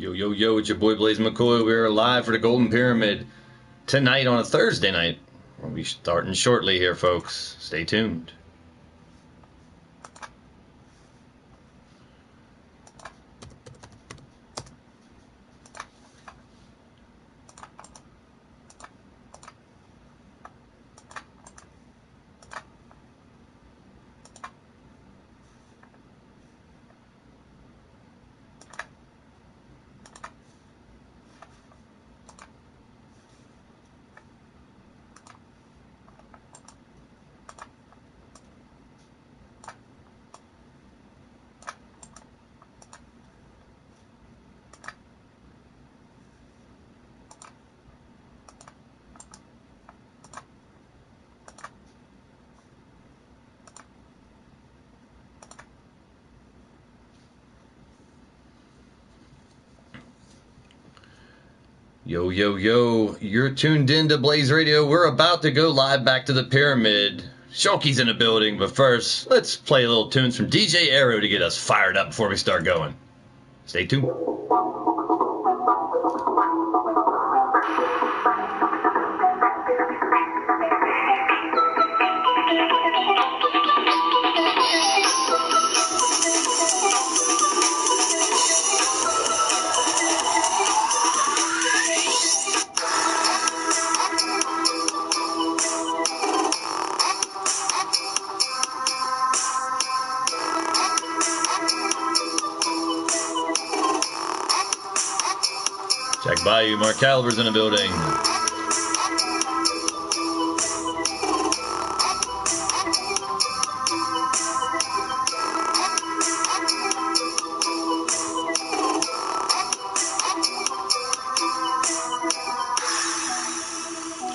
Yo, yo, yo, it's your boy Blaise McCoy. We're live for the Golden Pyramid tonight on a Thursday night. We'll be starting shortly here, folks. Stay tuned. Yo, yo, yo, you're tuned in to Blaised Radio. We're about to go live back to the pyramid. Shulky's in the building, but first, let's play a little tunes from DJ Arrow to get us fired up before we start going. Stay tuned. Jack Bayou, Mark Caliber's in the building.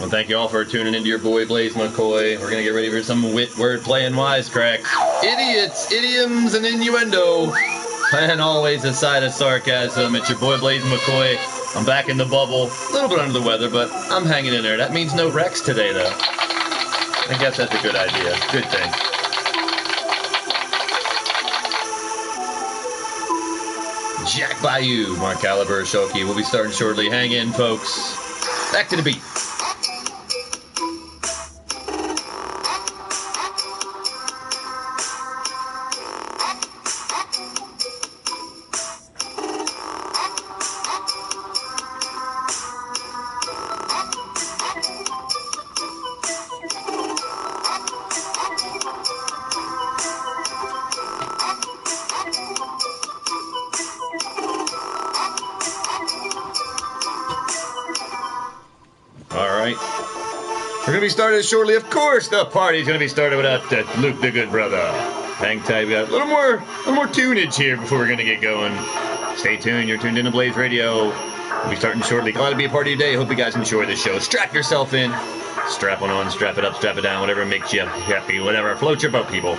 Well, thank you all for tuning into your boy Blaise McCoy. We're going to get ready for some wit, wordplay, and wisecracks. Idiots, idioms, and innuendo. And always a side of sarcasm. It's your boy Blaise McCoy. I'm back in the bubble. A little bit under the weather, but I'm hanging in there. That means no Rex today, though. I guess that's a good idea. Good thing. Jack Bayou, Mark Caliber, Shulky. We'll be starting shortly. Hang in, folks. Back to the beat. We're going to be started shortly. Of course, the party's going to be started without Luke the Good Brother. Hang tight. We got a little more tunage here before we're going to get going. Stay tuned. You're tuned in to Blaised Radio. We'll be starting shortly. Glad to be a part of your day. Hope you guys enjoy the show. Strap yourself in. Strap one on, strap it up, strap it down. Whatever makes you happy. Whatever. Float your boat, people.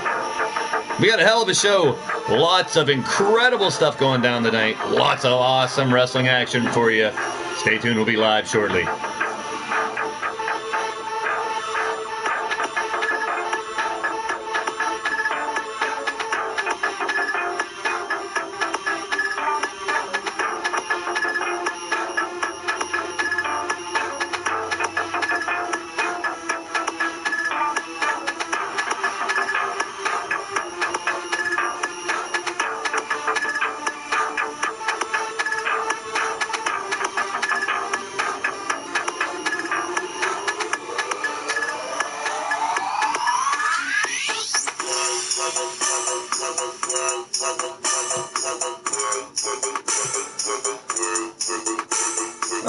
We got a hell of a show. Lots of incredible stuff going down tonight. Lots of awesome wrestling action for you. Stay tuned. We'll be live shortly.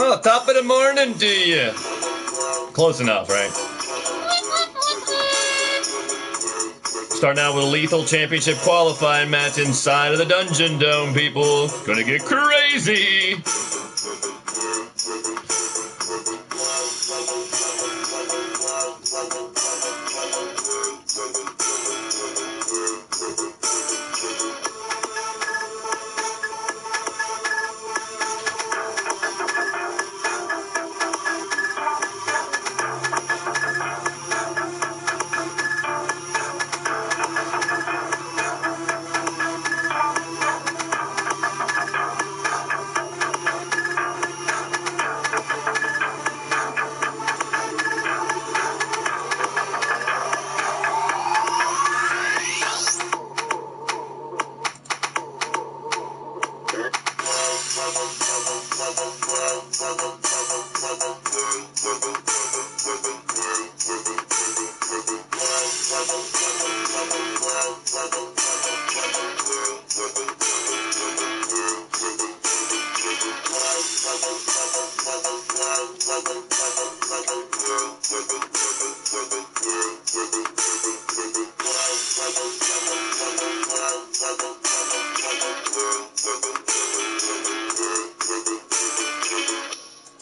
Oh, top of the morning to you. Close enough, right? Starting out with a lethal championship qualifying match inside of the Dungeon Dome, people. Gonna get crazy.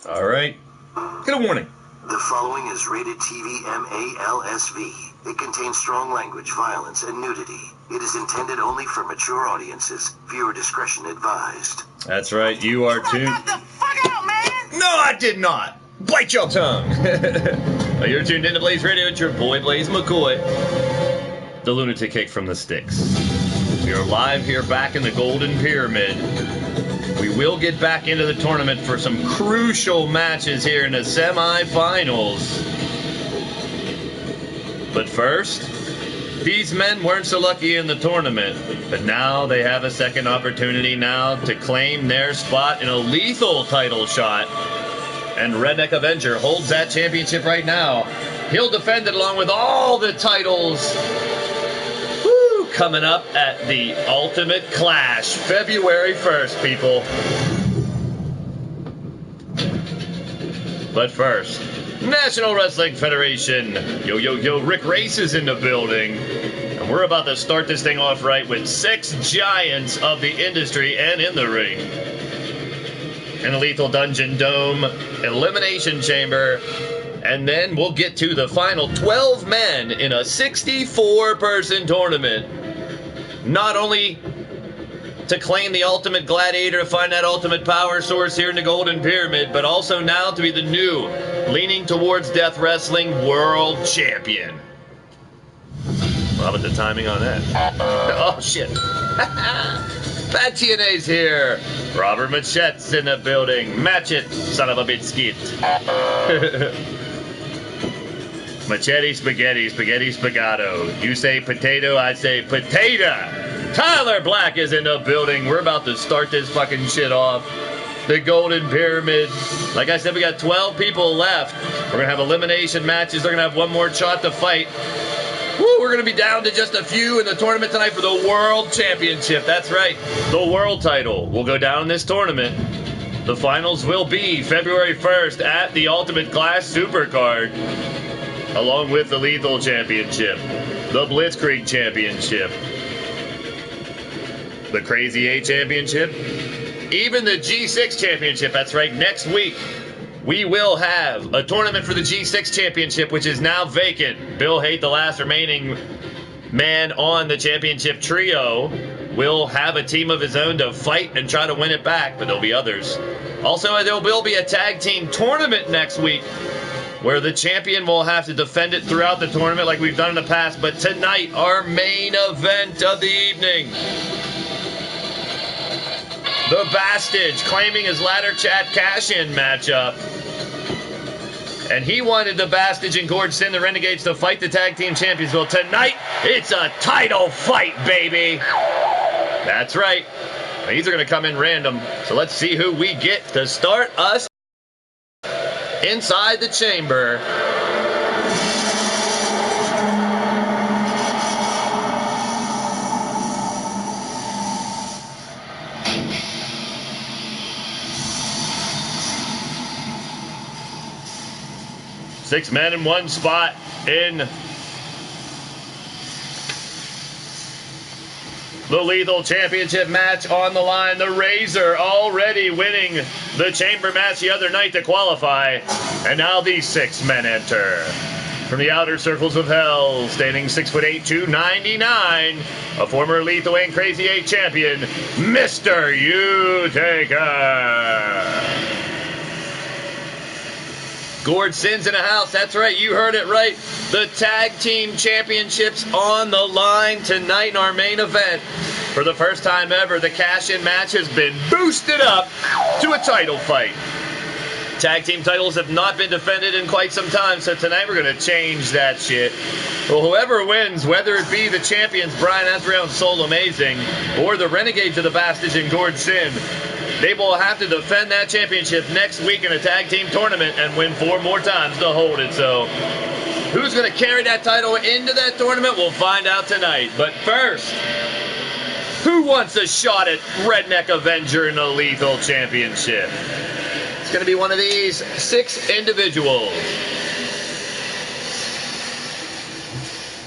All right. Get a warning. The following is rated TV MALSV. It contains strong language, violence, and nudity. It is intended only for mature audiences. Viewer discretion advised. That's right. You are tuned. The fuck out, man! No, I did not. Bite your tongue. Well, you're tuned into Blaised Radio. It's your boy, Blaise McCoy. The lunatic kick from the sticks. We are live here back in the Golden Pyramid. We will get back into the tournament for some crucial matches here in the semifinals. But first, these men weren't so lucky in the tournament, but now they have a second opportunity now to claim their spot in a lethal title shot. And Redneck Avenger holds that championship right now. He'll defend it along with all the titles. Woo! Coming up at the Ultimate Clash, February 1st, people. But first, National Wrestling Federation. Yo, Rick Race is in the building. And we're about to start this thing off right with 6 giants of the industry and in the ring. In a Lethal Dungeon Dome, Elimination Chamber, and then we'll get to the final 12 men in a 64-person tournament. Not only to claim the Ultimate Gladiator, to find that ultimate power source here in the Golden Pyramid, but also now to be the new, leaning towards death wrestling world champion. How about the timing on that? Oh, shit. Bad TNA's here. Robert Machette's in the building. Match it, son of a biscuit. Machete spaghetti, spaghetti spagato. You say potato, I say potato. Tyler Black is in the building. We're about to start this fucking shit off. The Golden Pyramid. Like I said, we got 12 people left. We're going to have elimination matches. They're going to have one more shot to fight. Woo, we're going to be down to just a few in the tournament tonight for the World Championship. That's right. The World title will go down in this tournament. The finals will be February 1st at the Ultimate Class Supercard, along with the Lethal Championship, the Blitzkrieg Championship, the Crazy 8 Championship, even the G6 Championship. That's right. Next week, we will have a tournament for the G6 Championship, which is now vacant. Bill Haight, the last remaining man on the championship trio, will have a team of his own to fight and try to win it back, but there'll be others. Also, there will be a tag team tournament next week where the champion will have to defend it throughout the tournament like we've done in the past. But tonight, our main event of the evening, the Bastage claiming his ladder chat cash-in matchup. And he wanted the Bastage and Gord Sin, the Renegades, to fight the tag team champions. Well, tonight, it's a title fight, baby. That's right. These are going to come in random. So let's see who we get to start us inside the chamber. Six men in one spot in the Lethal Championship match on the line. The Razor already winning the chamber match the other night to qualify. And now these 6 men enter. From the outer circles of hell, standing 6'8", 299, a former Lethal and Crazy 8 champion, Mr. U-Taker. Gord Sin's in the house. That's right. You heard it right. The tag team championships on the line tonight in our main event. For the first time ever, the cash-in match has been boosted up to a title fight. Tag team titles have not been defended in quite some time, so tonight we're going to change that shit. Well, whoever wins, whether it be the champions, Brian Azrael and Soul Amazing, or the Renegades of the Bastage and Gord Sin, they will have to defend that championship next week in a tag team tournament and win 4 more times to hold it. So Who's going to carry that title into that tournament? We'll find out tonight. But first, who wants a shot at Redneck Avenger in the Lethal Championship? It's going to be one of these 6 individuals.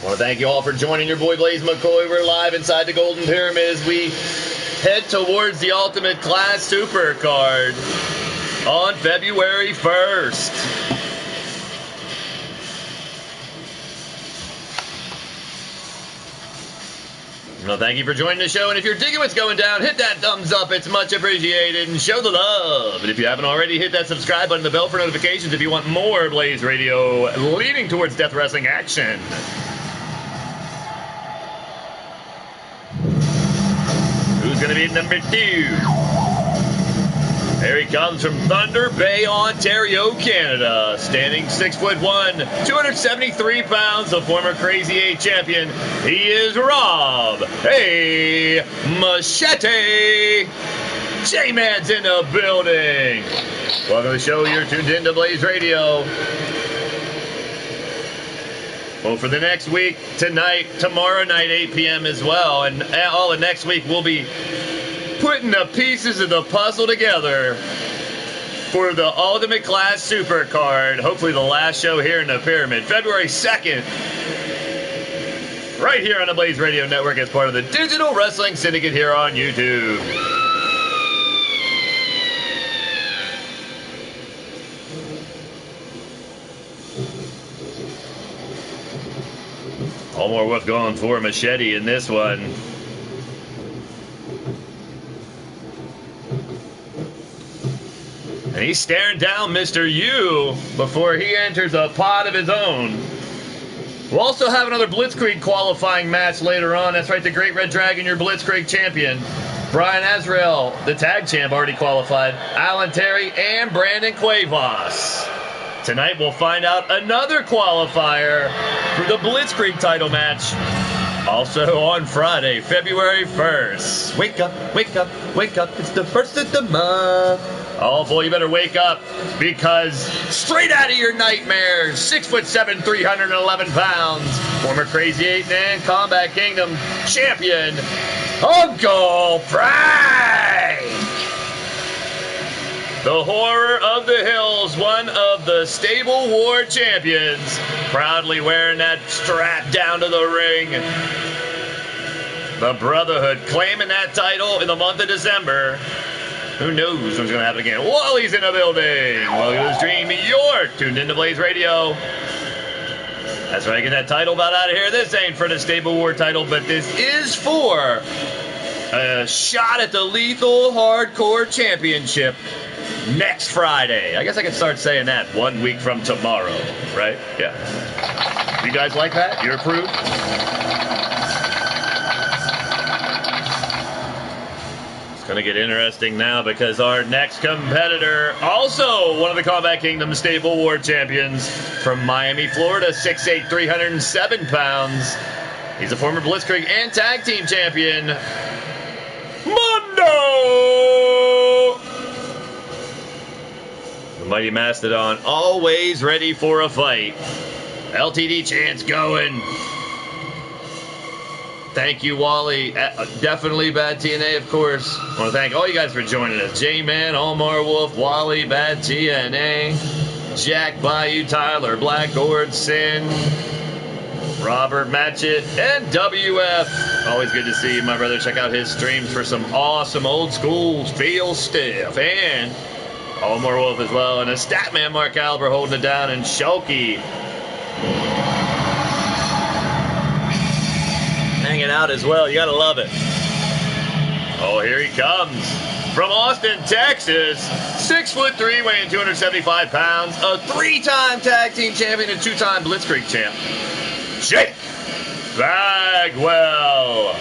I want to thank you all for joining your boy Blaise McCoy. We're live inside the Golden Pyramid as we head towards the Ultimate Class Super Card on February 1st. Well, thank you for joining the show, and if you're digging what's going down, hit that thumbs up. It's much appreciated, and show the love. And if you haven't already, hit that subscribe button, the bell for notifications if you want more Blaised Radio leaning towards death wrestling action. Who's going to be at number 2? There he comes from Thunder Bay, Ontario, Canada. Standing 6'1", 273 pounds, the former Crazy 8 champion. He is Rob, hey, Machete. J-Man's in the building. Welcome to the show. You're tuned in to Blaised Radio. Well, for the next week, tonight, tomorrow night, 8 p.m. as well. And all of next week, we'll be putting the pieces of the puzzle together for the Ultimate Class Super Card. Hopefully the last show here in the Pyramid, February 2nd. Right here on the Blaised Radio Network as part of the Digital Wrestling Syndicate here on YouTube. All more worth going for Machete in this one. And he's staring down Mr. U before he enters a pot of his own. We'll also have another Blitzkrieg qualifying match later on. That's right, the Great Red Dragon, your Blitzkrieg champion. Brian Azrael, the tag champ, already qualified. Alan Terry and Brandon Cuevas. Tonight we'll find out another qualifier for the Blitzkrieg title match. Also on Friday, February 1st. Wake up, wake up, wake up. It's the first of the month. Oh, boy, you better wake up because straight out of your nightmares, 6'7", 311 pounds, former Crazy 8 and Combat Kingdom champion, Uncle Frank. The Horror of the Hills, one of the Stable War champions, proudly wearing that strap down to the ring. The Brotherhood claiming that title in the month of December. Who knows what's going to happen again? Wally's in the building. Welcome to the stream. You're tuned into Blaised Radio. That's right, get that title bout out of here. This ain't for the Stable War title, but this is for a shot at the Lethal Hardcore Championship next Friday. I guess I can start saying that 1 week from tomorrow, right? Yeah. You guys like that? You approve? Gonna get interesting now because our next competitor, also one of the Combat Kingdom Stable War champions from Miami, Florida, 6'8", 307 pounds. He's a former Blitzkrieg and Tag Team champion, Mundo! The Mighty Mastodon, always ready for a fight. LTD chants going. Thank you, Wally. Definitely Bad TNA, of course. I want to thank all you guys for joining us. J-Man, Omar Wolf, Wally, Bad TNA, Jack, Bayou, Tyler, Black Ord, Sin, Robert Matchett, and WF. Always good to see you, my brother. Check out his streams for some awesome old school feel stuff. And Omar Wolf as well. And a Statman, Mark Albert, holding it down. And Shulky hanging out as well. You gotta love it. Oh, here he comes from Austin, Texas. 6'3", weighing 275 pounds. A 3-time tag team champion and 2-time Blitzkrieg champ, Jake Bagwell.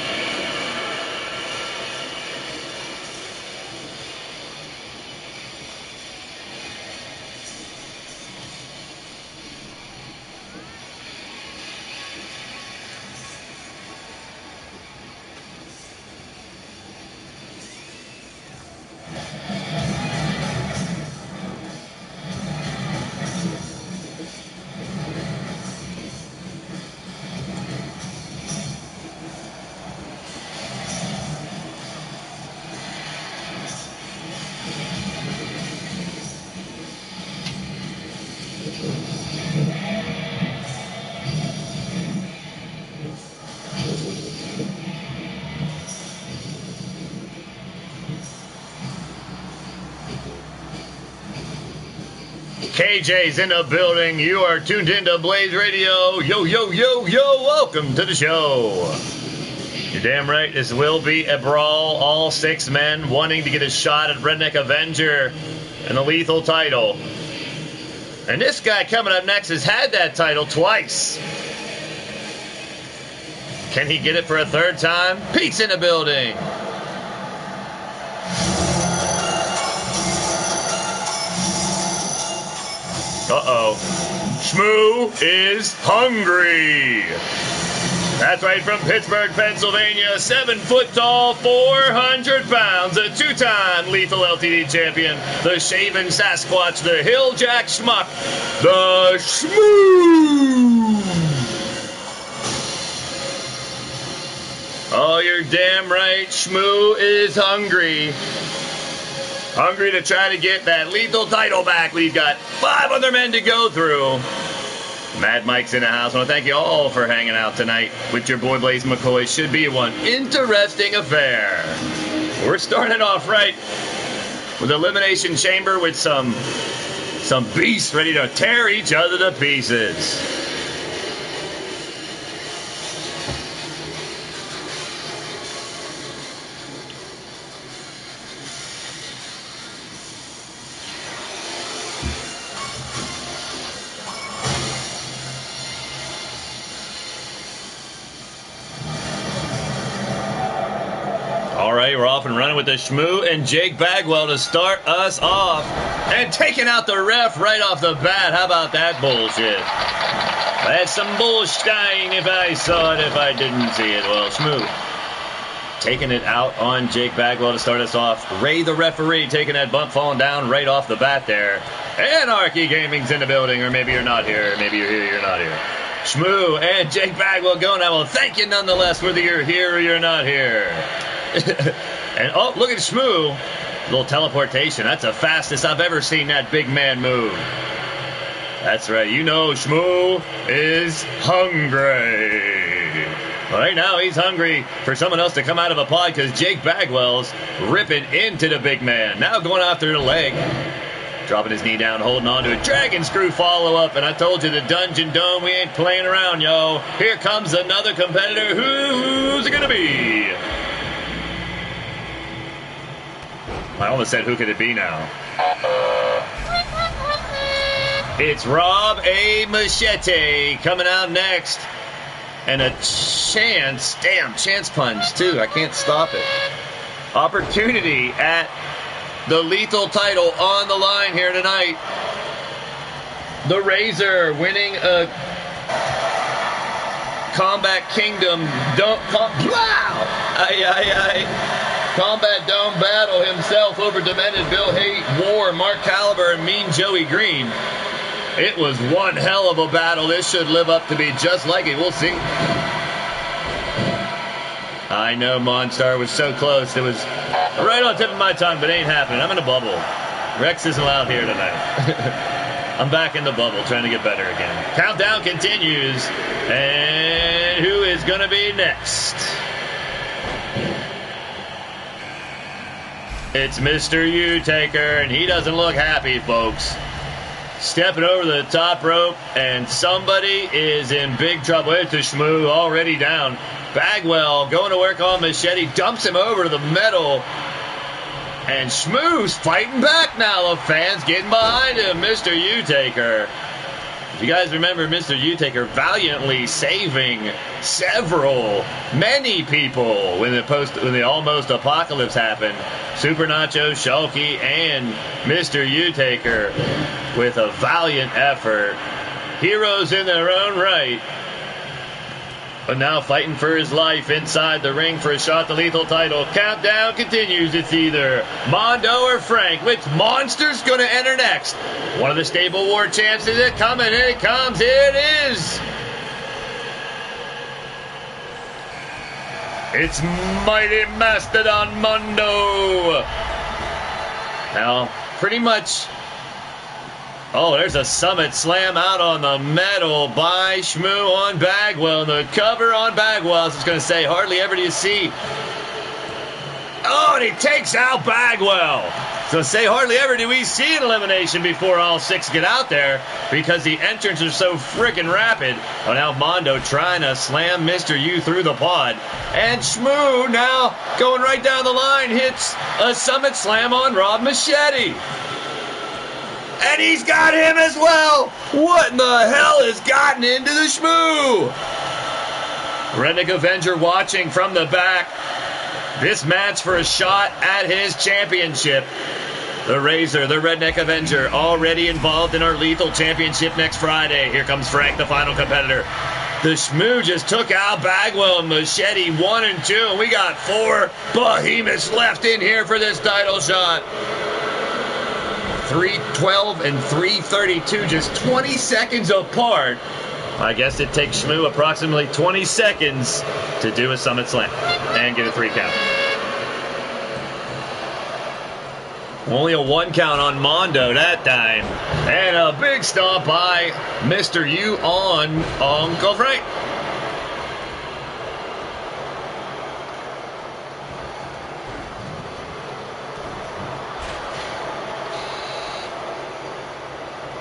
KJ's in the building. You are tuned into Blaised Radio. Yo, yo, yo, yo. Welcome to the show. You're damn right. This will be a brawl. All 6 men wanting to get a shot at Redneck Avenger and the lethal title. And this guy coming up next has had that title twice. Can he get it for a 3rd time? Pete's in the building. Uh-oh. Shmoo is hungry. That's right, from Pittsburgh, Pennsylvania, 7 foot tall, 400 pounds, a 2-time lethal LTD champion, the shaven Sasquatch, the Hilljack Schmuck, the Shmoo. Oh, you're damn right, Shmoo is hungry. Hungry to try to get that lethal title back. We've got 5 other men to go through. Mad Mike's in the house. I want to thank you all for hanging out tonight with your boy Blaise McCoy. Should be one interesting affair. We're starting off right with Elimination Chamber with some beasts ready to tear each other to pieces. We're off and running with the Shmoo and Jake Bagwell to start us off. And taking out the ref right off the bat. How about that bullshit? That's some bullshine if I saw it, if I didn't see it. Well, Shmoo taking it out on Jake Bagwell to start us off. Ray the referee taking that bump, falling down right off the bat there. Anarchy Gaming's in the building, or maybe you're not here. Maybe you're here, you're not here. Shmoo and Jake Bagwell going. I will thank you nonetheless, whether you're here or you're not here. And oh, look at Shmoo. Little teleportation. That's the fastest I've ever seen that big man move. That's right. You know Shmoo is hungry. Right now he's hungry for someone else to come out of a pod because Jake Bagwell's ripping into the big man. Now going after the leg. Dropping his knee down, holding on to a dragon screw follow-up. And I told you the Dungeon Dome, we ain't playing around, yo. Here comes another competitor. Who's it going to be? I almost said, who could it be now? It's Rob A. Machete coming out next. And a chance punch, too. I can't stop it. Opportunity at the lethal title on the line here tonight. The Razor winning a Combat Kingdom. Combat Dome battle himself over Demented Bill Hate, War, Mark Caliber, and Mean Joey Green. It was one hell of a battle. This should live up to be just like it. We'll see. I know Monstar was so close. It was right on the tip of my tongue, but it ain't happening. I'm in a bubble. Rex isn't allowed here tonight. I'm back in the bubble, trying to get better again. Countdown continues. And who is going to be next? It's Mr. U-Taker, and he doesn't look happy, folks. Stepping over the top rope, and somebody is in big trouble. It's a Shmoo already down. Bagwell going to work on Machete, dumps him over to the metal. And Shmoo's fighting back now. The fans getting behind him. Mr. U-Taker. If you guys remember Mr. U-Taker valiantly saving many people when the almost apocalypse happened. Super Nacho, Shulky, and Mr. U-Taker with a valiant effort. Heroes in their own right. But now fighting for his life inside the ring for a shot at the lethal title. Countdown continues. It's either Mondo or Frank. Which monster's going to enter next? One of the Stable War champs is it coming? Here it comes. Here it is. It's Mighty Mastodon Mondo. Now, pretty much... Oh, there's a Summit Slam out on the metal by Shmoo on Bagwell. And the cover on Bagwell, I was going to say, hardly ever do you see. Oh, and he takes out Bagwell. So say hardly ever do we see an elimination before all 6 get out there because the entrants are so freaking rapid. Oh, now Mondo trying to slam Mr. U through the pod. And Shmoo now going right down the line hits a Summit Slam on Rob Machete. And he's got him as well. What in the hell has gotten into the Shmoo? Redneck Avenger watching from the back. This match for a shot at his championship. The Razor, the Redneck Avenger, already involved in our Lethal Championship next Friday. Here comes Frank, the final competitor. The Shmoo just took out Bagwell and Machete 1 and 2, and we got 4 behemoths left in here for this title shot. 3:12 and 3:32, just 20 seconds apart. I guess it takes Shmoo approximately 20 seconds to do a Summit Slam and get a 3 count. Only a 1 count on Mondo that time. And a big stomp by Mr. U on Uncle Frank.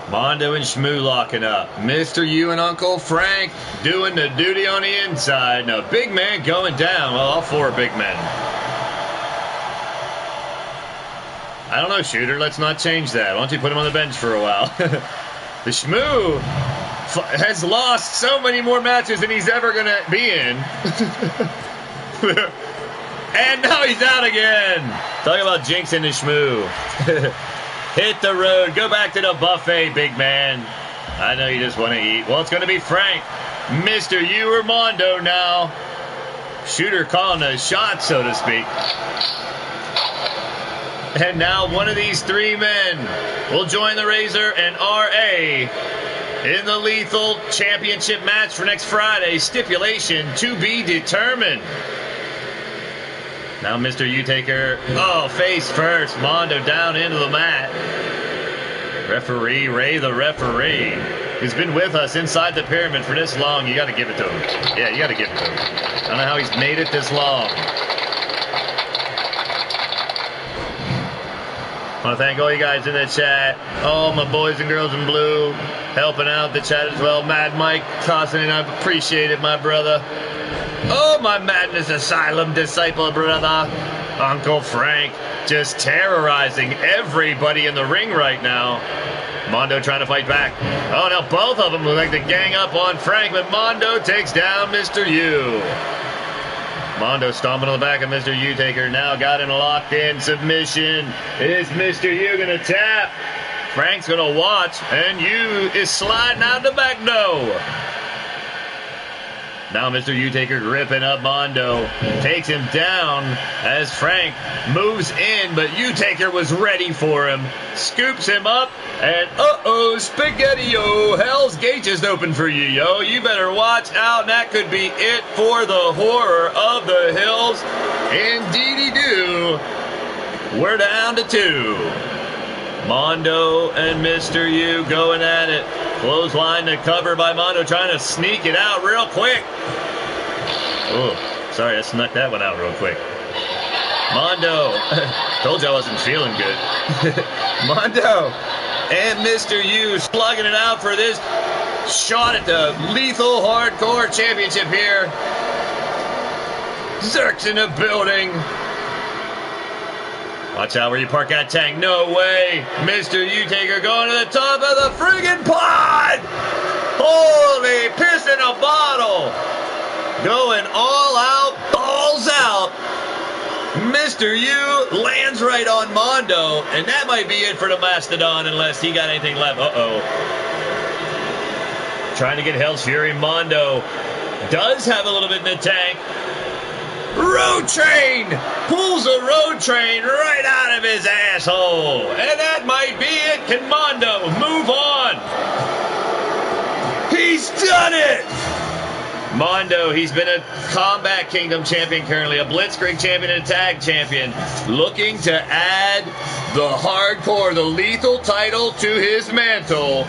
Mondo and Shmoo locking up. Mr. U and Uncle Frank doing the duty on the inside. Now, big man going down. Well, all 4 big men. I don't know, Shooter. Let's not change that. Why don't you put him on the bench for a while? The Shmoo has lost so many more matches than he's ever going to be in. And now he's out again. Talking about jinxing the Shmoo. Hit the road. Go back to the buffet, big man. I know you just want to eat. Well, it's going to be Frank, Mr. U or Mondo now. Shooter calling a shot, so to speak. And now one of these 3 men will join the Razor and RA in the Lethal Championship match for next Friday. Stipulation to be determined. Now Mr. U-Taker, face first. Mondo down into the mat. Referee, Ray the referee, who's been with us inside the pyramid for this long. You got to give it to him. Yeah, you got to give it to him. I don't know how he's made it this long. I want to thank all you guys in the chat. All my boys and girls in blue helping out the chat as well. Mad Mike tossing in. I appreciate it, my brother. Oh, my Madness Asylum disciple brother. Uncle Frank just terrorizing everybody in the ring right now. Mondo trying to fight back. Oh, now both of them look like to gang up on Frank, but Mondo takes down Mr. U. Mondo stomping on the back of Mr. U-Taker. Now got in a locked-in submission. Is Mr. U going to tap? Frank's going to watch, and U is sliding out the back door. Now Mr. U-Taker gripping up Mondo. Takes him down as Frank moves in, but U-Taker was ready for him. Scoops him up, and spaghetti-o. Hell's Gate just opened for you, yo. You better watch out. That could be it for the horror of the hills. Indeedy do. We're down to 2. Mondo and Mr. U going at it. Clothesline to cover by Mondo, trying to sneak it out real quick. Oh, sorry, I snuck that one out real quick. Mondo, told you I wasn't feeling good. Mondo and Mr. U slugging it out for this shot at the Lethal Hardcore Championship here. Zerk's in the building. Watch out where you park that tank. No way. Mr. U-Taker going to the top of the friggin' pod. Holy piss in a bottle. Going all out, balls out. Mr. U lands right on Mondo, and that might be it for the Mastodon unless he got anything left. Trying to get Hell's Fury. Mondo does have a little bit in the tank. Road Train pulls a Road Train right out of his asshole. And that might be it. Can Mondo move on? He's done it. Mondo, he's been a Combat Kingdom champion currently, a Blitzkrieg champion and a tag champion, looking to add the hardcore, the lethal title to his mantle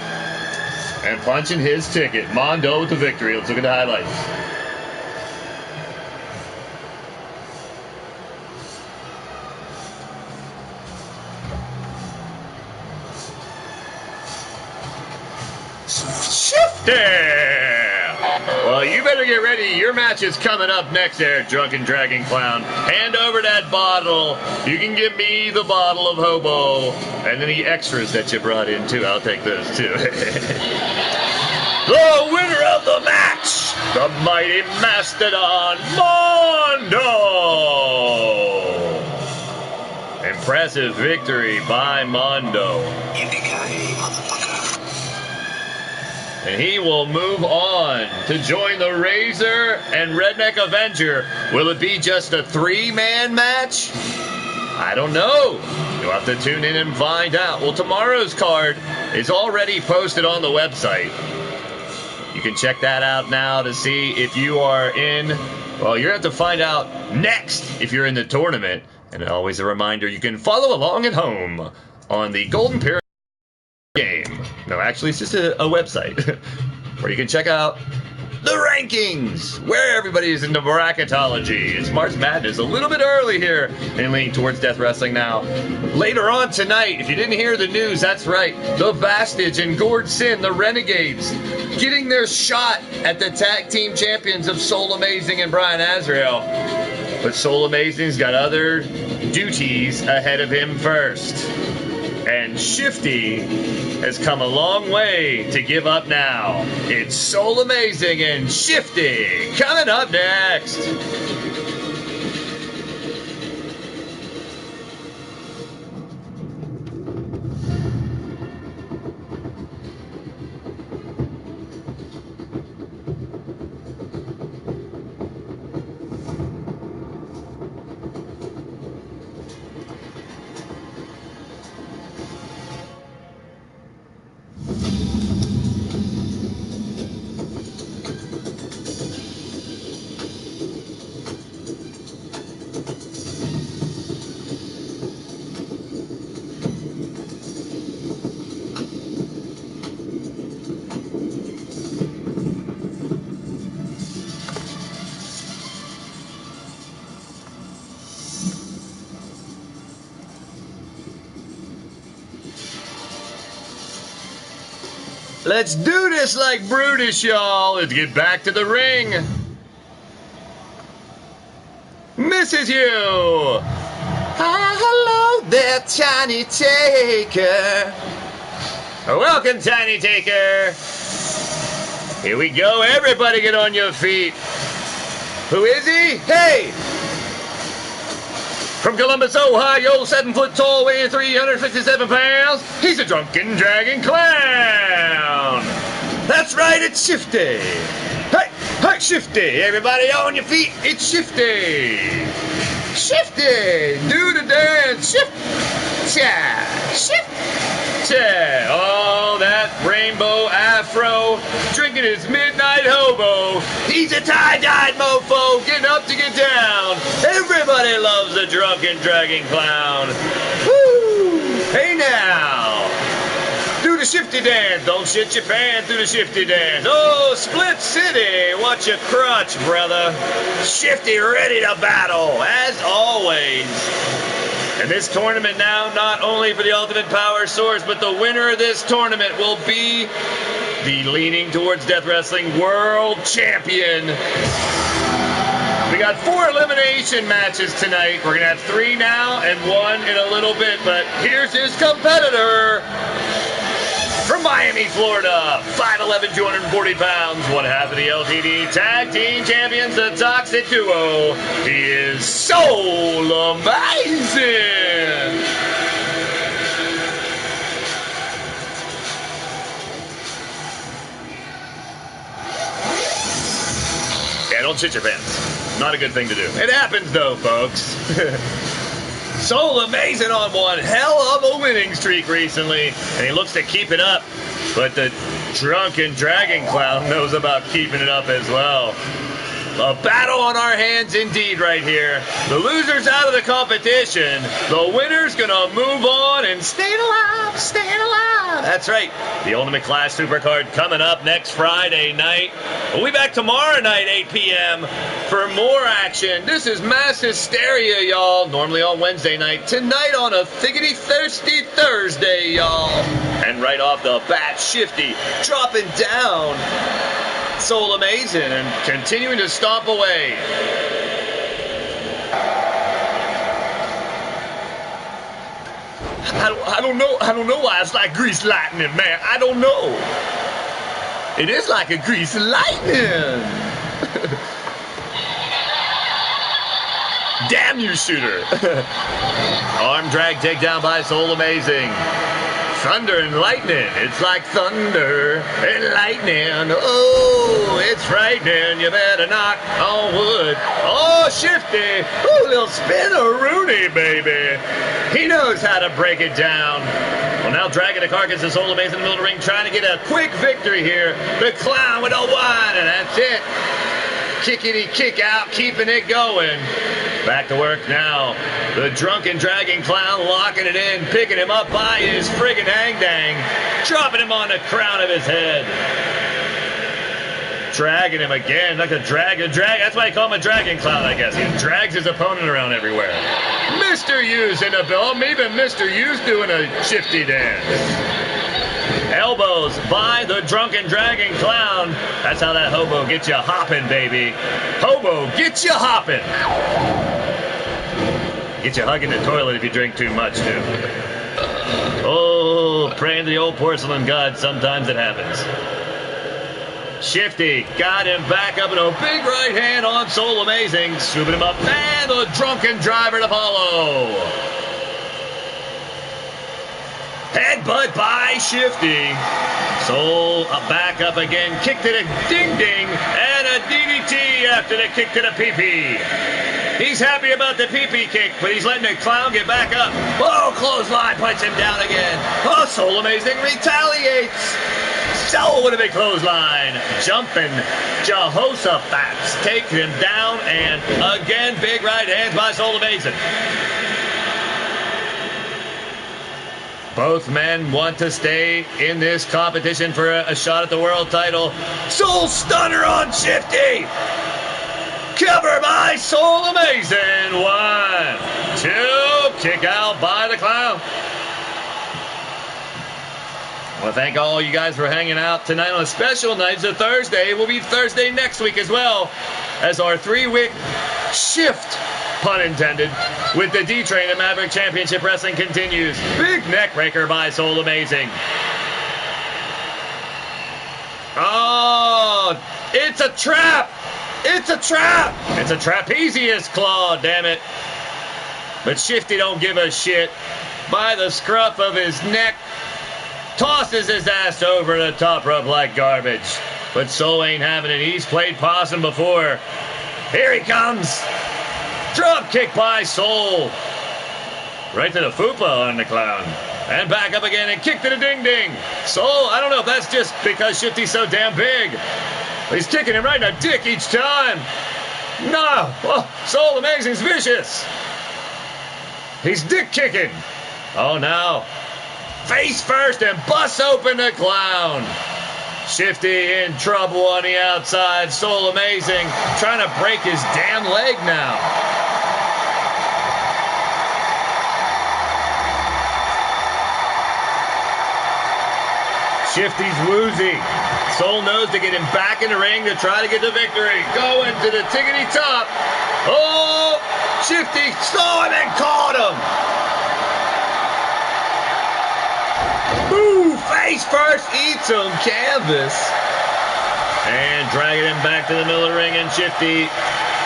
and punching his ticket. Mondo with the victory. Let's look at the highlights. Well, you better get ready. Your match is coming up next there, Drunken Dragon Clown. Hand over that bottle. You can give me the bottle of hobo. And then the extras that you brought in, too. I'll take those, too. The winner of the match, the mighty Mastodon Mondo. Impressive victory by Mondo. Yippee-ki-yay, motherfucker. And he will move on to join the Razor and Redneck Avenger. Will it be just a 3-man match? I don't know. You'll have to tune in and find out. Well, tomorrow's card is already posted on the website. You can check that out now to see if you are in. Well, you're going to have to find out next if you're in the tournament. And always a reminder, you can follow along at home on the Golden Pyramid game. No, actually, it's just a website where you can check out the rankings, where everybody is into bracketology. It's March Madness, a little bit early here and leaning towards Death Wrestling now. Later on tonight, if you didn't hear the news, that's right, the Vastage and Gord Sin, the Renegades, getting their shot at the tag team champions of Soul Amazing and Brian Azrael. But Soul Amazing's got other duties ahead of him first. And Shifty has come a long way to give up now. It's Soul Amazing and Shifty coming up next. Let's do this like Brutus, y'all. Let's get back to the ring. Mrs. You. Hello there, Tiny Taker. Welcome, Tiny Taker. Here we go. Everybody get on your feet. Who is he? Hey! From Columbus, Ohio, 7 foot tall, weighing 357 pounds, he's a drunken dragon clown. That's right, it's Shifty. Hey, hey, Shifty. Everybody on your feet, it's Shifty. Shifty, do the dance. Shift-cha, shift-cha. Oh, that rainbow afro, drinking his midnight hobo. He's a tie-dyed mofo, getting up to get down. Everybody loves the drunken dragon clown. Woo! Hey now, do the Shifty dance. Don't shit your pants, do the Shifty dance. Oh, Split City, watch your crotch, brother. Shifty ready to battle, as always. And this tournament now, not only for the Ultimate Power Source, but the winner of this tournament will be the Leaning Towards Death Wrestling World Champion. We got 4 elimination matches tonight. We're going to have 3 now and 1 in a little bit, but here's his competitor. From Miami, Florida, 5'11", 240 pounds, one half of the LTD Tag Team Champions, the Toxic Duo. He is Soul Amazing! Yeah, don't shit your pants. Not a good thing to do. It happens, though, folks. Soul Amazing on one hell of a winning streak recently, and he looks to keep it up. But the drunken dragon clown knows about keeping it up as well. A battle on our hands indeed right here. The loser's out of the competition. The winner's gonna move on and stay alive, staying alive. That's right. The Ultimate Class Supercard coming up next Friday night. We'll be back tomorrow night, 8 p.m. for more action. This is Mass Hysteria, y'all. Normally on Wednesday night. Tonight on a thiggity thirsty Thursday, y'all. And right off the bat, Shifty dropping down. Soul Amazing and continuing to stomp away. I don't know why it's like grease lightning, man. I don't know. It is like a grease lightning. Damn you, shooter. Arm drag takedown by Soul Amazing. Thunder and lightning. It's like thunder and lightning. Oh, it's frightening. You better knock on wood. Oh, Shifty. Oh, little spin-a-rooney, baby. He knows how to break it down. Well, now dragging the carcass of Soul Amazing in the middle of the ring, trying to get a quick victory here. The Clown with a one, and that's it. Kickity kick out, keeping it going. Back to work now. The Drunken Dragon Clown locking it in, picking him up by his friggin' hang-dang, dropping him on the crown of his head. Dragging him again, like a drag. That's why I call him a Dragon Clown, I guess. He drags his opponent around everywhere. Mr. U's in the bill. Even Mr. U's doing a Shifty dance. Elbows by the Drunken Dragon Clown. That's how that hobo gets you hopping, baby. Hobo gets you hopping. Get you hugging the toilet if you drink too much, too. Oh, praying to the old porcelain god. Sometimes it happens. Shifty got him back up in a big right hand on Soul Amazing. Scooping him up. And the Drunken Driver to follow. Headbutt by Shifty. Soul back up again. Kick to the ding-ding. And a DDT after the kick to the pee-pee. He's happy about the pee-pee kick, but he's letting the Clown get back up. Oh, clothesline puts him down again. Oh, Soul Amazing retaliates. Soul with a big clothesline. Jumping Jehoshaphat takes him down. And again, big right hands by Soul Amazing. Both men want to stay in this competition for a shot at the world title. Soul Stunner on Shifty. Cover by Soul Amazing. 1, 2. Kick out by the Clown. I want to thank all you guys for hanging out tonight on a special night. It's a Thursday. It will be Thursday next week as well as our 3-week shift, pun intended, with the D-Train and Maverick Championship Wrestling continues. Big neck breaker by Soul Amazing. Oh, it's a trap. It's a trap. It's a trapezius claw, damn it. But Shifty don't give a shit. By the scruff of his neck, tosses his ass over the top rope like garbage. But Soul ain't having it. He's played possum before. Here he comes. Drop kick by Soul. Right to the fupa on the Clown. And back up again and kick to the ding-ding. Soul, I don't know if that's just because Shifty's so damn big. He's kicking him right in the dick each time. No. Oh, Soul Amazing's vicious. He's dick kicking. Oh, no. Face first and busts open the Clown. Shifty in trouble on the outside. Soul Amazing trying to break his damn leg now. Shifty's woozy. Soul knows to get him back in the ring to try to get the victory. Going to the tickety top. Oh, Shifty saw him and caught him. Ooh, face first, eats him, canvas. And dragging him back to the middle of the ring, and Shifty.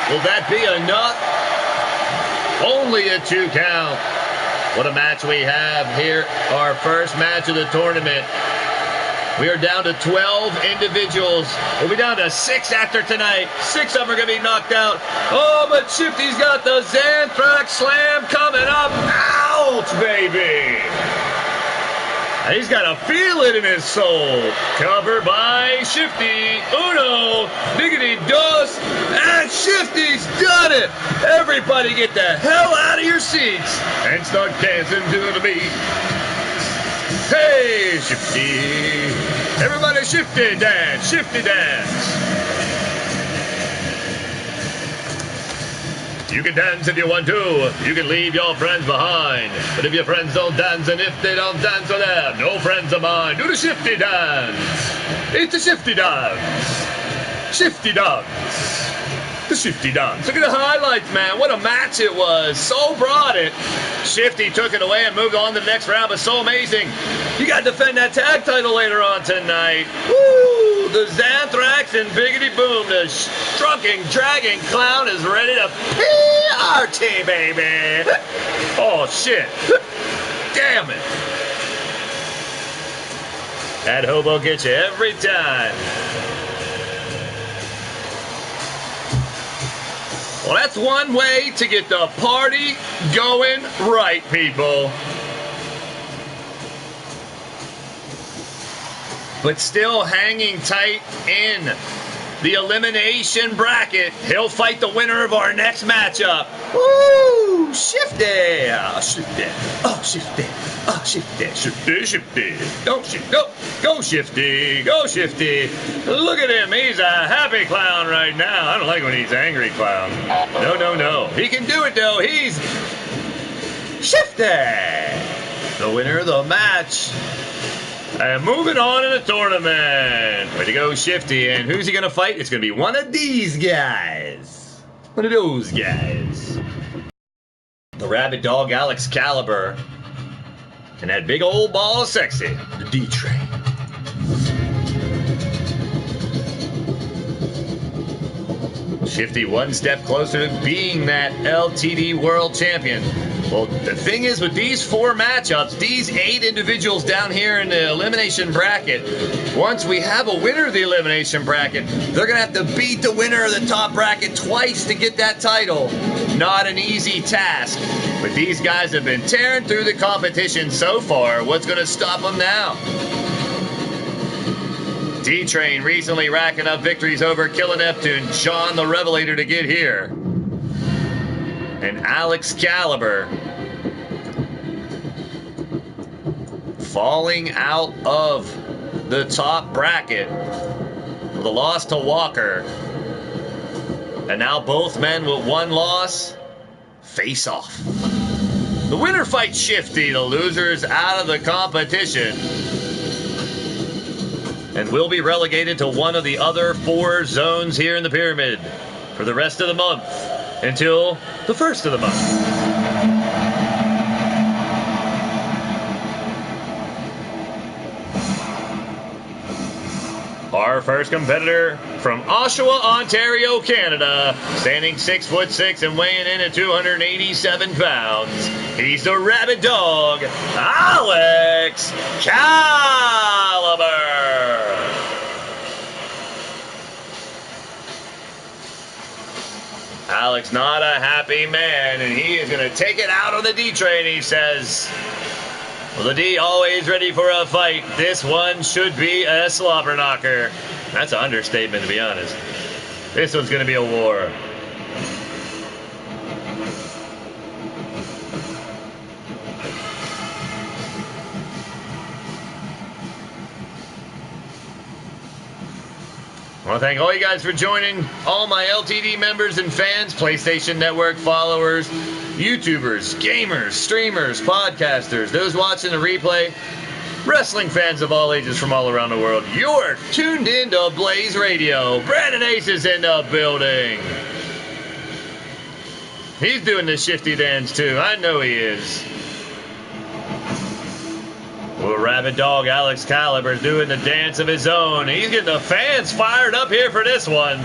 Will that be enough? Only a 2 count. What a match we have here. Our first match of the tournament. We are down to 12 individuals. We'll be down to 6 after tonight. 6 of them are going to be knocked out. Oh, but Shifty's got the Xanthrax Slam coming up. Ouch, baby. He's got a feeling in his soul. Covered by Shifty. Uno, diggity dos, and Shifty's done it. Everybody get the hell out of your seats and start dancing to the beat. Hey, Shifty. Everybody Shifty dance, Shifty dance. You can dance if you want to. You can leave your friends behind. But if your friends don't dance, and if they don't dance with them, no friends of mine. Do the Shifty dance. It's the Shifty dance. Shifty dance. The Shifty dance. Look at the highlights, man. What a match it was. So brought it. Shifty took it away and moved on to the next round, but so amazing. You got to defend that tag title later on tonight. Woo! The Xanthrax and Biggity Boom, the drunken dragon clown is ready to PRT, baby. Oh, shit. Damn it. That hobo gets you every time. Well, that's one way to get the party going right, people. But still hanging tight in the elimination bracket. He'll fight the winner of our next matchup. Woo! Shifty! Oh, Shifty. Oh, Shifty. Oh, Shifty. Shifty, Shifty. Don't shift. Go, Shifty. Go, Shifty. Look at him. He's a happy clown right now. I don't like when he's angry clown. No. He can do it, though. He's Shifty. The winner of the match. And moving on in the tournament. Way to go, Shifty. And who's he going to fight? It's going to be one of these guys. One of those guys. The rabid dog, Alex Caliber. And that big old ball of sexy, the D-Train. Shifty one step closer to being that LTD World Champion. Well, the thing is with these 4 matchups, these 8 individuals down here in the elimination bracket, once we have a winner of the elimination bracket, they're going to have to beat the winner of the top bracket twice to get that title. Not an easy task. But these guys have been tearing through the competition so far. What's going to stop them now? D-Train recently racking up victories over Killer Neptune, Sean the Revelator to get here. And Alex Caliber falling out of the top bracket with a loss to Walker. And now both men with 1 loss face off. The winner fights Shifty, the loser's out of the competition. And will be relegated to one of the other 4 zones here in the pyramid for the rest of the month until the first of the month. Our first competitor from Oshawa, Ontario, Canada, standing 6'6" and weighing in at 287 pounds. He's the rabid dog, Alex Caliber. Alex, not a happy man, and he is going to take it out on the D-Train, he says. Well, the D always ready for a fight. This one should be a slobber knocker. That's an understatement, to be honest. This one's going to be a war. I want to thank all you guys for joining, all my LTD members and fans, PlayStation Network followers, YouTubers, gamers, streamers, podcasters, those watching the replay, wrestling fans of all ages from all around the world. You're tuned in to Blaised Radio. Brandon Ace is in the building. He's doing the Shifty dance too. I know he is. Well, rabid dog Alex Caliber's doing the dance of his own. He's getting the fans fired up here for this one.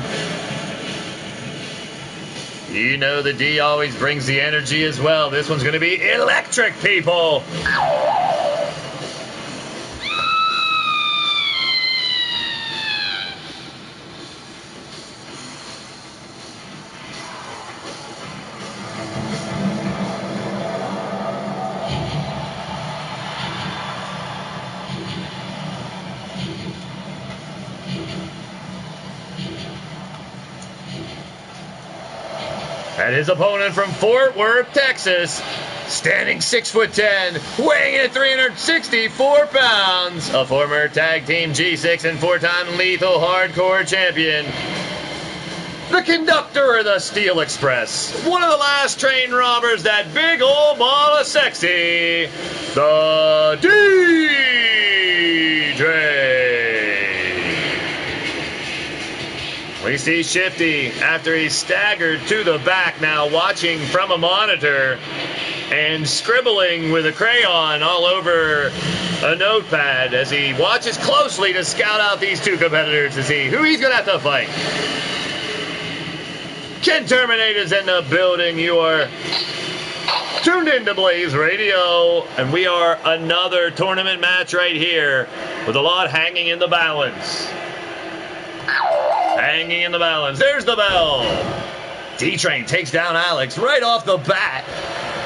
You know the D always brings the energy as well. This one's going to be electric, people. And his opponent from Fort Worth, Texas, standing 6'10", weighing in at 364 pounds, a former tag team G6 and 4-time lethal hardcore champion, the conductor of the Steel Express, one of the last train robbers, that big old ball of sexy, the D-Train. We see Shifty after he's staggered to the back now, watching from a monitor and scribbling with a crayon all over a notepad as he watches closely to scout out these two competitors to see who he's going to have to fight. Ken Terminator's in the building. You are tuned into Blaised Radio, and we are another tournament match right here with a lot hanging in the balance. Hanging in the balance. There's the bell. D-Train takes down Alex right off the bat.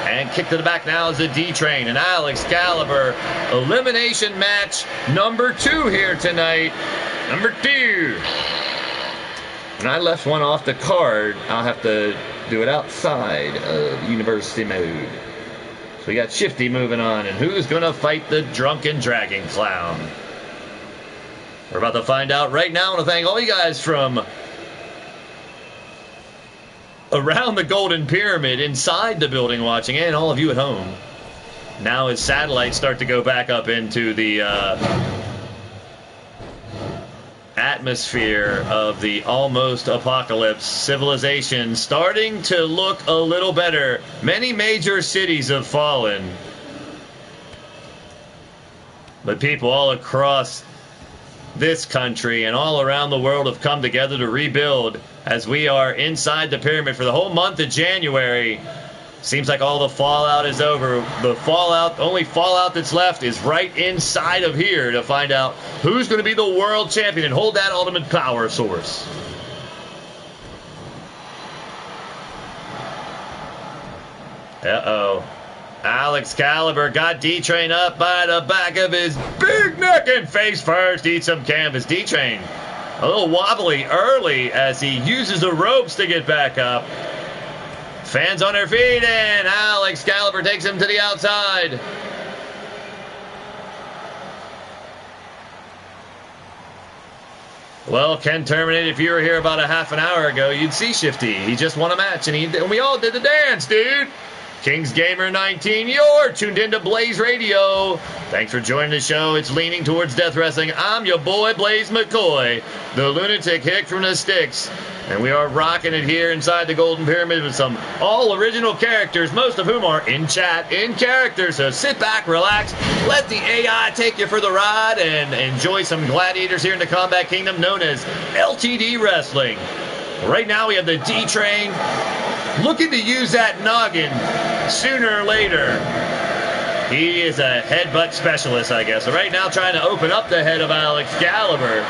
And kick to the back now is the D-Train. And Alex Caliber, elimination match number 2 here tonight. Number 2. And I left one off the card. I'll have to do it outside of University mode. So we got Shifty moving on. And who's going to fight the Drunken Dragon Clown? We're about to find out right now. I want to thank all you guys from around the Golden Pyramid, inside the building watching, and all of you at home. Now as satellites start to go back up into the atmosphere of the almost apocalypse, civilization starting to look a little better. Many major cities have fallen, but people all across this country and all around the world have come together to rebuild as we are inside the pyramid for the whole month of January. Seems like all the fallout is over. The only fallout that's left is right inside of here to find out who's going to be the world champion and hold that ultimate power source. Uh-oh. Alex Caliber got D-Train up by the back of his big neck and face first. Eat some canvas. D-Train a little wobbly early as he uses the ropes to get back up. Fans on their feet, and Alex Caliber takes him to the outside. Well, Ken Terminator, if you were here about a half an hour ago, you'd see Shifty. He just won a match, and we all did the dance, dude. Kings Gamer 19, you're tuned into Blaised Radio. Thanks for joining the show. It's leaning towards death wrestling. I'm your boy, Blaise McCoy, the lunatic hick from the sticks. And we are rocking it here inside the Golden Pyramid with some all-original characters, most of whom are in chat, in character. So sit back, relax, let the AI take you for the ride, and enjoy some gladiators here in the Combat Kingdom known as LTD Wrestling. Right now we have the D-Train looking to use that noggin sooner or later. He is a headbutt specialist, I guess. So right now trying to open up the head of Alex Caliber.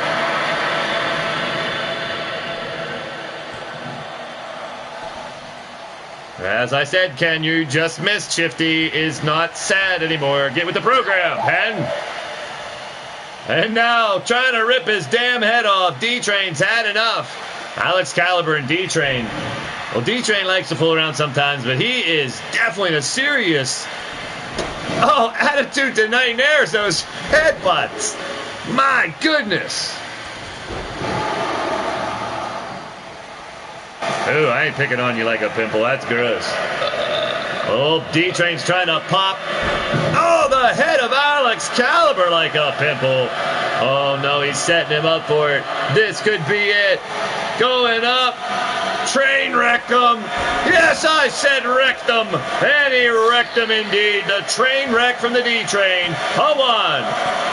As I said, Ken, you just missed. Shifty is not sad anymore. Get with the program, Ken. And now, trying to rip his damn head off. D-Train's had enough. Alex Caliber and D-Train. Well, D-Train likes to fool around sometimes, but he is definitely a serious attitude tonight. There's those headbutts. My goodness. Ooh, I ain't picking on you like a pimple. That's gross. Oh, D-Train's trying to pop. Oh, the head of Alex Caliber like a pimple. Oh, no, he's setting him up for it. This could be it. Going up. Train wrecked him. Yes, I said wrecked him. And he wrecked him indeed. The train wreck from the D-Train. A 1,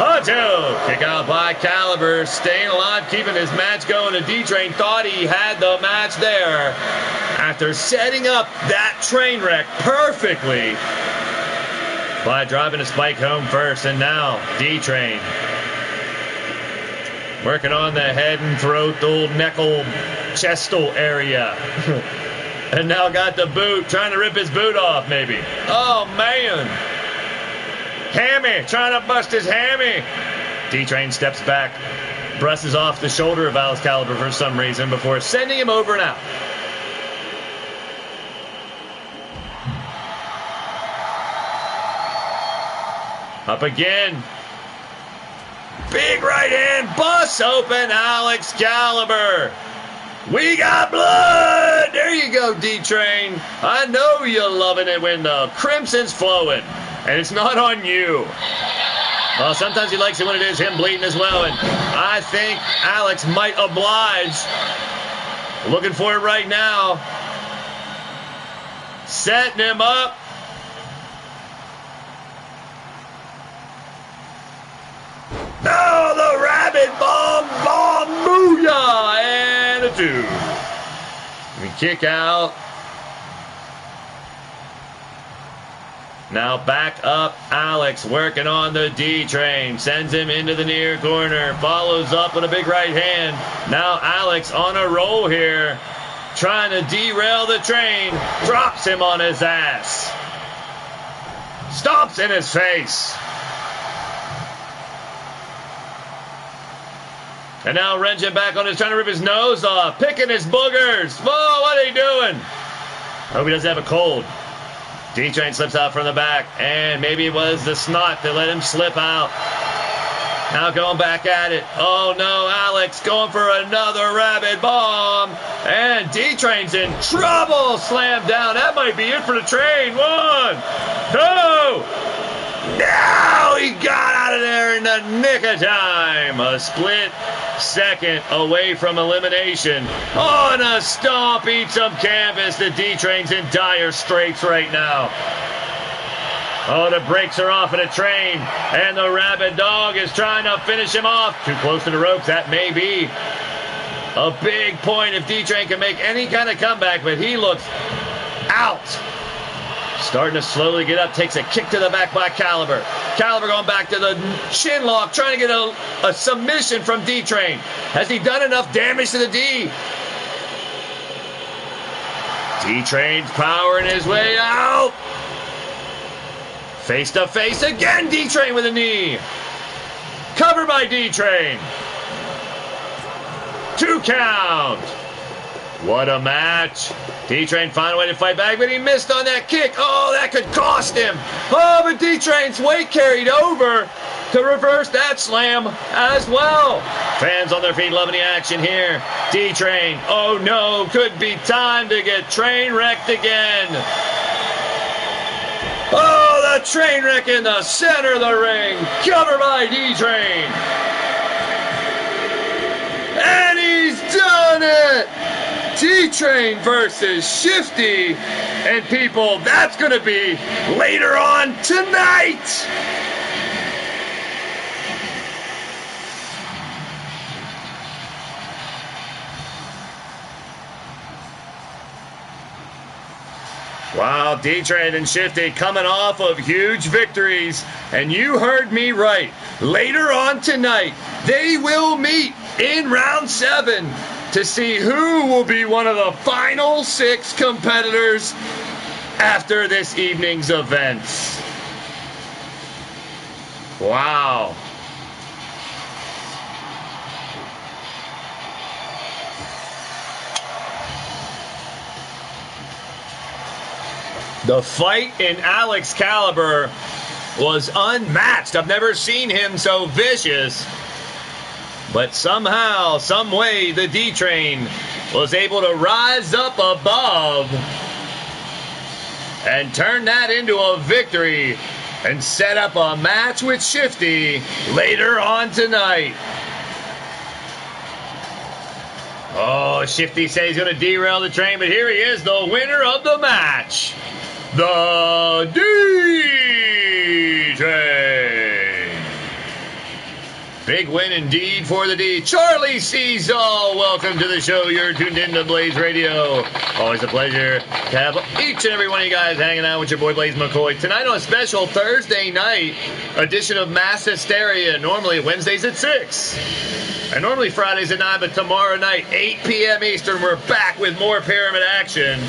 a 2. Kick out by Caliber. Staying alive, keeping his match going. The D-Train thought he had the match there after setting up that train wreck perfectly by driving a spike home first. And now D-Train working on the head and throat, the old neckle, chestal area. And now got the boot, trying to rip his boot off, maybe. Oh, man. Hammy, trying to bust his hammy. D-Train steps back, brushes off the shoulder of Alex Caliber for some reason before sending him over and out. Up again. Big right hand. Busts open Alex Caliber. We got blood. There you go, D-Train. I know you're loving it when the crimson's flowing. And it's not on you. Well, sometimes he likes it when it is him bleeding as well. And I think Alex might oblige. Looking for it right now. Setting him up. Oh, the rabbit bomb, booyah, and a 2. We kick out. Now back up, Alex working on the D-Train. Sends him into the near corner. Follows up with a big right hand. Now Alex on a roll here. Trying to derail the train. Drops him on his ass. Stomps in his face. And now wrenching back on his, trying to rip his nose off. Picking his boogers. Whoa, what are he doing? I hope he doesn't have a cold. D-Train slips out from the back. And maybe it was the snot that let him slip out. Now going back at it. Oh no, Alex going for another rabbit bomb. And D-Train's in trouble. Slam down. That might be it for the train. 1, 2. Now he got out of there in the nick of time. A split second away from elimination. On a stomp, eat some canvas. The D-Train's in dire straits right now. Oh, the brakes are off of the train. And the rabid dog is trying to finish him off. Too close to the ropes. That may be a big point if D-Train can make any kind of comeback, but he looks out. Starting to slowly get up, takes a kick to the back by Caliber. Caliber going back to the chin lock, trying to get a submission from D-Train. Has he done enough damage to the D? D-Train's powering his way out. Face to face again, D-Train with a knee. Cover by D-Train. 2 count. What a match. D-Train found a way to fight back, but he missed on that kick. Oh, that could cost him. Oh, but D-Train's weight carried over to reverse that slam as well. Fans on their feet loving the action here. D-Train, oh no, could be time to get train wrecked again. Oh, the train wreck in the center of the ring. Covered by D-Train. And he's done it. D-Train versus Shifty. And people, that's going to be later on tonight. Wow, D-Train and Shifty coming off of huge victories. And you heard me right. Later on tonight, they will meet in round 7 to see who will be one of the final 6 competitors after this evening's events. Wow. The fight in Alex Caliber was unmatched. I've never seen him so vicious. But somehow, some way, the D-Train was able to rise up above and turn that into a victory and set up a match with Shifty later on tonight. Oh, Shifty says he's going to derail the train, but here he is, the winner of the match. The D-Train. Big win indeed for the D. Charlie Cesal, welcome to the show. You're tuned in to Blaised Radio. Always a pleasure to have each and every one of you guys hanging out with your boy Blaise McCoy. Tonight on a special Thursday night edition of Mass Hysteria. Normally Wednesdays at 6. And normally Fridays at 9, but tomorrow night, 8 p.m. Eastern, we're back with more Pyramid action.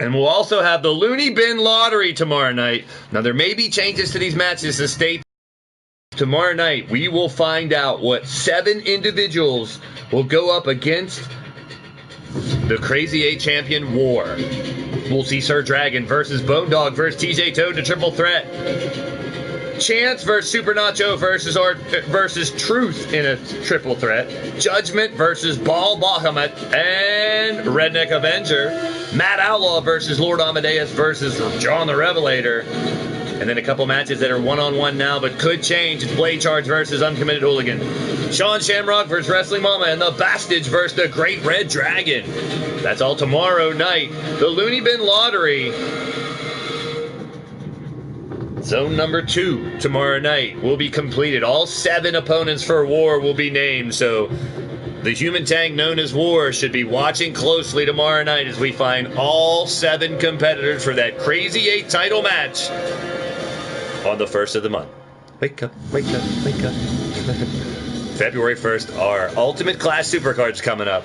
And we'll also have the Looney Bin Lottery tomorrow night. Now, there may be changes to these matches, so stay tuned. Tomorrow night, we will find out what 7 individuals will go up against the Crazy 8 Champion War. We'll see Sir Dragon versus Bone Dog versus TJ Toad in a triple threat. Chance versus Super Nacho versus Truth in a triple threat. Judgment versus Ball Bahamut and Redneck Avenger. Matt Outlaw versus Lord Amadeus versus John the Revelator. And then a couple matches that are one-on-one now, but could change. It's Blade Charge versus Uncommitted Hooligan. Sean Shamrock versus Wrestling Mama, and the Bastage versus the Great Red Dragon. That's all tomorrow night. The Looney Bin Lottery. Zone number 2 tomorrow night will be completed. All 7 opponents for War will be named, so the human tank known as War should be watching closely tomorrow night as we find all 7 competitors for that Crazy 8 title match on the 1st of the month. Wake up, wake up, wake up. February 1st, our Ultimate Class Supercards coming up.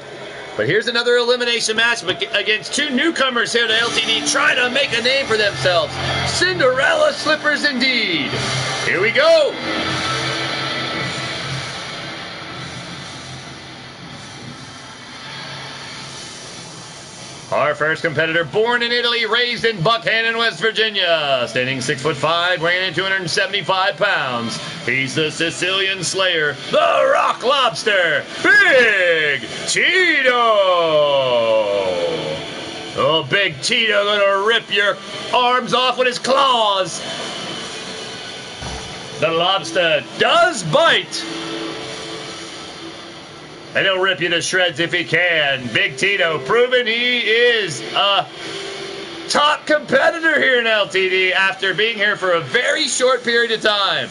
But here's another elimination match against 2 newcomers here to LTD trying to make a name for themselves. Cinderella Slippers indeed. Here we go. Our first competitor, born in Italy, raised in Buckhannon, West Virginia, standing 6'5", weighing in 275 pounds. He's the Sicilian Slayer, the Rock Lobster, Big Tito. Oh, Big Tito gonna rip your arms off with his claws. The lobster does bite. And he'll rip you to shreds if he can. Big Tito, proven he is a top competitor here in LTD after being here for a very short period of time.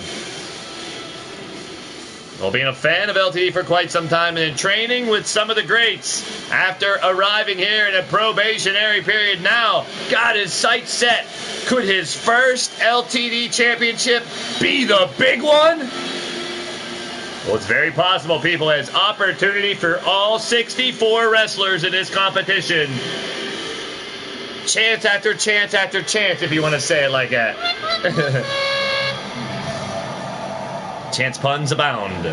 Well, being a fan of LTD for quite some time and in training with some of the greats. After arriving here in a probationary period now, got his sights set. Could his first LTD championship be the big one? Well, it's very possible, people, as opportunity for all 64 wrestlers in this competition. Chance after chance after chance, if you want to say it like that. Chance puns abound.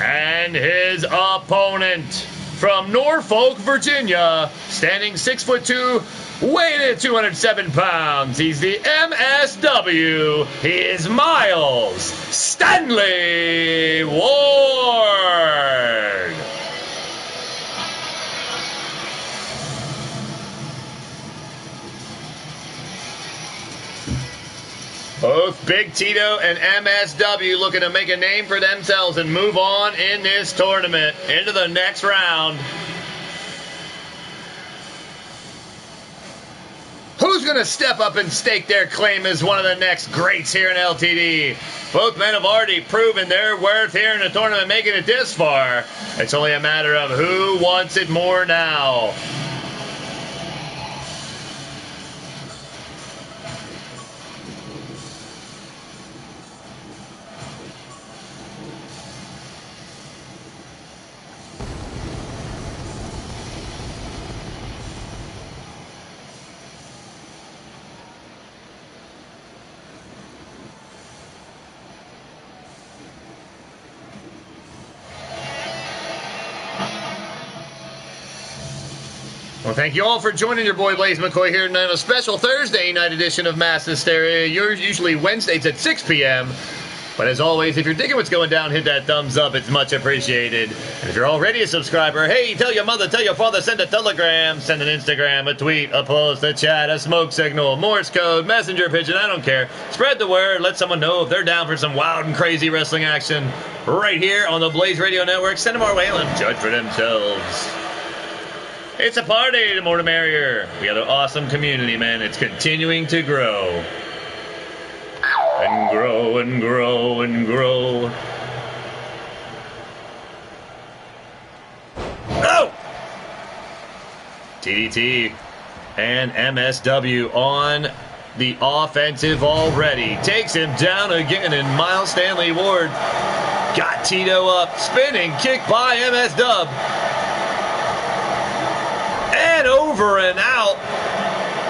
And his opponent from Norfolk, Virginia, standing 6'2", weighing in at 207 pounds. He's the MSW. He is Miles Stanley Ward. Both Big Tito and MSW looking to make a name for themselves and move on in this tournament into the next round. Who's going to step up and stake their claim as one of the next greats here in LTD? Both men have already proven their worth here in the tournament, making it this far. It's only a matter of who wants it more now. Well, thank you all for joining your boy Blaise McCoy here tonight on a special Thursday night edition of Mass Hysteria. Usually Wednesdays at 6 p.m. But as always, if you're digging what's going down, hit that thumbs up. It's much appreciated. And if you're already a subscriber, hey, tell your mother, tell your father, send a telegram, send an Instagram, a tweet, a post, a chat, a smoke signal, Morse code, messenger pigeon, I don't care. Spread the word. Let someone know if they're down for some wild and crazy wrestling action right here on the Blaised Radio Network. Send them our way and let them judge for themselves. It's a party, the more the merrier. We got an awesome community, man. It's continuing to grow. And grow and grow and grow. Oh! TDT and MSW on the offensive already. Takes him down again, and Miles Stanley Ward Got Tito up. Spinning kick by MS Dub. And over and out.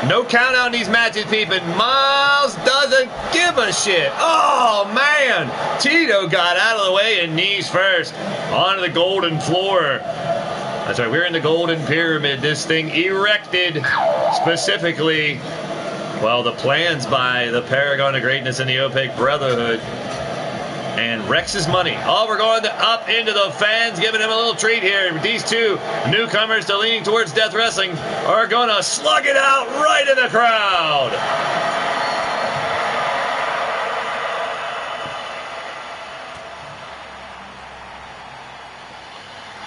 No count out in these matches, people. Miles doesn't give a shit. Oh, man. Tito got out of the way and knees first. Onto the golden floor. That's right, we're in the golden pyramid. This thing erected specifically, well, the plans by the Paragon of Greatness and the Opaque Brotherhood. And Rex's money. Oh, we're going up into the fans, giving him a little treat here. These two newcomers to leaning towards Death Wrestling are going to slug it out right in the crowd.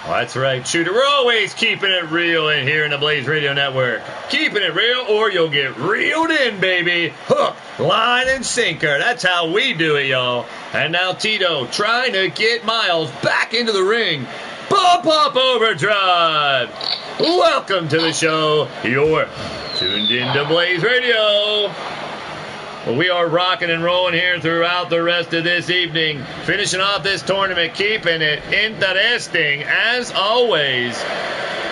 Well, that's right, Shooter. We're always keeping it real in here in the Blaised Radio Network. Keeping it real or you'll get reeled in, baby. Hook, line, and sinker. That's how we do it, y'all. And now Tito trying to get Miles back into the ring. Pop Overdrive. Welcome to the show. You're tuned into Blaised Radio. Well, we are rocking and rolling here throughout the rest of this evening. Finishing off this tournament, keeping it interesting as always.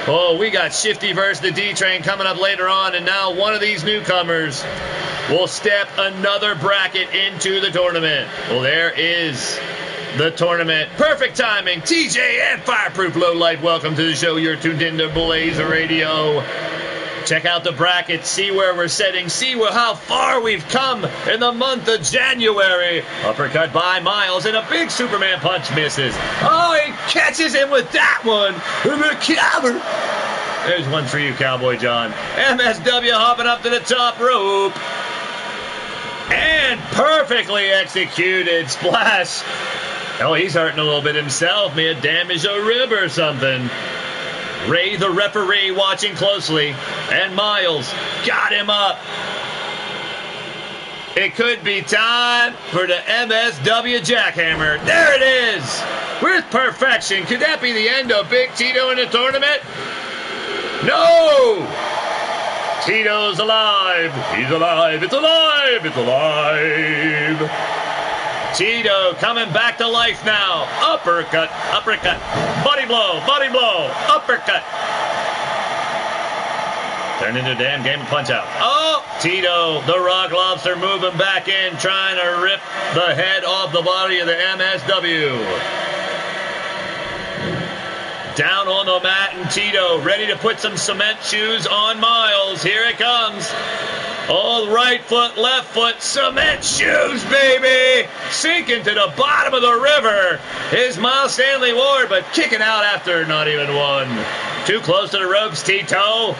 Oh, we got Shifty versus the D-Train coming up later on, and now one of these newcomers will step another bracket into the tournament. Well, there is the tournament. Perfect timing. TJ and Fireproof Low Life, welcome to the show. You're tuned into Blaised Radio. Check out the brackets, see where we're sitting, see how far we've come in the month of January. Uppercut by Miles, and a big Superman punch misses. Oh, he catches him with that one. There's one for you, Cowboy John. MSW hopping up to the top rope. And perfectly executed splash. Oh, he's hurting a little bit himself. May have damaged a rib or something. Ray, the referee, watching closely, and Miles got him up. It could be time for the MSW jackhammer. There it is, with perfection. Could that be the end of Big Tito in the tournament? No! Tito's alive. He's alive. It's alive. It's alive. Tito coming back to life now. Uppercut, uppercut, body blow, uppercut. Turned into a damn game of Punch Out. Oh, Tito, the Rock Lobster, moving back in, trying to rip the head off the body of the MSW. Down on the mat, and Tito ready to put some cement shoes on Miles. Here it comes. All right foot, left foot, cement shoes, baby! Sinking to the bottom of the river is Miles Stanley Ward, but kicking out after not even one. Too close to the ropes, Tito.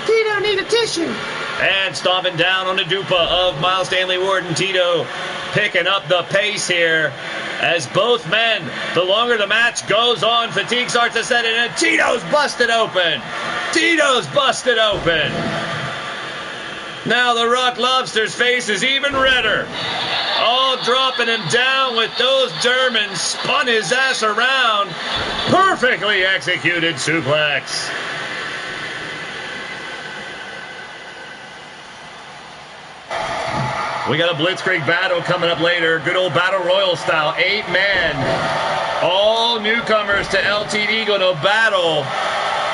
Tito need a tissue. And stomping down on the dupa of Miles Stanley Ward, and Tito picking up the pace here as both men, the longer the match goes on, fatigue starts to set in, and Tito's busted open. Tito's busted open. Now the Rock Lobster's face is even redder. All dropping him down with those Germans. Spun his ass around. Perfectly executed suplex. We got a Blitzkrieg battle coming up later. Good old Battle Royal style. 8-man. All newcomers to LTD going to battle.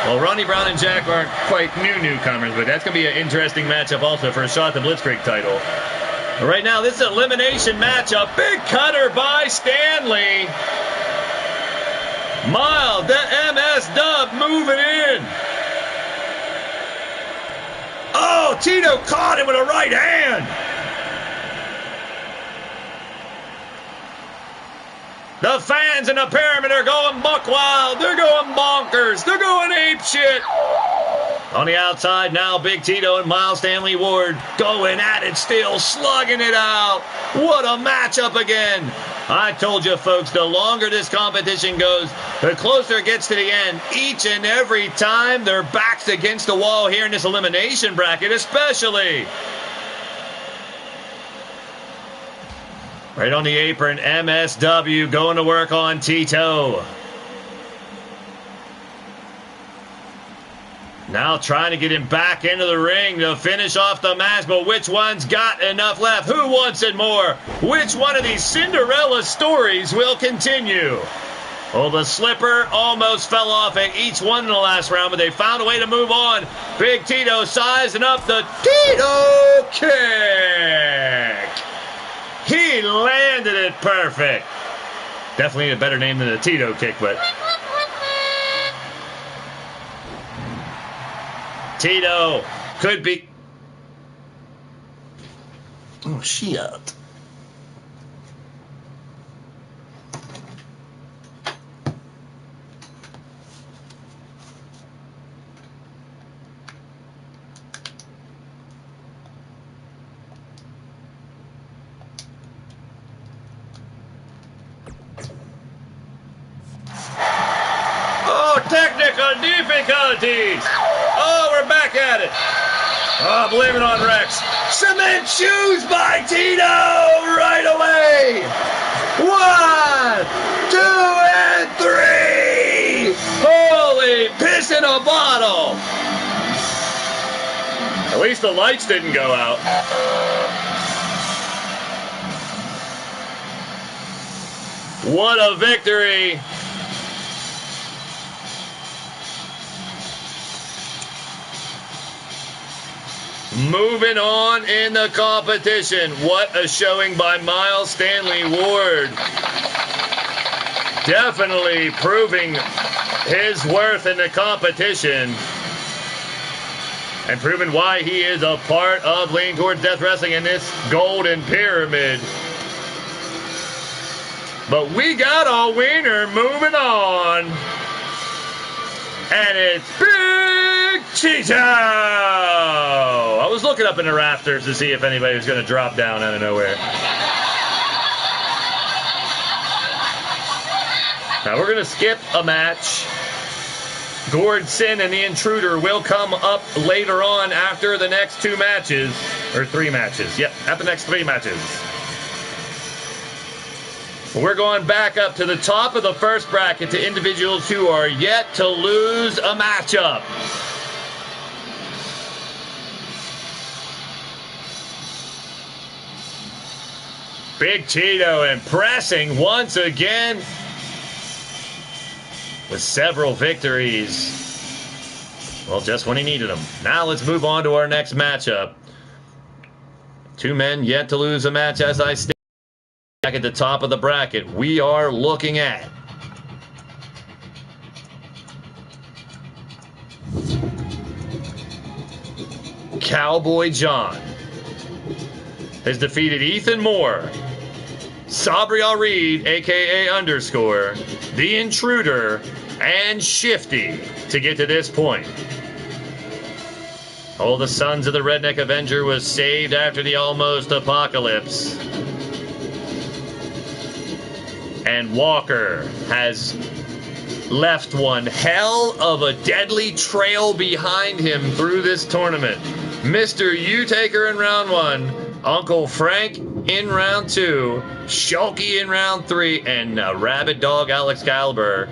Well, Ronnie Brown and Jack aren't quite newcomers, but that's going to be an interesting matchup also for a shot at the Blitzkrieg title. Right now, this is an elimination matchup. Big cutter by Stanley. Miles, the MS Dub moving in. Oh, Tito caught him with a right hand. The fans in the pyramid are going buck wild. They're going bonkers. They're going ape shit. On the outside now, Big Tito and Miles Stanley Ward going at it still, slugging it out. What a matchup again. I told you, folks, the longer this competition goes, the closer it gets to the end. Each and every time, their backs against the wall here in this elimination bracket, especially. Right on the apron, MSW going to work on Tito. Now trying to get him back into the ring to finish off the match, but which one's got enough left? Who wants it more? Which one of these Cinderella stories will continue? Well, the slipper almost fell off at each one in the last round, but they found a way to move on. Big Tito sizing up the Tito kick. He landed it perfect. Definitely a better name than the Tito kick, but... Tito could be... Oh, shit. Oh, technical difficulties. Oh, we're back at it. Oh, blame it on Rex. Cement shoes by Tito right away. 1, 2, and 3. Holy piss in a bottle. At least the lights didn't go out. What a victory. Moving on in the competition. What a showing by Miles Stanley Ward. Definitely proving his worth in the competition. And proving why he is a part of Lean Towards Death Wrestling in this Golden Pyramid. But we got a winner moving on. And it's Big Tito! I was looking up in the rafters to see if anybody was going to drop down out of nowhere. Now we're going to skip a match. Gordson and the Intruder will come up later on after the next 2 matches. Or 3 matches. Yep, after the next 3 matches. We're going back up to the top of the first bracket to individuals who are yet to lose a matchup. Big Tito impressing once again with several victories. Well, just when he needed them. Now let's move on to our next matchup. 2 men yet to lose a match as I stand. Back at the top of the bracket, we are looking at Cowboy John has defeated Ethan Moore, Sabriel Reed, a.k.a. Underscore, The Intruder, and Shifty to get to this point. All the Sons of the Redneck Avenger was saved after the almost apocalypse. And Walker has left one hell of a deadly trail behind him through this tournament. Mr. U-Taker in round 1, Uncle Frank in round 2, Shulky in round 3, and Rabid Dog Alex Calber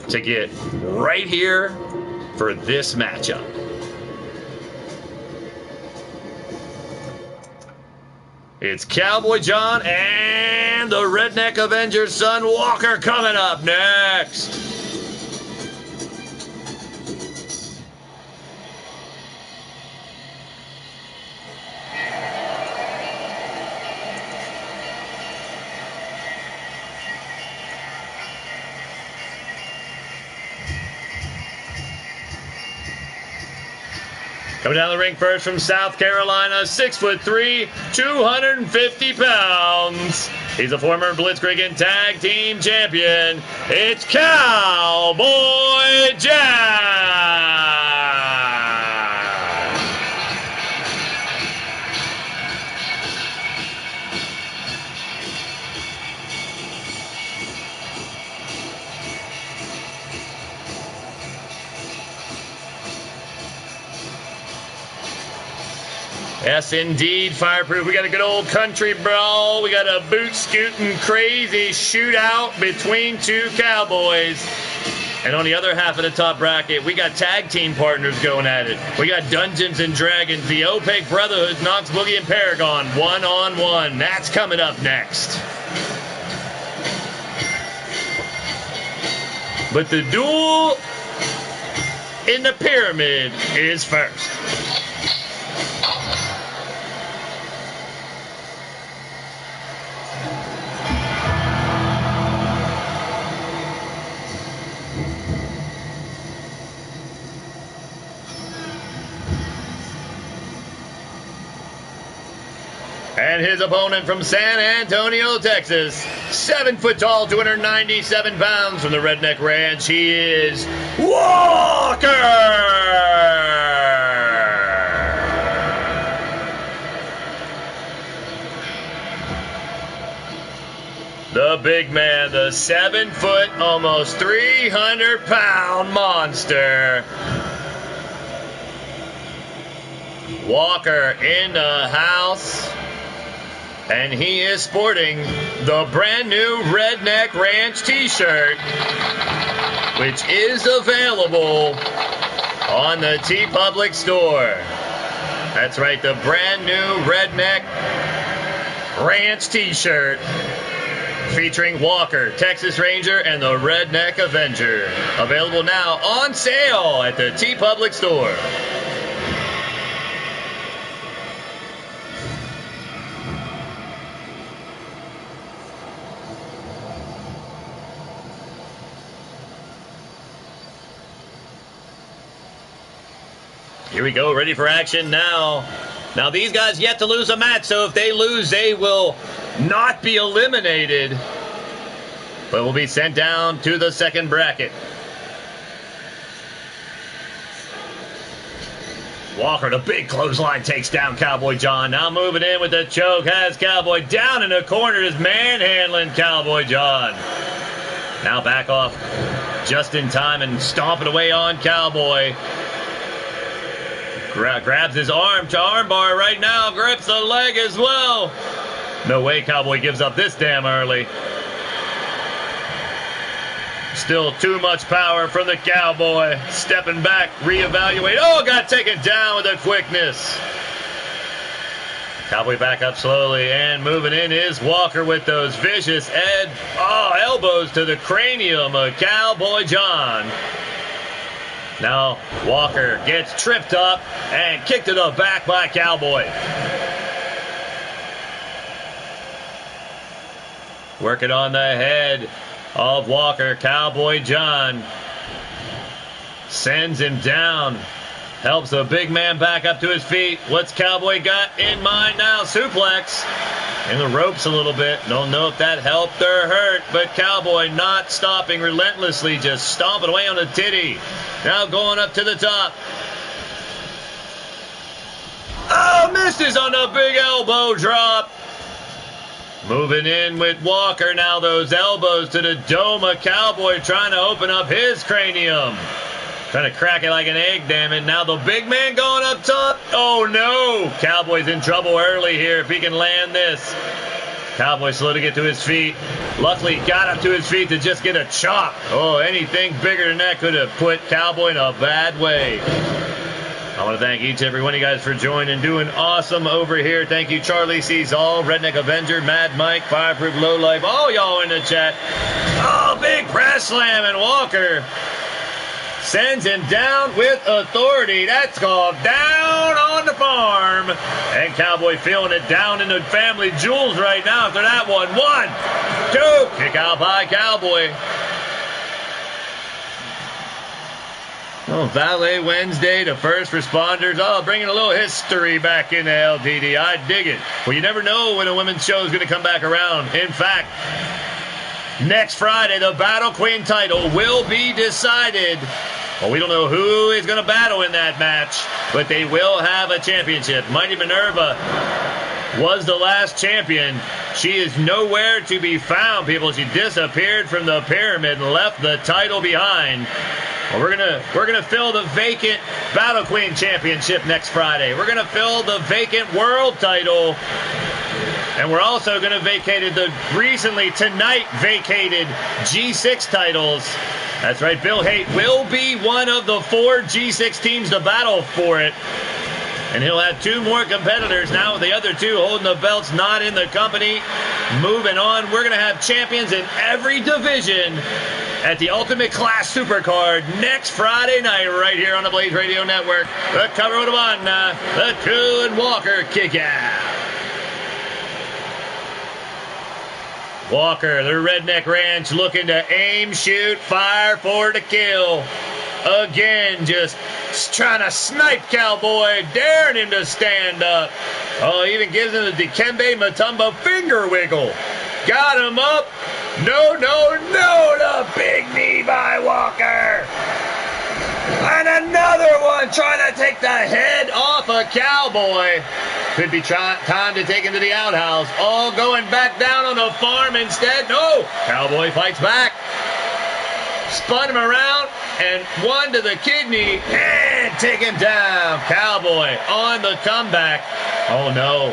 to get right here for this matchup. It's Cowboy John and the Redneck Avenger's son Walker coming up next. Coming down the ring first from South Carolina, 6'3", 250 pounds. He's a former Blitzkrieg and Tag Team Champion. It's Cowboy Jack. Yes, indeed, Fireproof. We got a good old country brawl. We got a boot-scooting, crazy shootout between 2 cowboys. And on the other half of the top bracket, we got tag team partners going at it. We got Dungeons and Dragons, the Opaque Brotherhood, Knox Boogie, and Paragon, 1-on-1. That's coming up next. But the duel in the pyramid is first. And his opponent from San Antonio, Texas, 7 foot tall, 297 pounds from the Redneck Ranch, he is Walker! The big man, the 7 foot, almost 300 pound monster. Walker in the house. And he is sporting the brand new Redneck Ranch t-shirt, which is available on the TeePublic store. That's right, the brand new Redneck Ranch t-shirt featuring Walker, Texas Ranger, and the Redneck Avenger. Available now on sale at the TeePublic store. Here we go, ready for action now. Now these guys yet to lose a match, so if they lose, they will not be eliminated, but will be sent down to the second bracket. Walker, the big clothesline, takes down Cowboy John. Now moving in with the choke, has Cowboy down in the corner, is manhandling Cowboy John. Now back off just in time and stomping away on Cowboy. Grabs his arm to armbar right now, grips the leg as well. No way Cowboy gives up this damn early. Still too much power from the Cowboy. Stepping back, reevaluate. Oh, got taken down with a quickness. Cowboy back up slowly, and moving in is Walker with those vicious elbows to the cranium of Cowboy John. Now Walker gets tripped up and kicked to the back by Cowboy. Working on the head of Walker. Cowboy John sends him down. Helps the big man back up to his feet. What's Cowboy got in mind now? Suplex. In the ropes a little bit. Don't know if that helped or hurt, but Cowboy not stopping relentlessly, just stomping away on the titty. Now going up to the top. Oh, misses on the big elbow drop. Moving in with Walker now, those elbows to the dome of Cowboy, trying to open up his cranium. Trying to crack it like an egg, damn it. Now the big man going up top. Oh, no. Cowboy's in trouble early here if he can land this. Cowboy slow to get to his feet. Luckily, got up to his feet to just get a chop. Oh, anything bigger than that could have put Cowboy in a bad way. I want to thank each and every one of you guys for joining. Doing awesome over here. Thank you, Charlie Sees All, Redneck Avenger, Mad Mike, Fireproof Lowlife, all y'all in the chat. Oh, big press slam, and Walker sends him down with authority. That's called down on the farm. And Cowboy feeling it down in the family jewels right now after that one. 1, 2. Kick out by Cowboy. Oh, Valet Wednesday to first responders. Oh, bringing a little history back into LTD. I dig it. Well, you never know when a women's show is going to come back around. In fact, next Friday, the Battle Queen title will be decided. Well, we don't know who is going to battle in that match, but they will have a championship. Mighty Minerva was the last champion. She is nowhere to be found, people. She disappeared from the pyramid and left the title behind. Well, we're gonna fill the vacant Battle Queen Championship next Friday. We're gonna fill the vacant world title And we're also going to vacate the recently tonight vacated G6 titles. That's right, Bill Haight will be one of the 4 G6 teams to battle for it. And he'll have 2 more competitors now, with the other 2 holding the belts not in the company. Moving on, we're going to have champions in every division at the Ultimate Class Supercard next Friday night right here on the Blaised Radio Network. The cover of the one, the 2 and Walker kick out. Walker, the Redneck Ranch, looking to aim, shoot, fire for the kill. Again, just trying to snipe Cowboy, daring him to stand up. Oh, even gives him the Dikembe Mutombo finger wiggle. Got him up. No, the big knee by Walker. And another one trying to take the head off a Cowboy. Could be time to take him to the outhouse. All going back down on the farm instead. No, Cowboy fights back. Spun him around and 1 to the kidney and take him down. Cowboy on the comeback. Oh no,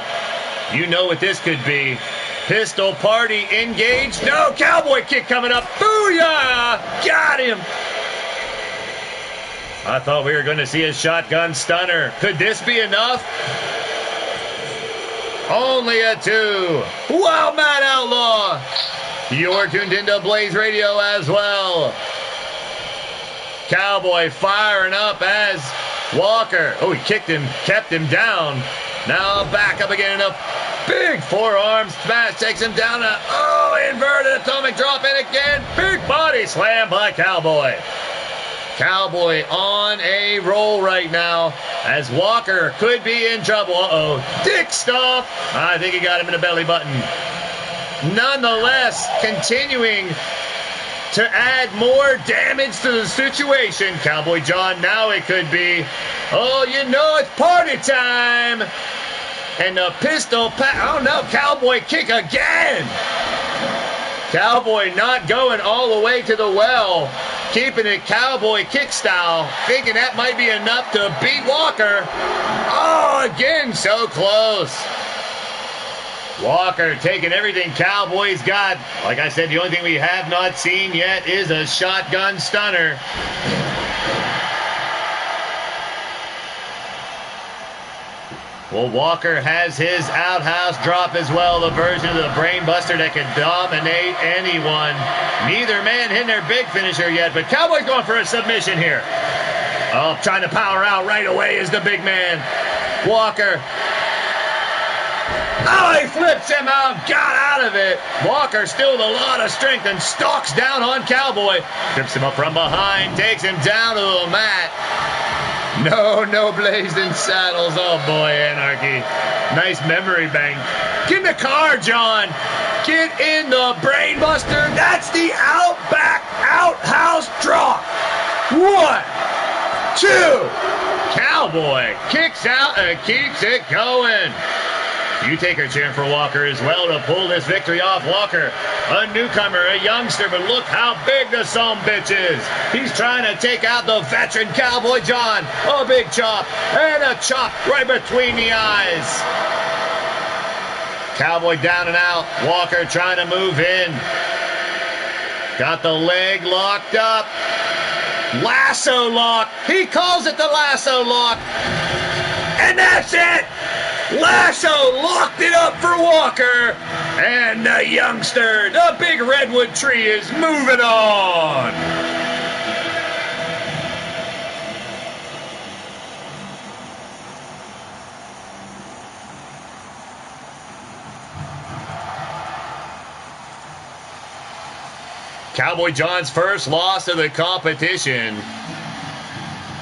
you know what this could be. Pistol Party engaged. No, Cowboy kick coming up. Booyah! Got him. I thought we were going to see a shotgun stunner. Could this be enough? Only a 2. Wow, Matt Outlaw. You're tuned into Blaised Radio as well. Cowboy firing up as Walker. Oh, he kicked him, kept him down. Now back up again in a big forearm smash. Takes him down. Inverted atomic drop in again. Big body slam by Cowboy. Cowboy on a roll right now as Walker could be in trouble. Uh-oh. Dick stomp. I think he got him in the belly button. Nonetheless, continuing to add more damage to the situation. Cowboy John, now it could be. Oh, you know it's party time. And the pistol oh no, Cowboy kick again. Cowboy not going all the way to the well. Keeping it Cowboy kick style. Thinking that might be enough to beat Walker. Oh, again, so close. Walker taking everything Cowboy's got. Like I said, the only thing we have not seen yet is a shotgun stunner. Well, Walker has his outhouse drop as well, the version of the brainbuster that can dominate anyone. Neither man hitting their big finisher yet, but Cowboy's going for a submission here. Oh, trying to power out right away is the big man. Walker. Oh, he flips him out, got out of it. Walker still with a lot of strength and stalks down on Cowboy. Trips him up from behind, takes him down to the mat. No blazed in saddles. Oh boy, Anarchy. Nice memory bank. Get in the car, John. Get in the brainbuster. That's the Outback outhouse drop. 1, 2. Cowboy kicks out and keeps it going. You take her cheering for Walker as well to pull this victory off. Walker, a newcomer, a youngster, but look how big the sumbitch is. He's trying to take out the veteran Cowboy John. A big chop and a chop right between the eyes. Cowboy down and out. Walker trying to move in. Got the leg locked up. Lasso lock. He calls it the lasso lock. And that's it. Lasso locked it up for Walker, and the youngster, the big redwood tree, is moving on. Cowboy John's first loss of the competition.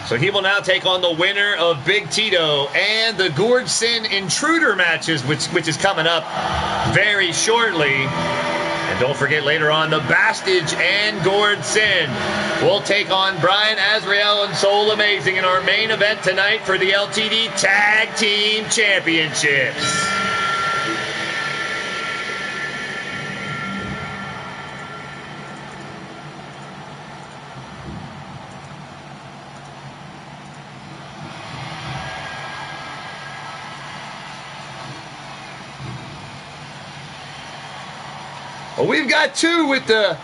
So he will now take on the winner of Big Tito and the Gourd Sin Intruder matches, which is coming up very shortly. And don't forget later on, the Bastage and Gourd Sin will take on Brian Azrael and Soul Amazing in our main event tonight for the LTD Tag Team Championships. Well, we've got two with the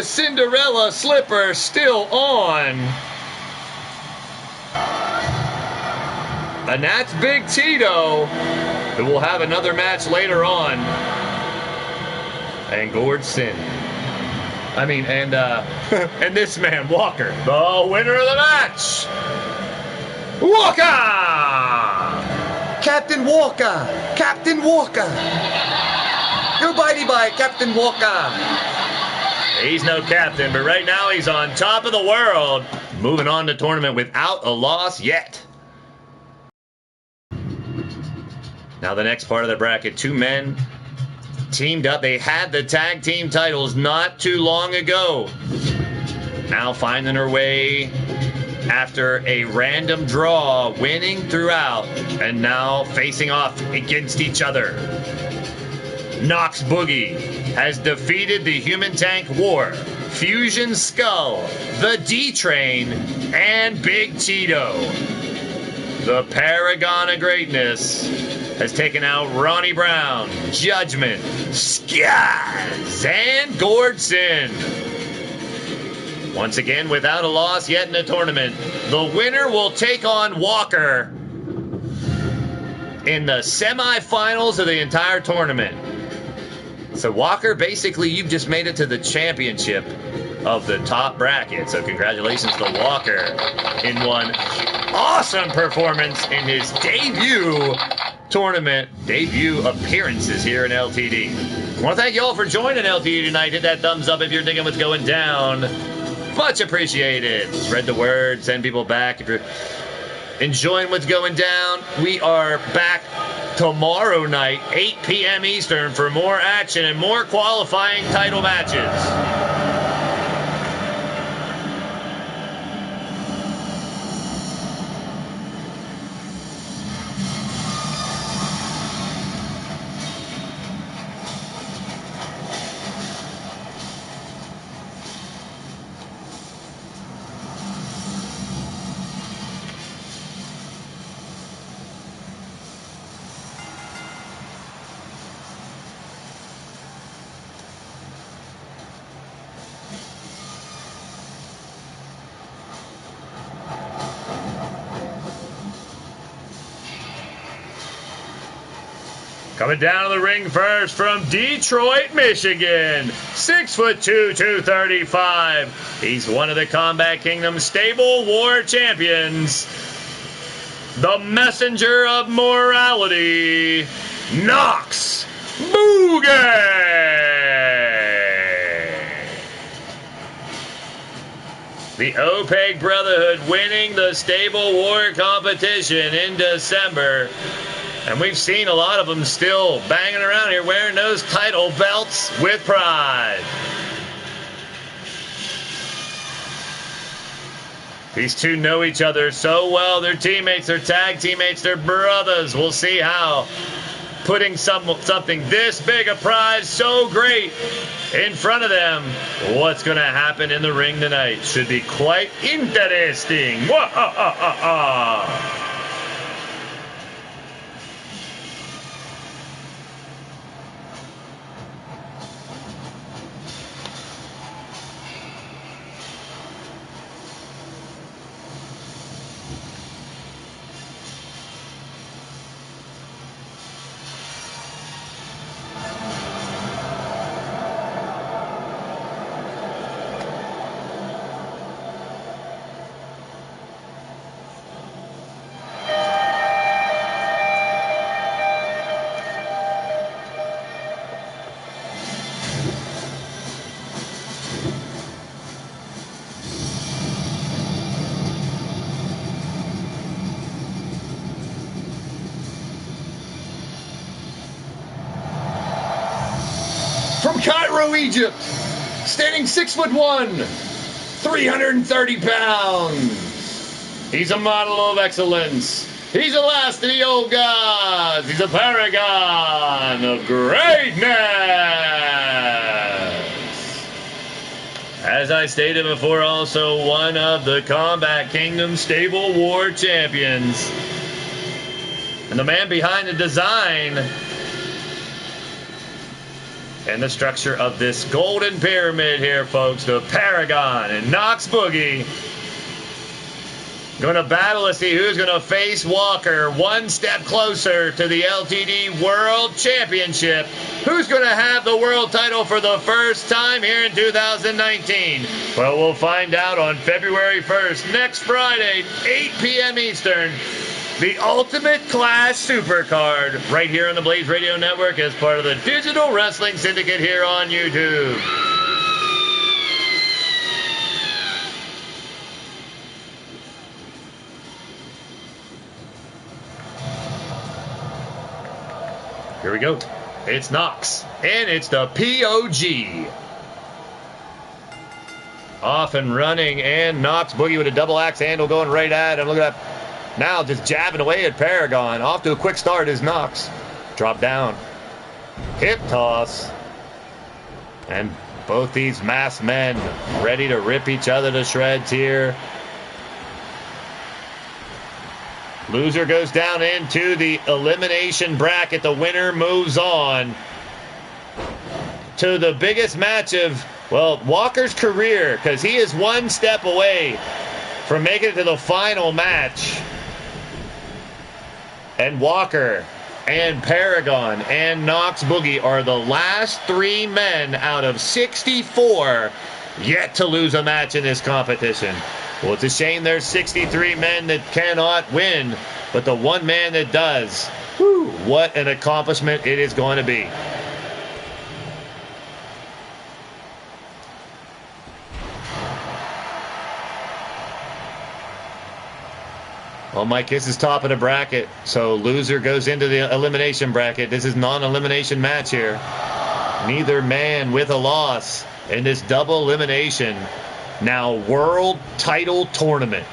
Cinderella slipper still on. And that's Big Tito, who will have another match later on. And Gordson. And this man, Walker, the winner of the match. Walker! Captain Walker! Captain Walker! You're bitey by Captain Walker! He's no captain, but right now he's on top of the world. Moving on to tournament without a loss yet. Now the next part of the bracket, two men teamed up. They had the tag team titles not too long ago. Now finding their way after a random draw, winning throughout, and now facing off against each other. Knox Boogie has defeated the Human Tank War, Fusion Skull, the D-Train, and Big Tito. The Paragon of Greatness has taken out Ronnie Brown, Judgment, Skaz, and Gordson. Once again, without a loss yet in the tournament, the winner will take on Walker in the semifinals of the entire tournament. So Walker, basically, you've just made it to the championship of the top bracket. So congratulations to Walker in one awesome performance in his debut appearances here in LTD. I want to thank you all for joining LTD tonight. Hit that thumbs up if you're digging what's going down. Much appreciated. Spread the word. Send people back if you're enjoying what's going down. We are back tomorrow night, 8 p.m. Eastern, for more action and more qualifying title matches. Coming down to the ring first from Detroit, Michigan. 6'2", 235. He's one of the Combat Kingdom's Stable War champions. The messenger of morality, Knox Boogie. The OPEC Brotherhood winning the Stable War competition in December. And we've seen a lot of them still banging around here wearing those title belts with pride. These two know each other so well. They're teammates, they're tag teammates, they're brothers. We'll see how putting something this big a prize so great in front of them, what's going to happen in the ring tonight should be quite interesting. From Cairo, Egypt, standing 6'1", 330 pounds. He's a model of excellence. He's the last of the old gods. He's a paragon of greatness. As I stated before, also one of the Combat Kingdom Stable War champions. And the man behind the design and the structure of this golden pyramid here, folks. The Paragon and Knox Boogie going to battle to see who's going to face Walker one step closer to the LTD World Championship. Who's going to have the world title for the first time here in 2019? Well, we'll find out on February 1st, next Friday, 8 p.m. Eastern. The Ultimate Class Supercard right here on the Blaised Radio Network as part of the Digital Wrestling Syndicate here on YouTube. Here we go. It's Knox, and it's the POG. Off and running, and Knox Boogie with a double axe handle going right at him. Look at that. Now just jabbing away at Paragon. Off to a quick start is Knox. Drop down. Hip toss. And both these masked men ready to rip each other to shreds here. Loser goes down into the elimination bracket. The winner moves on to the biggest match of, well, Walker's career, because he is one step away from making it to the final match. And Walker and Paragon and Knox Boogie are the last three men out of 64 yet to lose a match in this competition. Well, it's a shame there's 63 men that cannot win, but the one man that does, whew, what an accomplishment it is going to be. Well, Mike, this is top of the bracket, so loser goes into the elimination bracket. This is non-elimination match here. Neither man with a loss in this double elimination. Now world title tournament.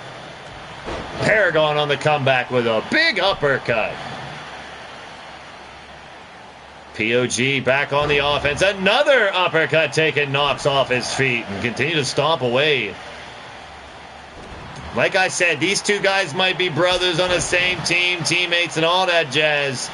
Paragon on the comeback with a big uppercut. POG back on the offense. Another uppercut taking Knox off his feet and continue to stomp away. Like I said, these two guys might be brothers on the same team, teammates and all that jazz,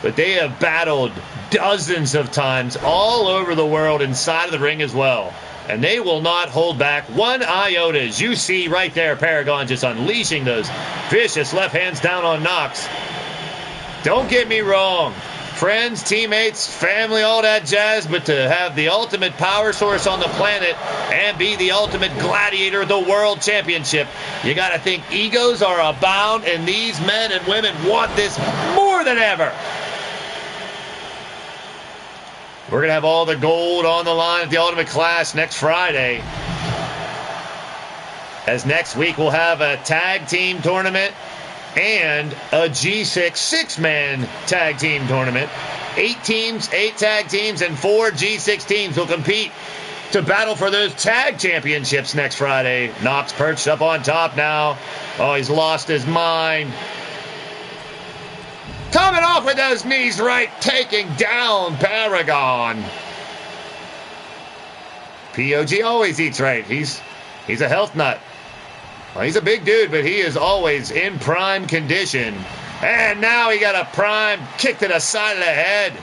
but they have battled dozens of times all over the world inside of the ring as well. And they will not hold back one iota. As you see right there, Paragon just unleashing those vicious left hands down on Knox. Don't get me wrong. Friends, teammates, family, all that jazz, but to have the ultimate power source on the planet and be the ultimate gladiator of the world championship, you got to think egos are abound, and these men and women want this more than ever. We're going to have all the gold on the line at the Ultimate Class next Friday. As next week we'll have a tag team tournament and a G6 six-man tag team tournament. 8 teams, 8 tag teams, and 4 G6 teams will compete to battle for those tag championships next Friday. Knox perched up on top now. Oh, he's lost his mind. Coming off with those knees right, taking down Paragon. POG always eats right. He's a health nut. Well, he's a big dude, but he is always in prime condition. And now he got a prime kick to the side of the head.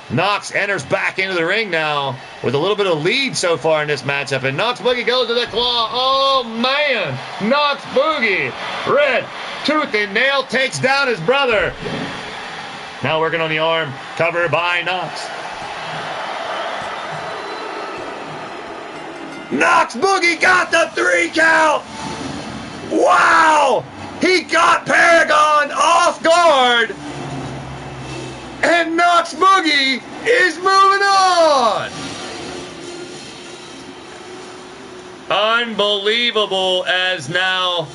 Knox enters back into the ring now with a little bit of lead so far in this matchup. And Knox Boogie goes to the claw. Oh, man. Knox Boogie, red tooth and nail, takes down his brother. Now working on the arm, covered by Knox. Knox Boogie got the 3 count. Wow! He got Paragon off guard. And Knox Boogie is moving on. Unbelievable, as now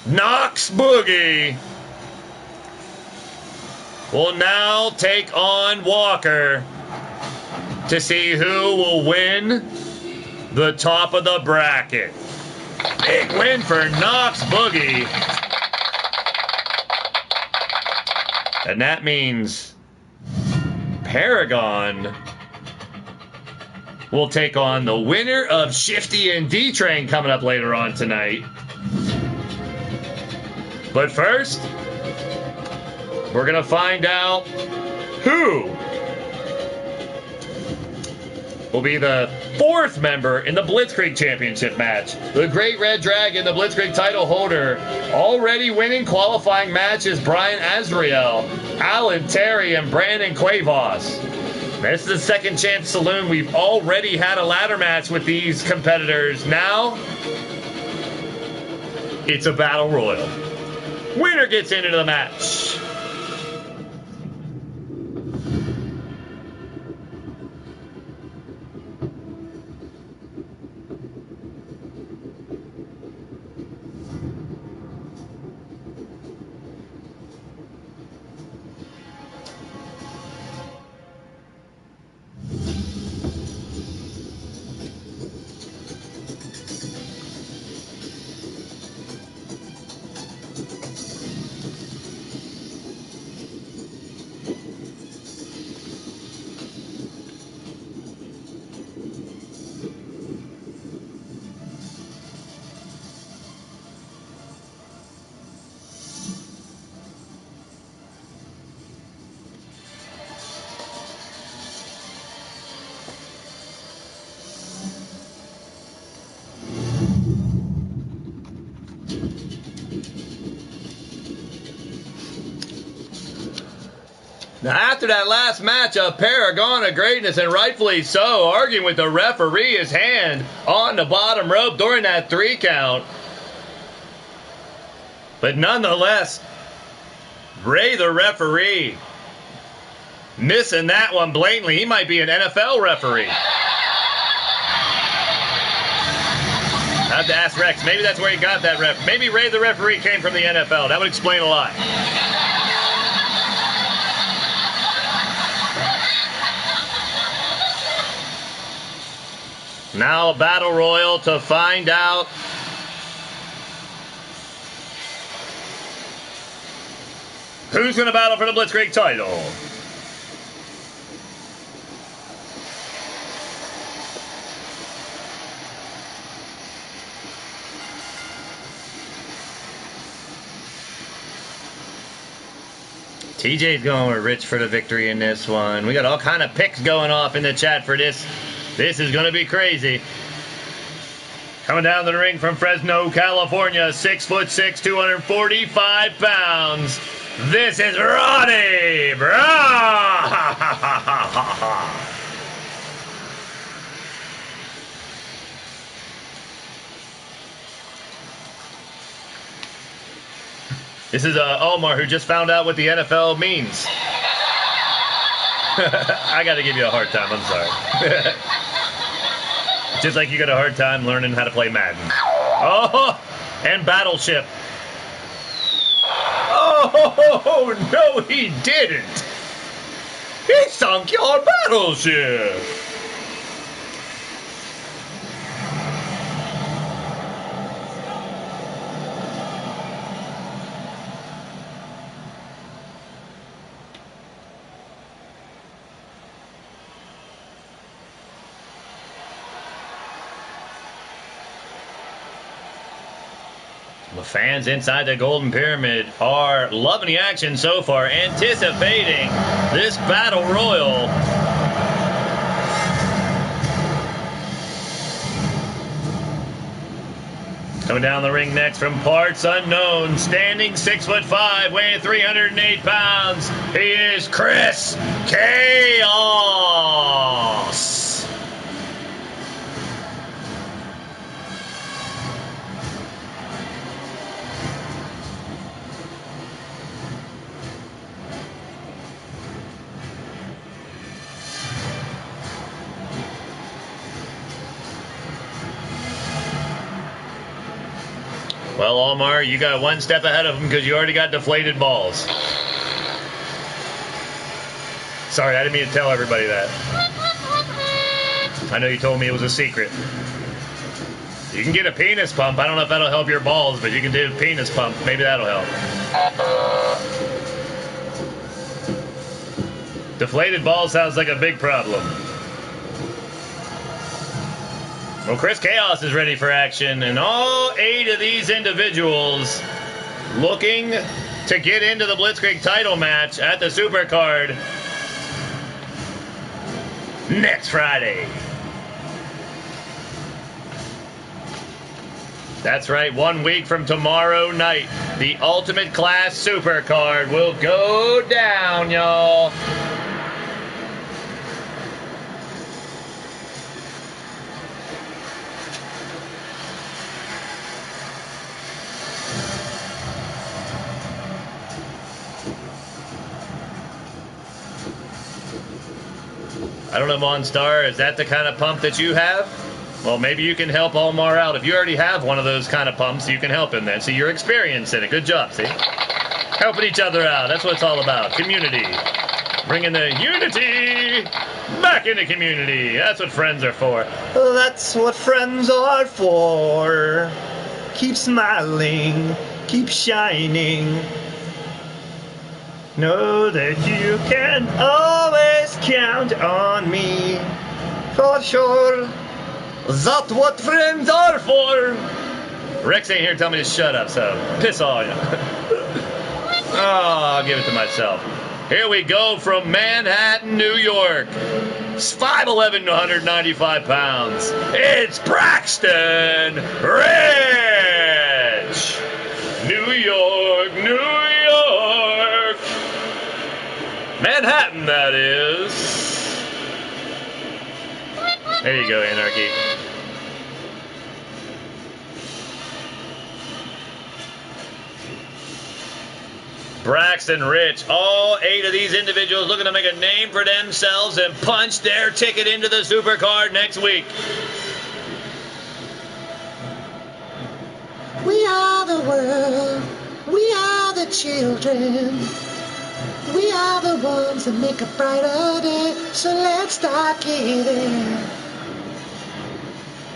Knox Boogie will now take on Walker to see who will win the top of the bracket. Big win for Knox Boogie. And that means Paragon will take on the winner of Shifty and D-Train coming up later on tonight. But first, we're going to find out who will be the 4th member in the Blitzkrieg Championship match. The Great Red Dragon, the Blitzkrieg title holder, already winning qualifying matches Brian Azrael, Alan Terry, and Brandon Cuevas. This is the Second Chance Saloon. We've already had a ladder match with these competitors. Now, it's a battle royal. Winner gets into the match. Now, after that last match, a paragon of greatness, and rightfully so, arguing with the referee, his hand on the bottom rope during that 3 count. But nonetheless, Ray, the referee, missing that one blatantly. He might be an NFL referee. I have to ask Rex. Maybe that's where he got that ref. Maybe Ray, the referee, came from the NFL. That would explain a lot. Now a battle royal to find out who's going to battle for the Blitzkrieg title. TJ's going with Rich for the victory in this one. We got all kind of picks going off in the chat for this. This is going to be crazy. Coming down to the ring from Fresno, California, 6'6", 245 pounds. This is Ronnie Brown. This is Omar, who just found out what the NFL means. I got to give you a hard time. I'm sorry. Just like you got a hard time learning how to play Madden. Oh, and Battleship. Oh, no, he didn't. He sunk your battleship. The fans inside the Golden Pyramid are loving the action so far, anticipating this battle royal. Coming down the ring next from parts unknown, standing 6'5", weighing 308 pounds, he is Chris Chaos. Well, Omar, you got one step ahead of him because you already got deflated balls. Sorry, I didn't mean to tell everybody that. I know you told me it was a secret. You can get a penis pump. I don't know if that'll help your balls, but you can do a penis pump. Maybe that'll help. Deflated balls sounds like a big problem. Well, Chris Chaos is ready for action, and all 8 of these individuals looking to get into the Blitzkrieg title match at the Supercard next Friday. That's right, 1 week from tomorrow night, the Ultimate Class Supercard will go down, y'all. I don't know, Monstar, is that the kind of pump that you have? Well, maybe you can help Omar out. If you already have one of those kind of pumps, you can help him then. See, you're experienced in it. Good job, see? Helping each other out. That's what it's all about. Community. Bringing the unity back into community. That's what friends are for. That's what friends are for. Keep smiling. Keep shining. Know that you can always count on me. For sure. That's what friends are for. Rex ain't here to tell me to shut up, so piss all you. Oh, I'll give it to myself. Here we go from Manhattan, New York. 5'11", 195 pounds. It's Braxton Rich. New York, New York. Manhattan, that is. There you go, Anarchy. Braxton Rich, all 8 of these individuals looking to make a name for themselves and punch their ticket into the Supercard next week. We are the world. We are the children. We are the ones that make a brighter day. So let's start giving.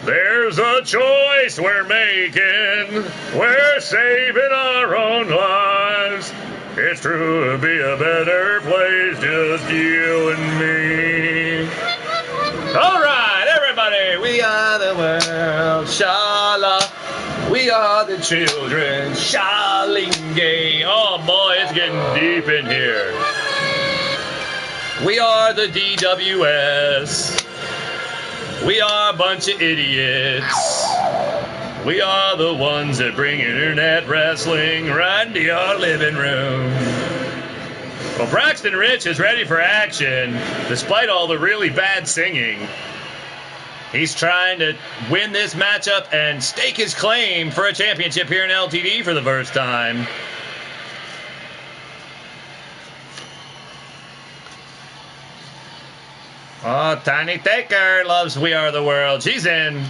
There's a choice we're making. We're saving our own lives. It's true to be a better place, just you and me. All right, everybody. We are the world. Shala. We are the children. Shalinge. Oh, boy, it's getting deep in here. We are the DWS. We are a bunch of idiots. We are the ones that bring internet wrestling right into your living room. Well, Braxton Rich is ready for action, despite all the really bad singing. He's trying to win this matchup and stake his claim for a championship here in LTD for the first time. Oh, Tiny Taker loves We Are the World. She's in.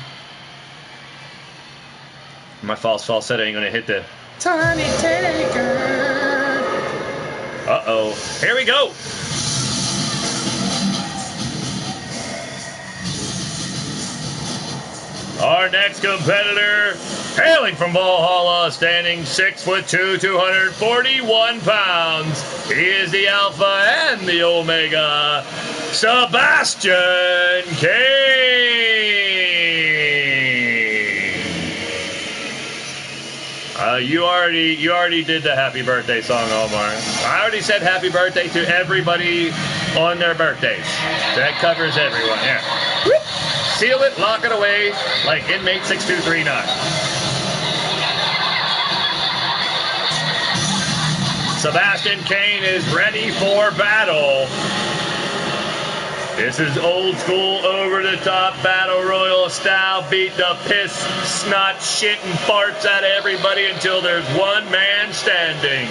My false falsetto ain't gonna hit the Tiny Taker. Uh-oh. Here we go. Our next competitor, hailing from Valhalla, standing 6'2", 241 pounds. He is the Alpha and the Omega, Sebastian Kane. You already did the happy birthday song, Omar. I already said happy birthday to everybody on their birthdays. That covers everyone. Yeah. Whoop. Seal it, lock it away, like inmate 6239. Sebastian Kane is ready for battle. This is old school, over-the-top battle royal style. Beat the piss, snot, shit, and farts out of everybody until there's one man standing.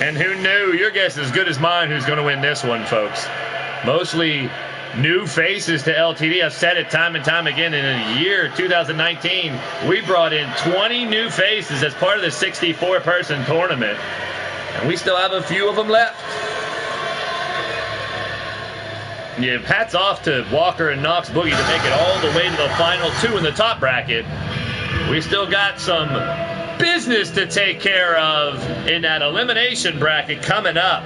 And who knew? Your guess is as good as mine who's going to win this one, folks. Mostly new faces to LTD. I've said it time and time again. In a year, 2019, we brought in 20 new faces as part of the 64-person tournament. And we still have a few of them left. Yeah, hats off to Walker and Knox Boogie to make it all the way to the final 2 in the top bracket. We still got some business to take care of in that elimination bracket coming up.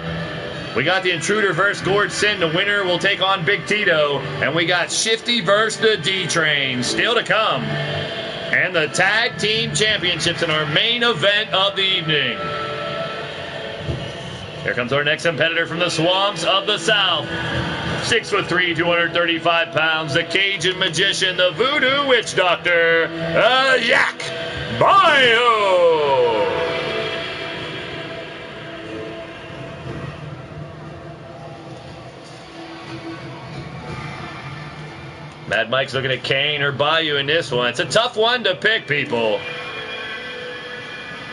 We got the Intruder versus Gord Sin. The winner will take on Big Tito. And we got Shifty versus the D-Train still to come. And the Tag Team Championships in our main event of the evening. Here comes our next competitor from the swamps of the South. 6'3", 235 pounds, the Cajun magician, the voodoo witch doctor, Yak Bio. Mad Mike's looking at Kane or Bayou in this one. It's a tough one to pick, people.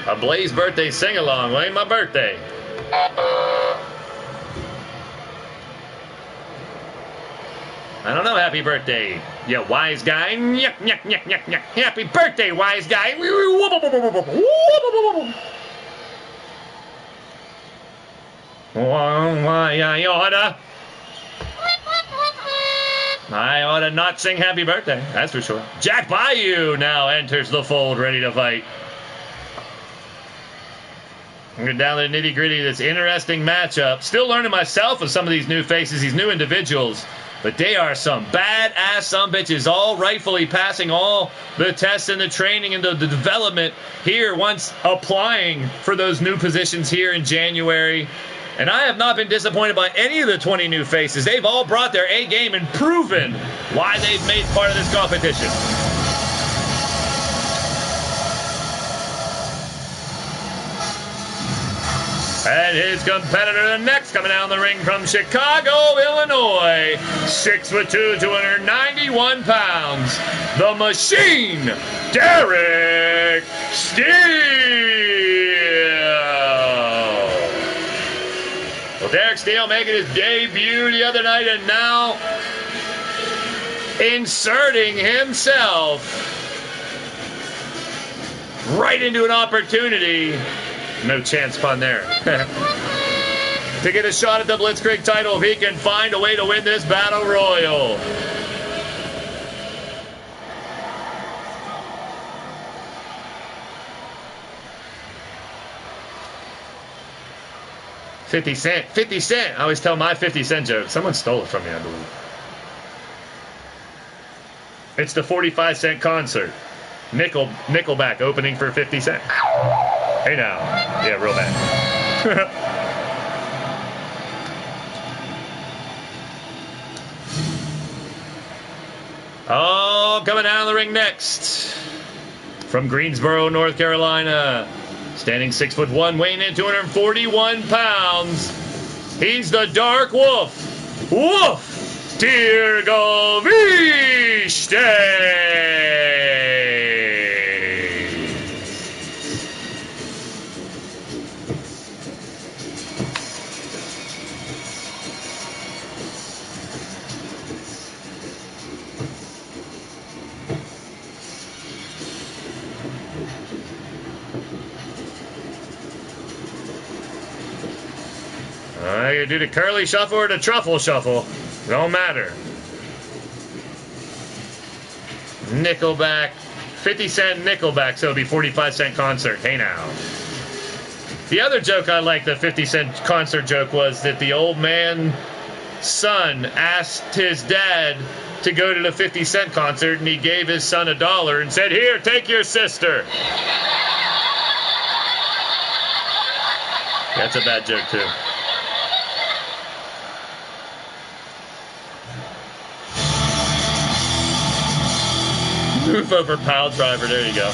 A Blaise birthday sing-along. Well, ain't my birthday. I don't know. Happy birthday, you wise guy. Nyuk, nyuk, nyuk, nyuk, nyuk. Happy birthday, wise guy. I ought to not sing happy birthday, that's for sure. Jack Bayou now enters the fold, ready to fight. I'm going down to the nitty-gritty of this interesting matchup. Still learning myself with some of these new faces, these new individuals. But they are some badass sumbitches, all rightfully passing all the tests and the training and the development here once applying for those new positions here in January. And I have not been disappointed by any of the 20 new faces. They've all brought their A game and proven why they've made part of this competition. And his competitor, the next, coming down the ring from Chicago, Illinois, 6'2", 291 pounds, the Machine, Derek Steele. Well, Derek Steele making his debut the other night and now inserting himself right into an opportunity. No chance pun there. To get a shot at the Blitzkrieg title if he can find a way to win this battle royal. $50 Cent. 50 Cent. I always tell my 50 Cent joke. Someone stole it from me, I believe. It's the 45 Cent concert. Nickelback opening for 50 Cent. Hey now. Yeah, real bad. Oh, coming down the ring next. From Greensboro, North Carolina. Standing 6'1", weighing in 241 pounds. He's the Dark Wolf. Wolf Tirgoviste. You do the curly shuffle or the truffle shuffle. Don't matter. Nickelback. 50 Cent Nickelback, so it'll be 45 Cent concert. Hey now. The other joke I like, the 50 Cent concert joke, was that the old man's son asked his dad to go to the 50 Cent concert, and he gave his son $1 and said, "Here, take your sister." That's a bad joke, too. Move over, pile driver. There you go.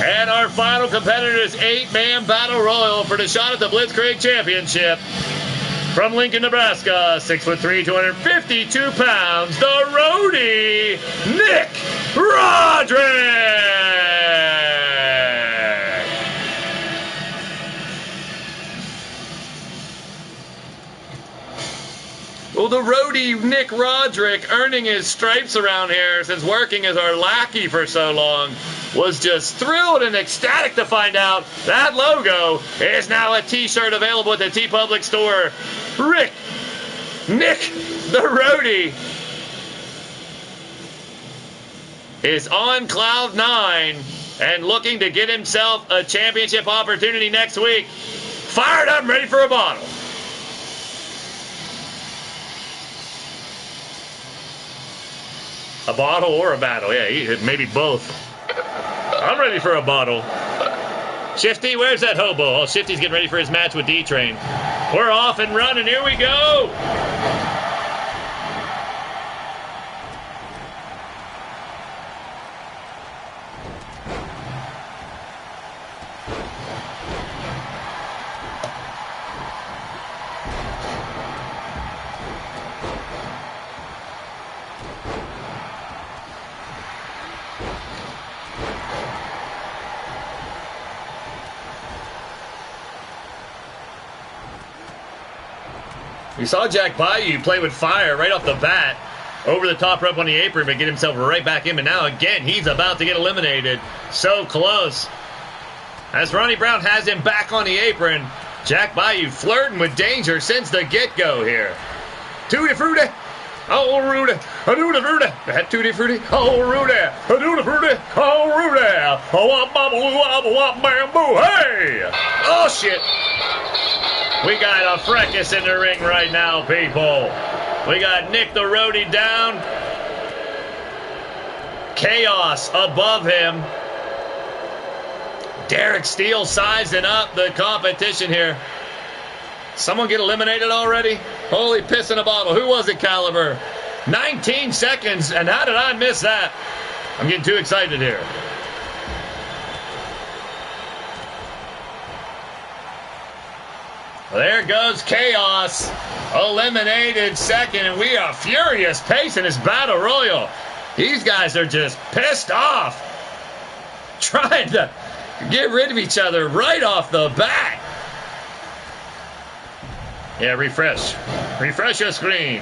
And our final competitor is 8-man battle royal for the shot at the Blitzkrieg Championship. From Lincoln, Nebraska, 6'3", 252 pounds, the roadie, Nick Roderick. Well, the roadie, Nick Roderick, earning his stripes around here since working as our lackey for so long, was just thrilled and ecstatic to find out that logo is now a t-shirt available at the TeePublic store. Nick, the roadie, is on cloud 9 and looking to get himself a championship opportunity next week. Fired up, ready for a bottle. A bottle or a battle, yeah, maybe both. I'm ready for a bottle. Shifty, where's that hobo? Oh, Shifty's getting ready for his match with D-Train. We're off and running. Here we go. We saw Jack Bayou play with fire right off the bat. Over the top rope on the apron, but get himself right back in. And now, again, he's about to get eliminated. So close. As Ronnie Brown has him back on the apron, Jack Bayou flirting with danger since the get-go here. Tutti Frutti. Oh, Rudy. Tutti Frutti. Tutti Frutti. Oh, Rudy. Tutti Frutti. Oh, Rudy. Oh, wop, bobble, wobble, wop, bamboo. Hey! Oh, shit. We got a fracas in the ring right now, people. We got Nick the Roadie down. Chaos above him. Derek Steele sizing up the competition here. Someone get eliminated already? Holy piss in a bottle. Who was it, Caliber? 19 seconds, and how did I miss that? I'm getting too excited here. There goes Chaos, eliminated second, and we are furious pacing this battle royal. These guys are just pissed off, trying to get rid of each other right off the bat. Yeah, refresh your screen.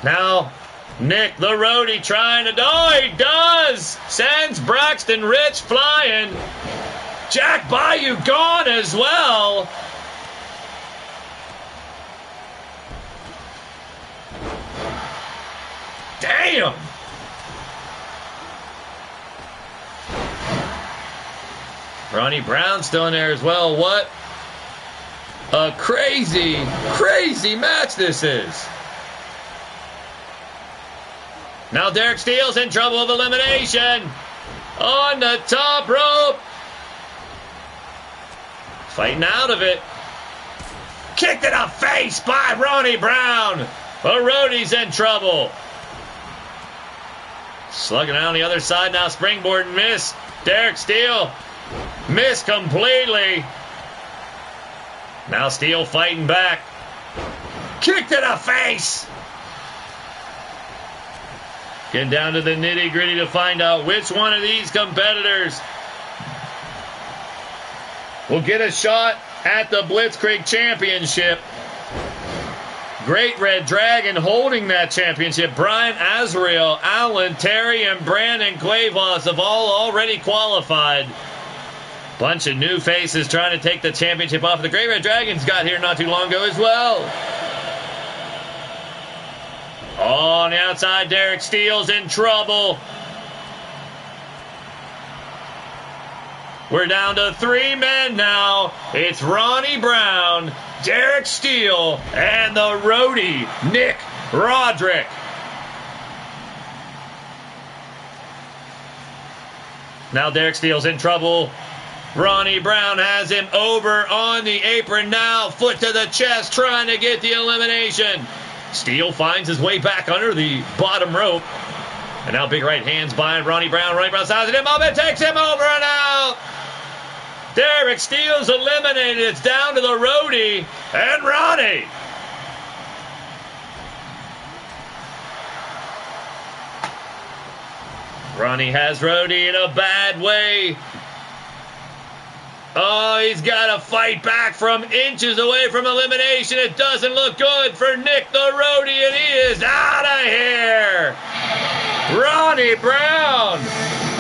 Now, Nick the Roadie trying to, oh, he does, sends Braxton Rich flying. Jack Bayou gone as well. Damn. Ronnie Brown still in there as well. What a crazy, crazy match this is. Now Derek Steele's in trouble with elimination. On the top rope. Fighting out of it. Kick to the face by Ronnie Brown. The Roadie's in trouble. Slugging out on the other side now. Springboard miss. Derek Steele missed completely. Now Steele fighting back. Kick to the face. Getting down to the nitty gritty to find out which one of these competitors will get a shot at the Blitzkrieg Championship. Great Red Dragon holding that championship. Brian Azrael, Alan Terry, and Brandon Cuevas have all already qualified. Bunch of new faces trying to take the championship off. The Great Red Dragons got here not too long ago as well. On the outside, Derek Steele's in trouble. We're down to 3 men now. It's Ronnie Brown, Derek Steele, and the Roadie, Nick Roderick. Now Derek Steele's in trouble. Ronnie Brown has him over on the apron now. Foot to the chest, trying to get the elimination. Steele finds his way back under the bottom rope. And now big right hands by Ronnie Brown. Ronnie Brown sizes him up and takes him over and out. Derek Steele's eliminated. It's down to the Roadie and Ronnie. Ronnie has Roadie in a bad way. Oh, he's got to fight back from inches away from elimination. It doesn't look good for Nick the Roadie, and he is out of here. Ronnie Brown.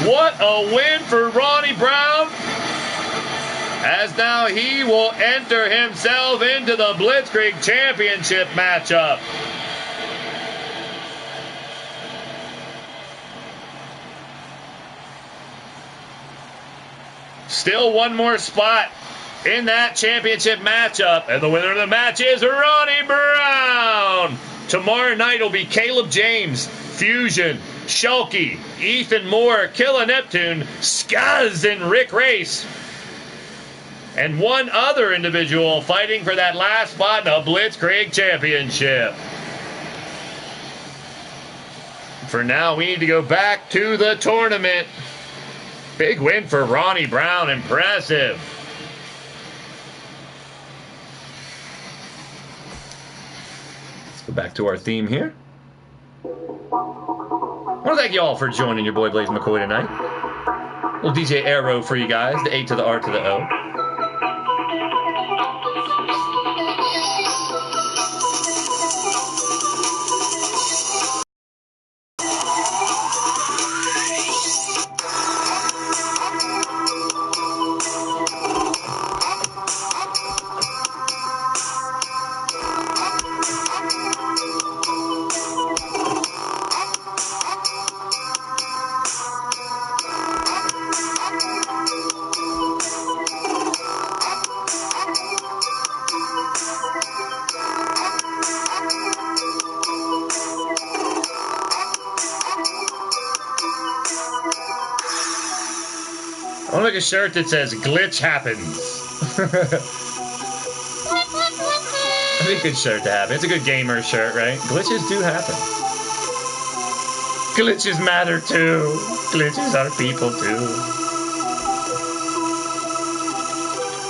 What a win for Ronnie Brown. As now he will enter himself into the Blitzkrieg Championship matchup. Still one more spot in that championship matchup. And the winner of the match is Ronnie Brown. Tomorrow night will be Caleb James Fusion, Shulky, Ethan Moore, Killa Neptune, Skuz, and Rick Race. And one other individual fighting for that last spot in a Blitzkrieg Championship. For now, we need to go back to the tournament. Big win for Ronnie Brown. Impressive. Let's go back to our theme here. I want to thank you all for joining your boy Blaise McCoy tonight. Little DJ Arrow for you guys. The A to the R to the O. I want to make a shirt that says glitch happens. That'd be a good shirt to have. It's a good gamer shirt, right? Glitches do happen. Glitches matter too. Glitches are people too.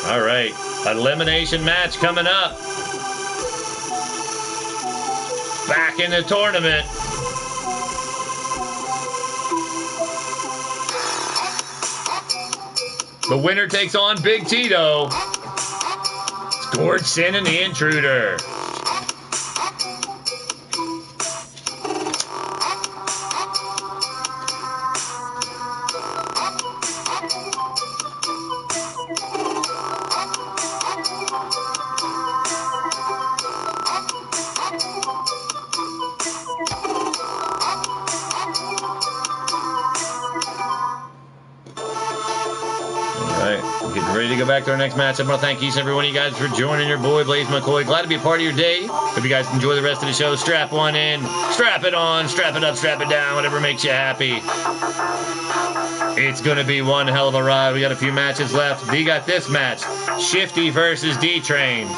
All right, elimination match coming up. Back in the tournament. The winner takes on Big Tito. It's Gord Sin and the Intruder. Ready to go back to our next match. I want to thank each and every one of you guys for joining your boy Blaise McCoy. Glad to be a part of your day. Hope you guys enjoy the rest of the show. Strap one in, strap it on, strap it up, strap it down, whatever makes you happy. It's going to be one hell of a ride. We got a few matches left. We got this match, Shifty versus D-Train.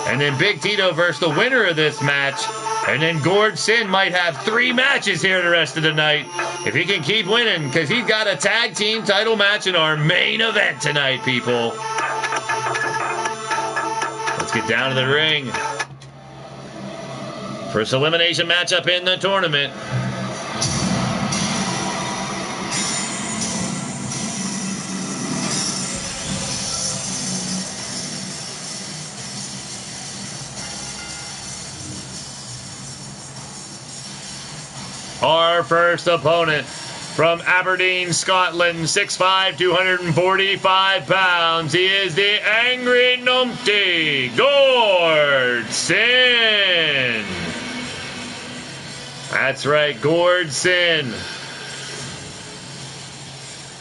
And then Big Tito versus the winner of this match. And then Gord Sin might have 3 matches here the rest of the night. If he can keep winning, because he's got a tag team title match in our main event tonight, people. Let's get down to the ring. First elimination matchup in the tournament. Our first opponent from Aberdeen, Scotland, 6'5", 245 pounds. He is the Angry Numpty, Gord Sin. That's right, Gord Sin.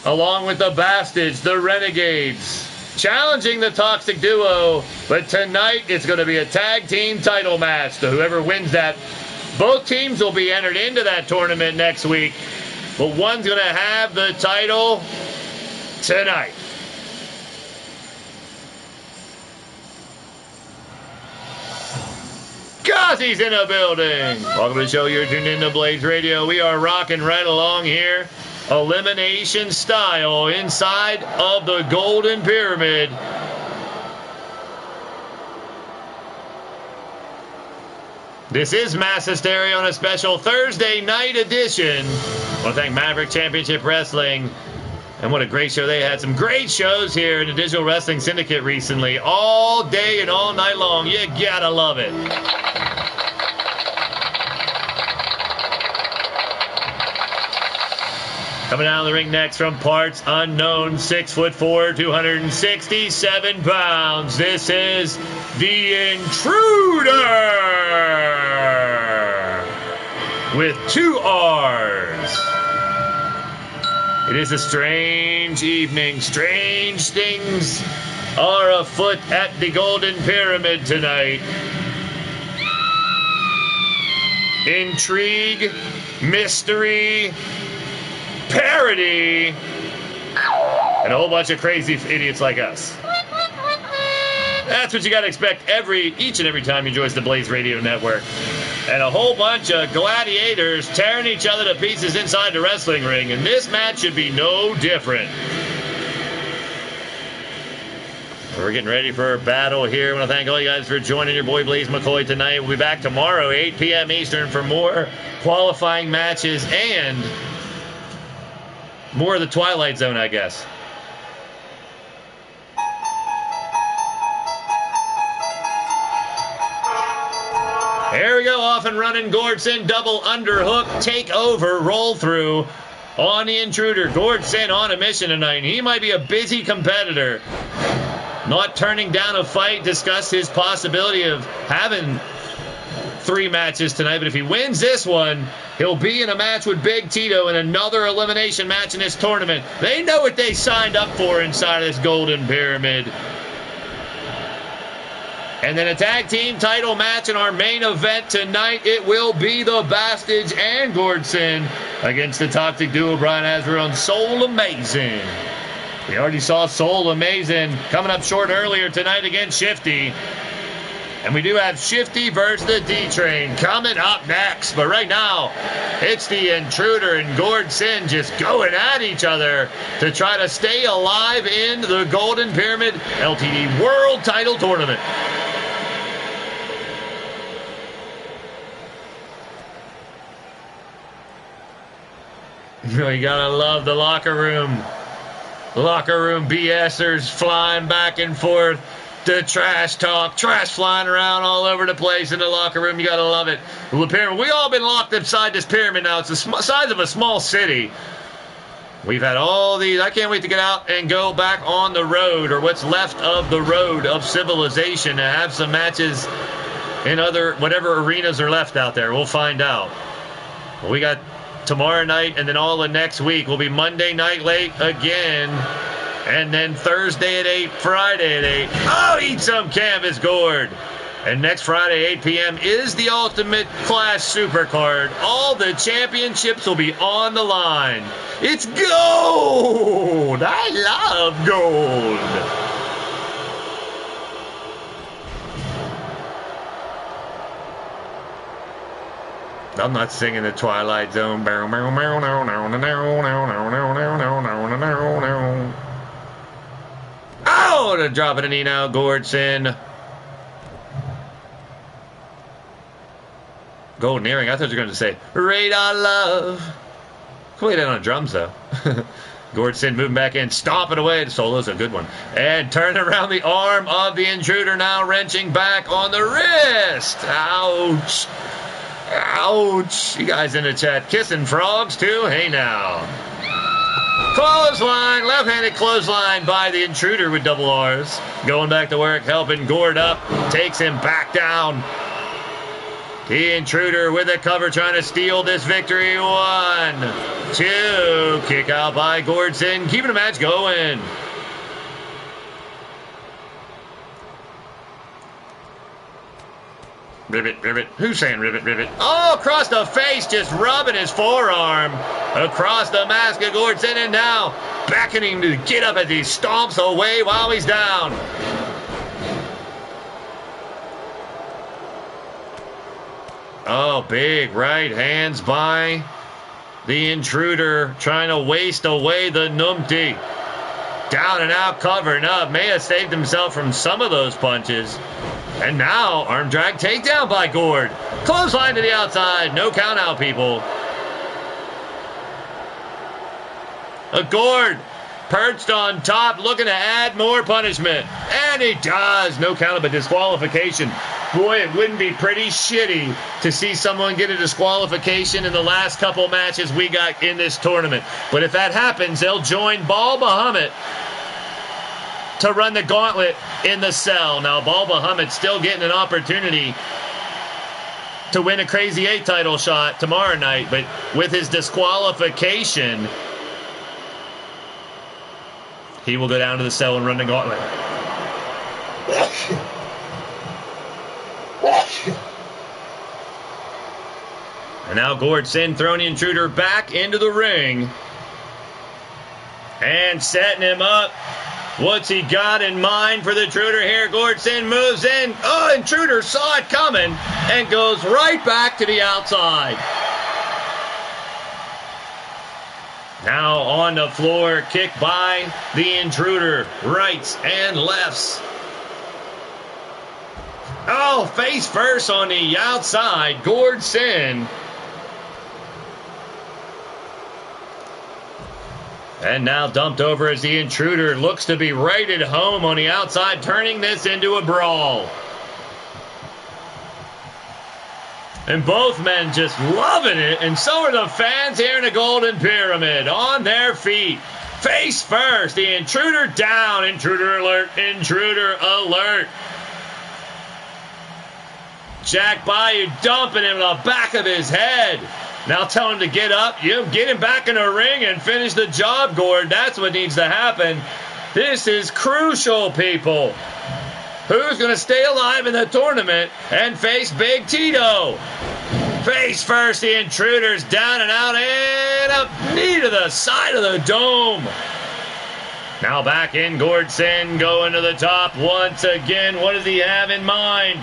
Along with the Bastards, the Renegades, challenging the Toxic Duo. But tonight it's going to be a tag team title match. So whoever wins that, both teams will be entered into that tournament next week, but one's going to have the title tonight. Ghazi's in the building. Welcome to the show. You're tuned into Blaised Radio. We are rocking right along here, elimination style, inside of the Golden Pyramid. This is Mass Hysteria on a special Thursday night edition. I want to thank Maverick Championship Wrestling. And what a great show. They had some great shows here in the Digital Wrestling Syndicate recently. All day and all night long. You gotta love it. Coming out of the ring next from parts unknown, 6'4", 267 pounds. This is the Intruder with 2 R's. It is a strange evening. Strange things are afoot at the Golden Pyramid tonight. intrigue, mystery, parody, and a whole bunch of crazy idiots like us. That's what you got to expect each and every time you join the Blaised Radio Network. And a whole bunch of gladiators tearing each other to pieces inside the wrestling ring. And this match should be no different. We're getting ready for a battle here. I want to thank all you guys for joining your boy Blaise McCoy tonight. We'll be back tomorrow, 8 p.m. Eastern, for more qualifying matches and more of the Twilight Zone, I guess. Here we go, off and running. Gordson, double underhook, take over, roll through on the intruder. Gordson on a mission tonight. He might be a busy competitor. Not turning down a fight, discuss his possibility of having 3 matches tonight. But if he wins this one, he'll be in a match with Big Tito in another elimination match in this tournament. They know what they signed up for inside of this Golden Pyramid. And then a tag team title match in our main event tonight. It will be the Bastards and Gordson against the Toxic Duo, Brian Azrael and Soul Amazing. We already saw Soul Amazing coming up short earlier tonight against Shifty. And we do have Shifty versus the D-Train coming up next. But right now, it's the Intruder and Gordson just going at each other to try to stay alive in the Golden Pyramid LTD World Title Tournament. You gotta love the locker room. Locker room BSers flying back and forth. The trash talk, trash flying around all over the place in the locker room. You gotta love it. The pyramid. We all been locked inside this pyramid now. It's the size of a small city. We've had all these. I can't wait to get out and go back on the road, or what's left of the road of civilization, and have some matches in whatever arenas are left out there. We'll find out. We got tomorrow night, and then all of next week will be Monday night late again, and then Thursday at 8, Friday at 8. Oh, eat some canvas gourd. And next Friday, 8 p.m. is the Ultimate Clash Supercard. All the championships will be on the line. It's gold! I love gold! I'm not singing the Twilight Zone. Oh, to drop it a knee now, Gordson. Golden earring. I thought you were going to say Radar Love. Play that on drums, though. Gordson moving back in, stomping away. The solo's a good one. And turning around the arm of the Intruder now, wrenching back on the wrist. Ouch. Ouch. You guys in the chat kissing frogs, too? Hey, now. Clothesline. Left-handed clothesline by the Intruder with double R's. Going back to work, helping Gord up. Takes him back down. The Intruder with a cover, trying to steal this victory. 1, 2. Kick out by Gordson, keeping the match going. Ribbit, ribbit. Who's saying ribbit, ribbit? Oh, across the face, just rubbing his forearm. Across the mask of Gordson, and now beckoning him to get up as he stomps away while he's down. Oh, big right hands by the Intruder, trying to waste away the numpty. Down and out, covering up. May have saved himself from some of those punches. And now, arm drag takedown by Gord. Clothesline to the outside. No count out, people. A Gord perched on top, looking to add more punishment. And he does. No count out, but disqualification. Boy, it wouldn't be pretty shitty to see someone get a disqualification in the last couple matches we got in this tournament. But if that happens, they'll join Bal Bahamut to run the gauntlet in the cell. Now, Bal Bahamut's still getting an opportunity to win a Crazy 8 title shot tomorrow night, but with his disqualification, he will go down to the cell and run the gauntlet. And now Gordson throwing the intruder back into the ring. And setting him up. What's he got in mind for the intruder here? Gordson moves in. Oh, intruder saw it coming and goes right back to the outside. Now on the floor, kick by the intruder. Rights and lefts. Oh, face first on the outside. Gordson. And now dumped over as the intruder looks to be right at home on the outside, turning this into a brawl. And both men just loving it, and so are the fans here in the Golden Pyramid, on their feet. Face first, the intruder down, intruder alert, intruder alert. Jack Bayou dumping him in the back of his head. Now tell him to get up, get him back in the ring and finish the job, Gord. That's what needs to happen. This is crucial, people. Who's going to stay alive in the tournament and face Big Tito? Face first, the intruder's down and out and up knee to the side of the dome. Now back in, Gordson going to the top once again. What does he have in mind?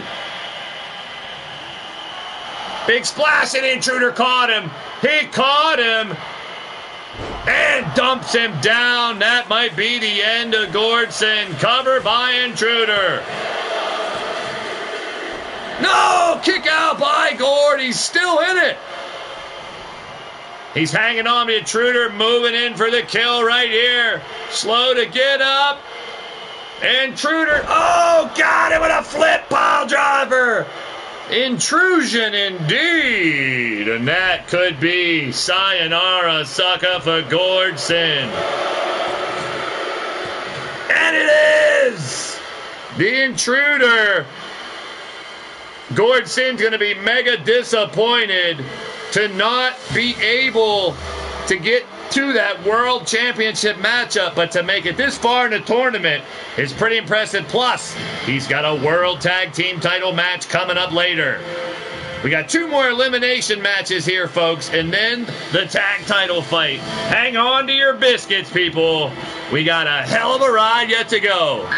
Big splash, and intruder caught him. He caught him and dumps him down. That might be the end of Gordson. Cover by intruder. No, kick out by Gord. He's still in it. He's hanging on the intruder, moving in for the kill right here. Slow to get up. Intruder, oh, got him with a flip pile driver. Intrusion indeed, and that could be sayonara sucker for Gordson. And it is! The intruder. Gordson's going to be mega disappointed to not be able to get to that World Championship matchup, but to make it this far in the tournament is pretty impressive. Plus, he's got a World Tag Team title match coming up later. We got 2 more elimination matches here, folks, and then the tag title fight. Hang on to your biscuits, people. We got a hell of a ride yet to go.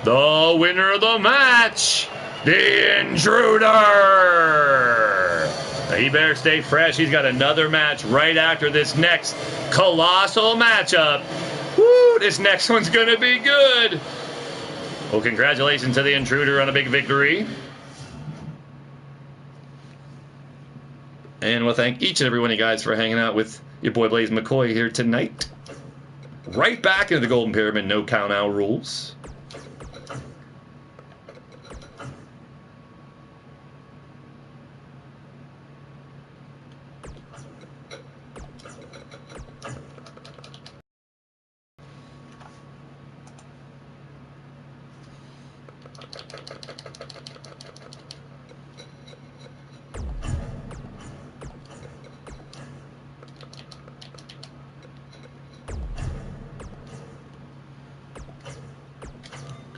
The winner of the match, the intruder. Now he better stay fresh. He's got another match right after this next colossal matchup. Woo, this next one's going to be good. Well, congratulations to the intruder on a big victory. And we'll thank each and every one of you guys for hanging out with your boy Blaise McCoy here tonight. Right back into the Golden Pyramid, no count out rules.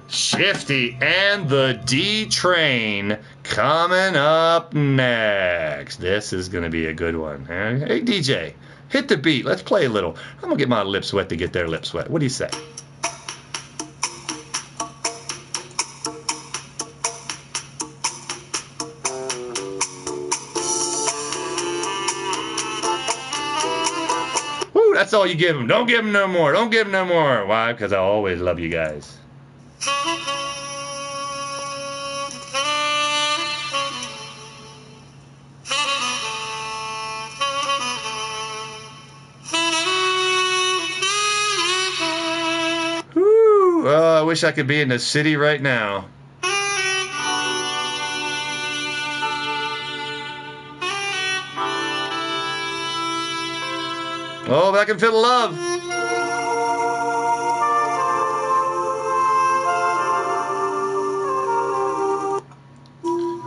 Shifty and the D-Train coming up next. This is going to be a good one. Hey, DJ, hit the beat. Let's play a little. I'm going to get my lips wet to get their lips wet. What do you say? Woo, that's all you give them. Don't give them no more. Don't give them no more. Why? Because I always love you guys. I wish I could be in the city right now. Oh, back and Fiddle Love.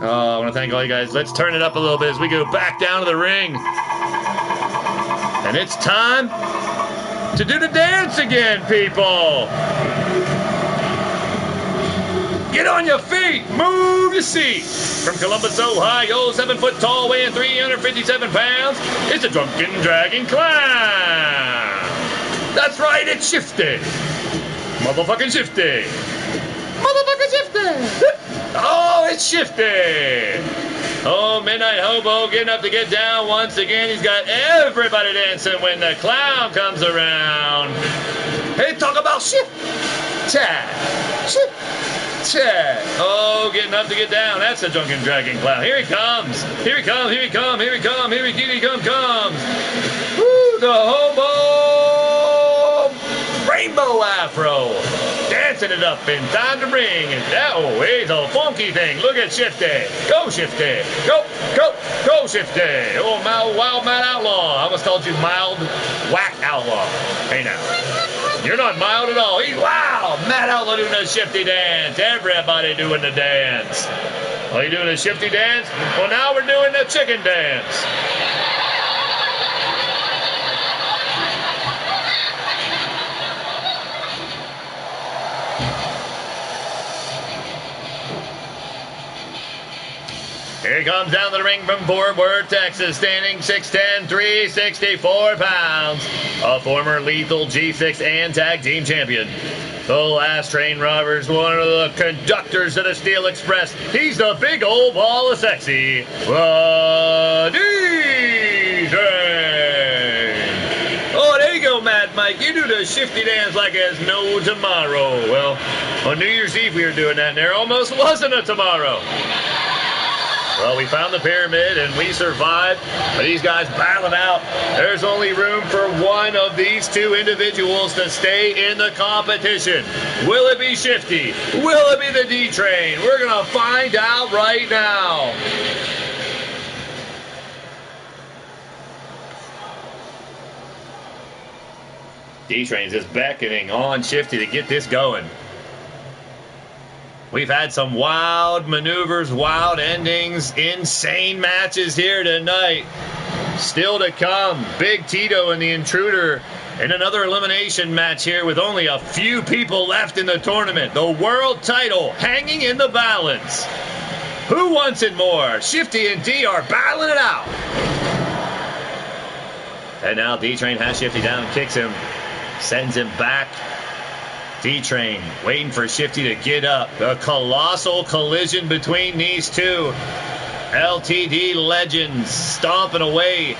Oh, I want to thank all you guys. Let's turn it up a little bit as we go back down to the ring. And it's time to do the dance again, people. Get on your feet. Move your seat. From Columbus, Ohio, 7 foot tall, weighing 357 pounds, it's a drunken dragon clown. That's right, it's Shifty. Motherfucking Shifty. Motherfucking Shifty. Oh, it's Shifty. Oh, Midnight Hobo getting up to get down once again. He's got everybody dancing when the clown comes around. Hey, talk about shift. Tag. Shift. Tag. Oh, getting up to get down. That's the drunken dragon clown. Here he comes. Here he comes. Here he comes. Here he comes. Here he comes. Woo, the hobo rainbow afro. Dancing it up in time to ring. And oh, he's a funky thing. Look at Shifty. Go, Shifty. Go, go, go, Shifty. Oh, wild mad outlaw. I almost called you mild whack outlaw. Hey, now. You're not mild at all. He's wow. Mad outlaw doing a Shifty dance. Everybody doing the dance. Are you doing a Shifty dance? Well, now we're doing the chicken dance. Here he comes down to the ring from Fort Worth, Texas, standing 6'10", 364 pounds. A former Lethal G6 and Tag Team Champion. The last train robber's one of the conductors of the Steel Express. He's the big old ball of sexy. The D-Train. Oh, there you go, Mad Mike. You do the Shifty dance like there's no tomorrow. Well, on New Year's Eve we were doing that, and there almost wasn't a tomorrow. Well, we found the pyramid and we survived, but these guys battling out. There's only room for one of these two individuals to stay in the competition. Will it be Shifty? Will it be the D-Train? We're going to find out right now. D-Train's just beckoning on Shifty to get this going. We've had some wild maneuvers, wild endings, insane matches here tonight. Still to come, Big Tito and the Intruder in another elimination match here with only a few people left in the tournament. The world title hanging in the balance. Who wants it more? Shifty and D are battling it out. And now D-Train has Shifty down, kicks him, sends him back. D-Train waiting for Shifty to get up. A colossal collision between these two LTD legends stomping away.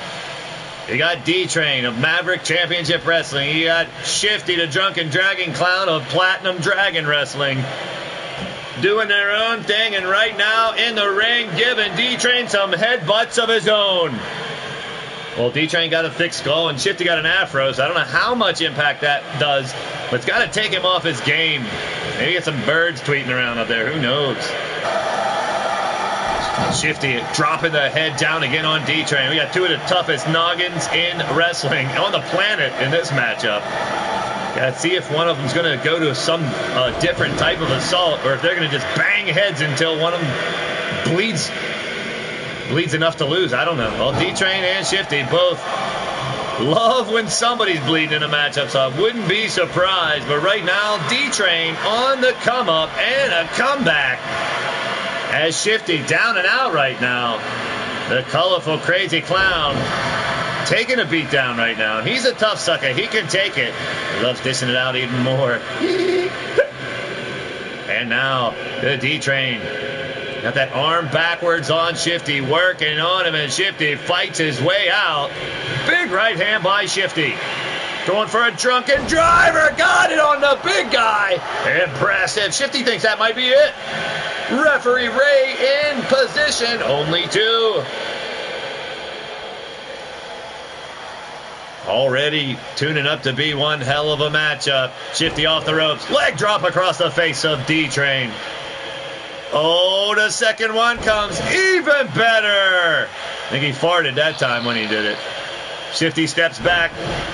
You got D-Train of Maverick Championship Wrestling. You got Shifty, the Drunken Dragon Clown of Platinum Dragon Wrestling, doing their own thing, and right now in the ring giving D-Train some headbutts of his own. Well, D-Train got a thick skull and Shifty got an afro, so I don't know how much impact that does, but it's got to take him off his game. Maybe get some birds tweeting around up there. Who knows? Shifty dropping the head down again on D-Train. We got two of the toughest noggins in wrestling on the planet in this matchup. Got to see if one of them's going to go to some different type of assault, or if they're going to just bang heads until one of them bleeds enough to lose. I don't know. Well, D-Train and Shifty both love when somebody's bleeding in a matchup, so I wouldn't be surprised. But right now, D-Train on the come up and a comeback. As Shifty down and out right now. The colorful, crazy clown taking a beat down right now. He's a tough sucker. He can take it. He loves dishing it out even more. And now, the D-Train. Got that arm backwards on Shifty, working on him, and Shifty fights his way out. Big right hand by Shifty. Going for a drunken driver. Got it on the big guy. Impressive. Shifty thinks that might be it. Referee Ray in position. Only two. Already tuning up to be one hell of a matchup. Shifty off the ropes. Leg drop across the face of D-Train. Oh, the second one comes even better. I think he farted that time when he did it. Shifty steps back.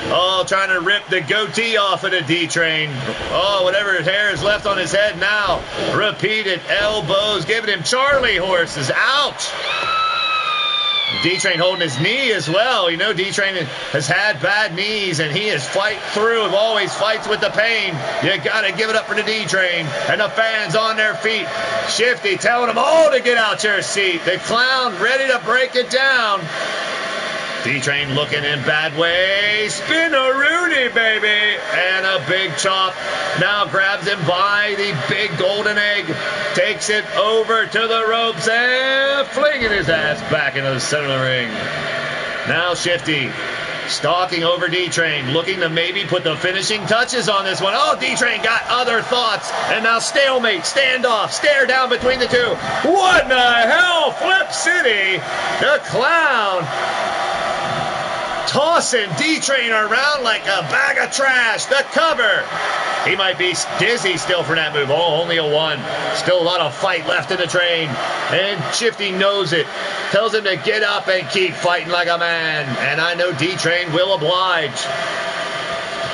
Oh, trying to rip the goatee off of the D-Train. Oh, whatever hair is left on his head now. Repeated elbows, giving him Charlie horses. Ouch! D-Train holding his knee as well. You know, D-Train has had bad knees, and he is fight through. Always fights with the pain. You got to give it up for the D-Train. And the fans on their feet. Shifty telling them all to get out your seat. The clown ready to break it down. D-Train looking in bad way. Spin-a-rooney, baby. And a big chop. Now grabs him by the big golden egg. Takes it over to the ropes and flinging his ass back into the center of the ring. Now Shifty stalking over D-Train, looking to maybe put the finishing touches on this one. Oh, D-Train got other thoughts. And now stalemate, standoff, stare down between the two. What in the hell? Flip City. The clown tossing D-Train around like a bag of trash. The cover. He might be dizzy still for that move. Oh, only a 1. Still a lot of fight left in the train. And Shifty knows it. Tells him to get up and keep fighting like a man. And I know D-Train will oblige.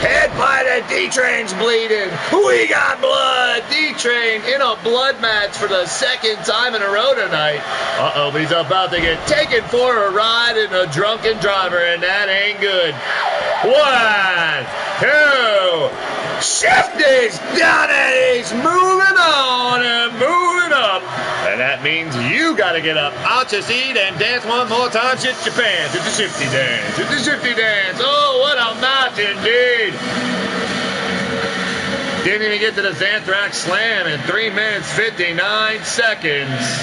Head by the D-Train's bleeding. We got blood. D-Train in a blood match for the second time in a row tonight. Uh-oh, he's about to get taken for a ride in a drunken driver, and that ain't good. 1, 2. Shifty's done it. He's moving on and moving up. And that means you got to get up out your seat and dance one more time. Shit your pants. It's a Shifty dance. It's a Shifty dance. Oh, what a match indeed. Didn't even get to the Xanthrax Slam in 3 minutes, 59 seconds.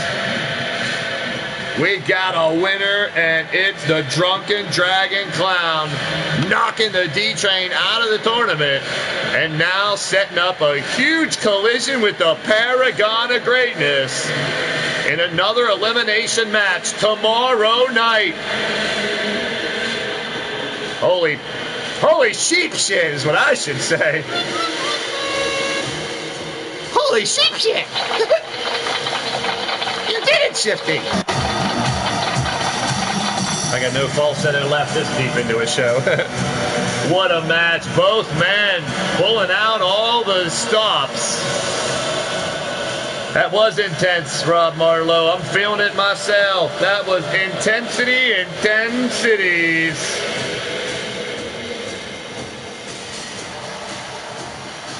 We got a winner, and it's the Drunken Dragon Clown knocking the D-Train out of the tournament and now setting up a huge collision with the Paragon of Greatness in another elimination match tomorrow night. Holy sheep shit is what I should say. Holy sheep shit! You did it, Shifty! I got no falsetto left this deep into a show. What a match. Both men pulling out all the stops. That was intense, Rob Marlowe. I'm feeling it myself. That was intensity in 10 cities.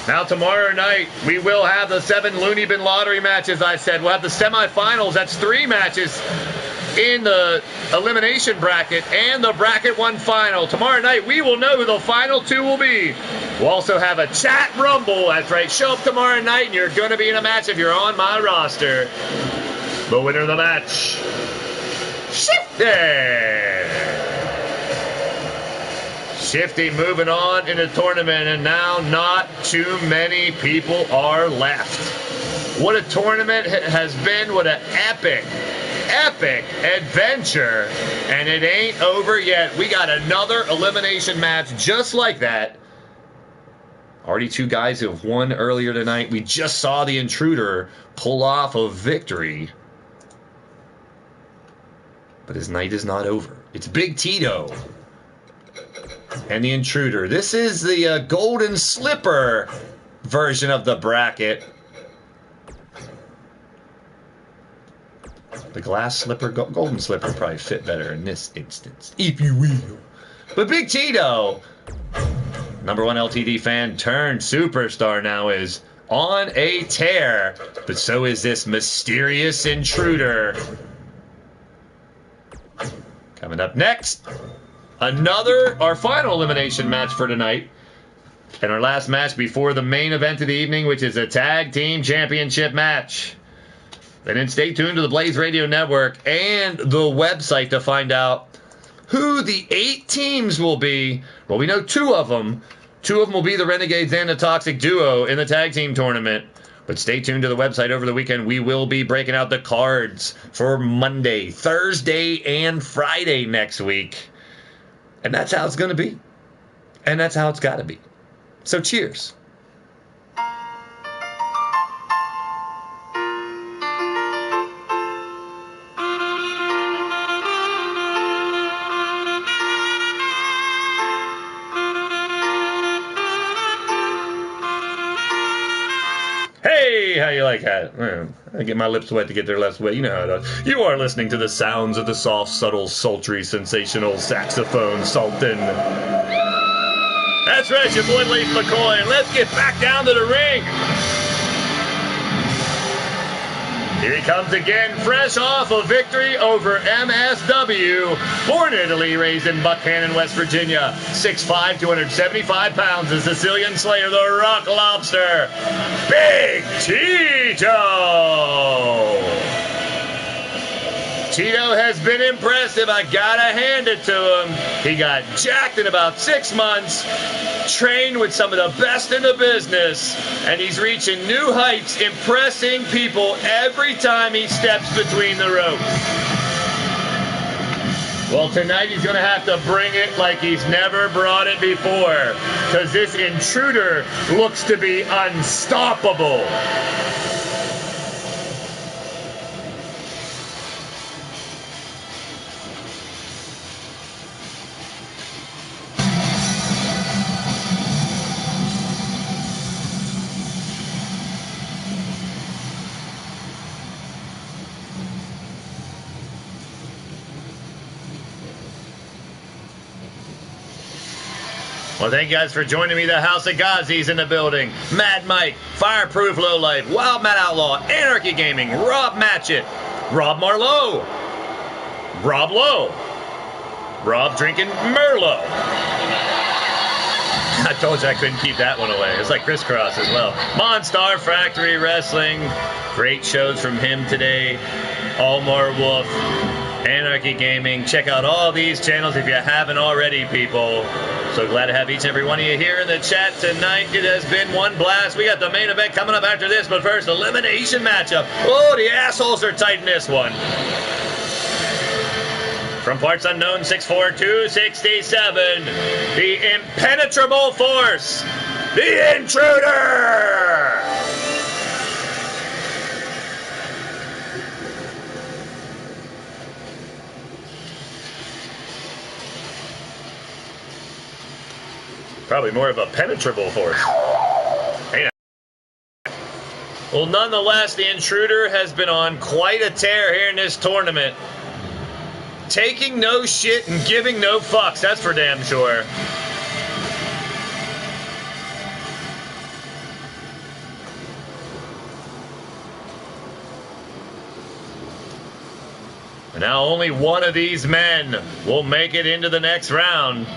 Now tomorrow night, we will have the 7 Looney Bin Lottery matches, I said. We'll have the semifinals. That's 3 matches in the elimination bracket and the bracket 1 final. Tomorrow night, we will know who the final 2 will be. We'll also have a chat rumble. That's right. Show up tomorrow night, and you're going to be in a match if you're on my roster. The winner of the match, Shifty moving on in the tournament, and now not too many people are left. What a tournament has been. What an epic adventure. And it ain't over yet. We got another elimination match just like that. Already 2 guys who have won earlier tonight. We just saw the Intruder pull off a victory. But his night is not over. It's Big Tito and the Intruder. This is the Golden Slipper version of the bracket. The glass slipper, golden slipper probably fit better in this instance, if you will. But Big Tito, #1 LTD fan turned superstar, now is on a tear. But so is this mysterious Intruder. Coming up next, our final elimination match for tonight. And our last match before the main event of the evening, which is a tag team championship match. And then stay tuned to the Blaised Radio Network and the website to find out who the 8 teams will be. Well, we know 2 of them. 2 of them will be the Renegades and the Toxic Duo in the tag team tournament. But stay tuned to the website over the weekend. We will be breaking out the cards for Monday, Thursday, and Friday next week. And that's how it's going to be. And that's how it's got to be. So cheers. like that. I get my lips wet to get their lips wet. You know how it is. You are listening to the sounds of the soft, subtle, sultry, sensational saxophone sultan. That's right, your boy Blaise McCoy. Let's get back down to the ring. Here he comes again, fresh off a victory over MSW. Born in Italy, raised in Buckhannon, West Virginia. 6'5", 275 pounds, the Sicilian Slayer, the Rock Lobster, Big Tito. Tito has been impressive. I gotta hand it to him. He got jacked in about 6 months, trained with some of the best in the business, and he's reaching new heights, impressing people every time he steps between the ropes. Well, tonight he's going to have to bring it like he's never brought it before, because this intruder looks to be unstoppable. Well, thank you guys for joining me. The House of Ghazi's in the building. Mad Mike, Fireproof Lowlife, Wild Mad Outlaw, Anarchy Gaming, Rob Matchett, Rob Marlowe, Rob Lowe, Rob Drinking Merlot. I told you I couldn't keep that one away. It's like crisscross as well. Monstar Factory Wrestling. Great shows from him today. Almar Wolf. Anarchy Gaming. Check out all these channels if you haven't already, people. So glad to have each and every one of you here in the chat tonight. It has been one blast. We got the main event coming up after this, but first, elimination matchup. Oh, the assholes are tight in this one. From parts unknown, 6'4", 267, the impenetrable force, the intruder! Probably more of a penetrable force. Hey, well, nonetheless, the intruder has been on quite a tear here in this tournament. Taking no shit and giving no fucks, that's for damn sure. And now only one of these men will make it into the next round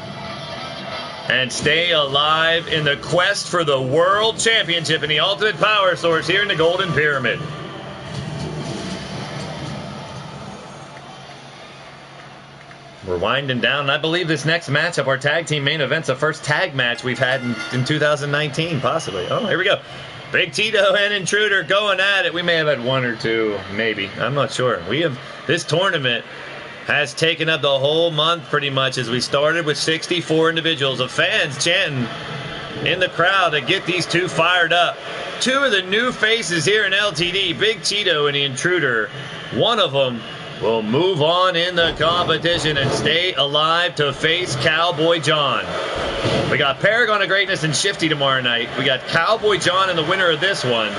and stay alive in the quest for the World Championship in the Ultimate Power Source here in the Golden Pyramid. We're winding down, and I believe this next matchup, our tag team main event's the first tag match we've had in 2019, possibly. Oh, here we go. Big Tito and Intruder going at it. We may have had one or two, maybe. I'm not sure. This tournament has taken up the whole month pretty much, as we started with 64 individuals of fans chanting in the crowd to get these two fired up. Two of the new faces here in LTD, Big Tito and the Intruder. One of them will move on in the competition and stay alive to face Cowboy John. We got Paragon of Greatness and Shifty tomorrow night. We got Cowboy John and the winner of this one.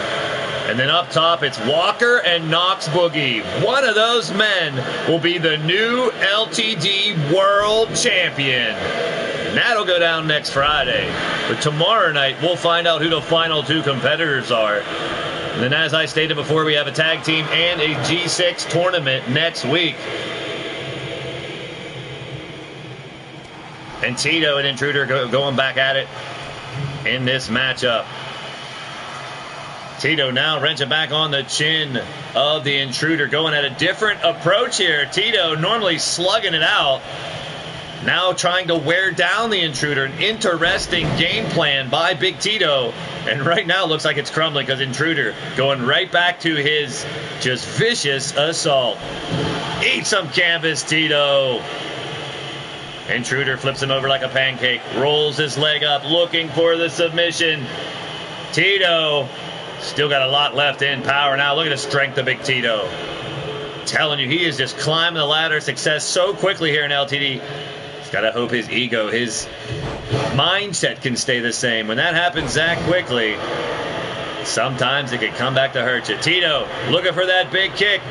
And then up top, it's Walker and Knox Boogie. One of those men will be the new LTD World Champion. And that'll go down next Friday. But tomorrow night, we'll find out who the final two competitors are. And then, as I stated before, we have a tag team and a G6 tournament next week. And Tito and Intruder going back at it in this matchup. Tito now wrenching back on the chin of the Intruder, going at a different approach here. Tito normally slugging it out, now trying to wear down the Intruder. An interesting game plan by Big Tito. And right now looks like it's crumbling, because Intruder going right back to his just vicious assault. Eat some canvas, Tito. Intruder flips him over like a pancake, rolls his leg up, looking for the submission. Tito still got a lot left in power now. Look at the strength of Big Tito. Telling you, he is just climbing the ladder of success so quickly here in LTD. He's got to hope his ego, his mindset can stay the same. When that happens that quickly, sometimes it can come back to hurt you. Tito looking for that big kick.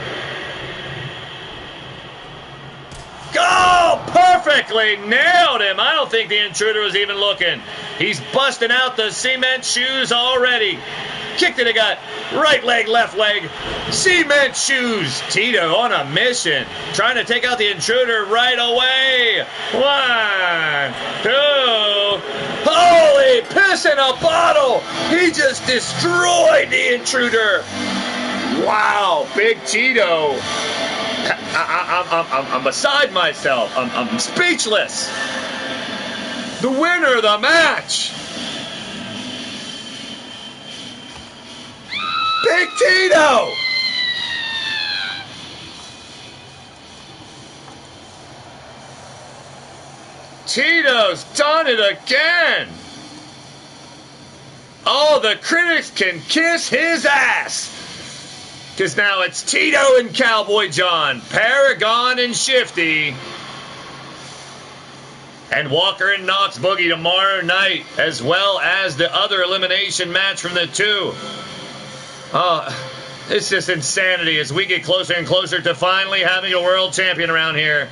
Go! Perfectly nailed him. I don't think the intruder was even looking. He's busting out the cement shoes already. Kick to the gut. Right leg, left leg. Cement shoes. Tito on a mission. Trying to take out the intruder right away. 1, 2. Holy piss in a bottle. He just destroyed the intruder. Wow. Big Tito. I'm beside myself. I'm speechless. The winner of the match. Big Tito! Tito's done it again! Oh, the critics can kiss his ass! Because now it's Tito and Cowboy John, Paragon and Shifty, and Walker and Knox Boogie tomorrow night, as well as the other elimination match from the two. Oh, it's just insanity as we get closer and closer to finally having a world champion around here.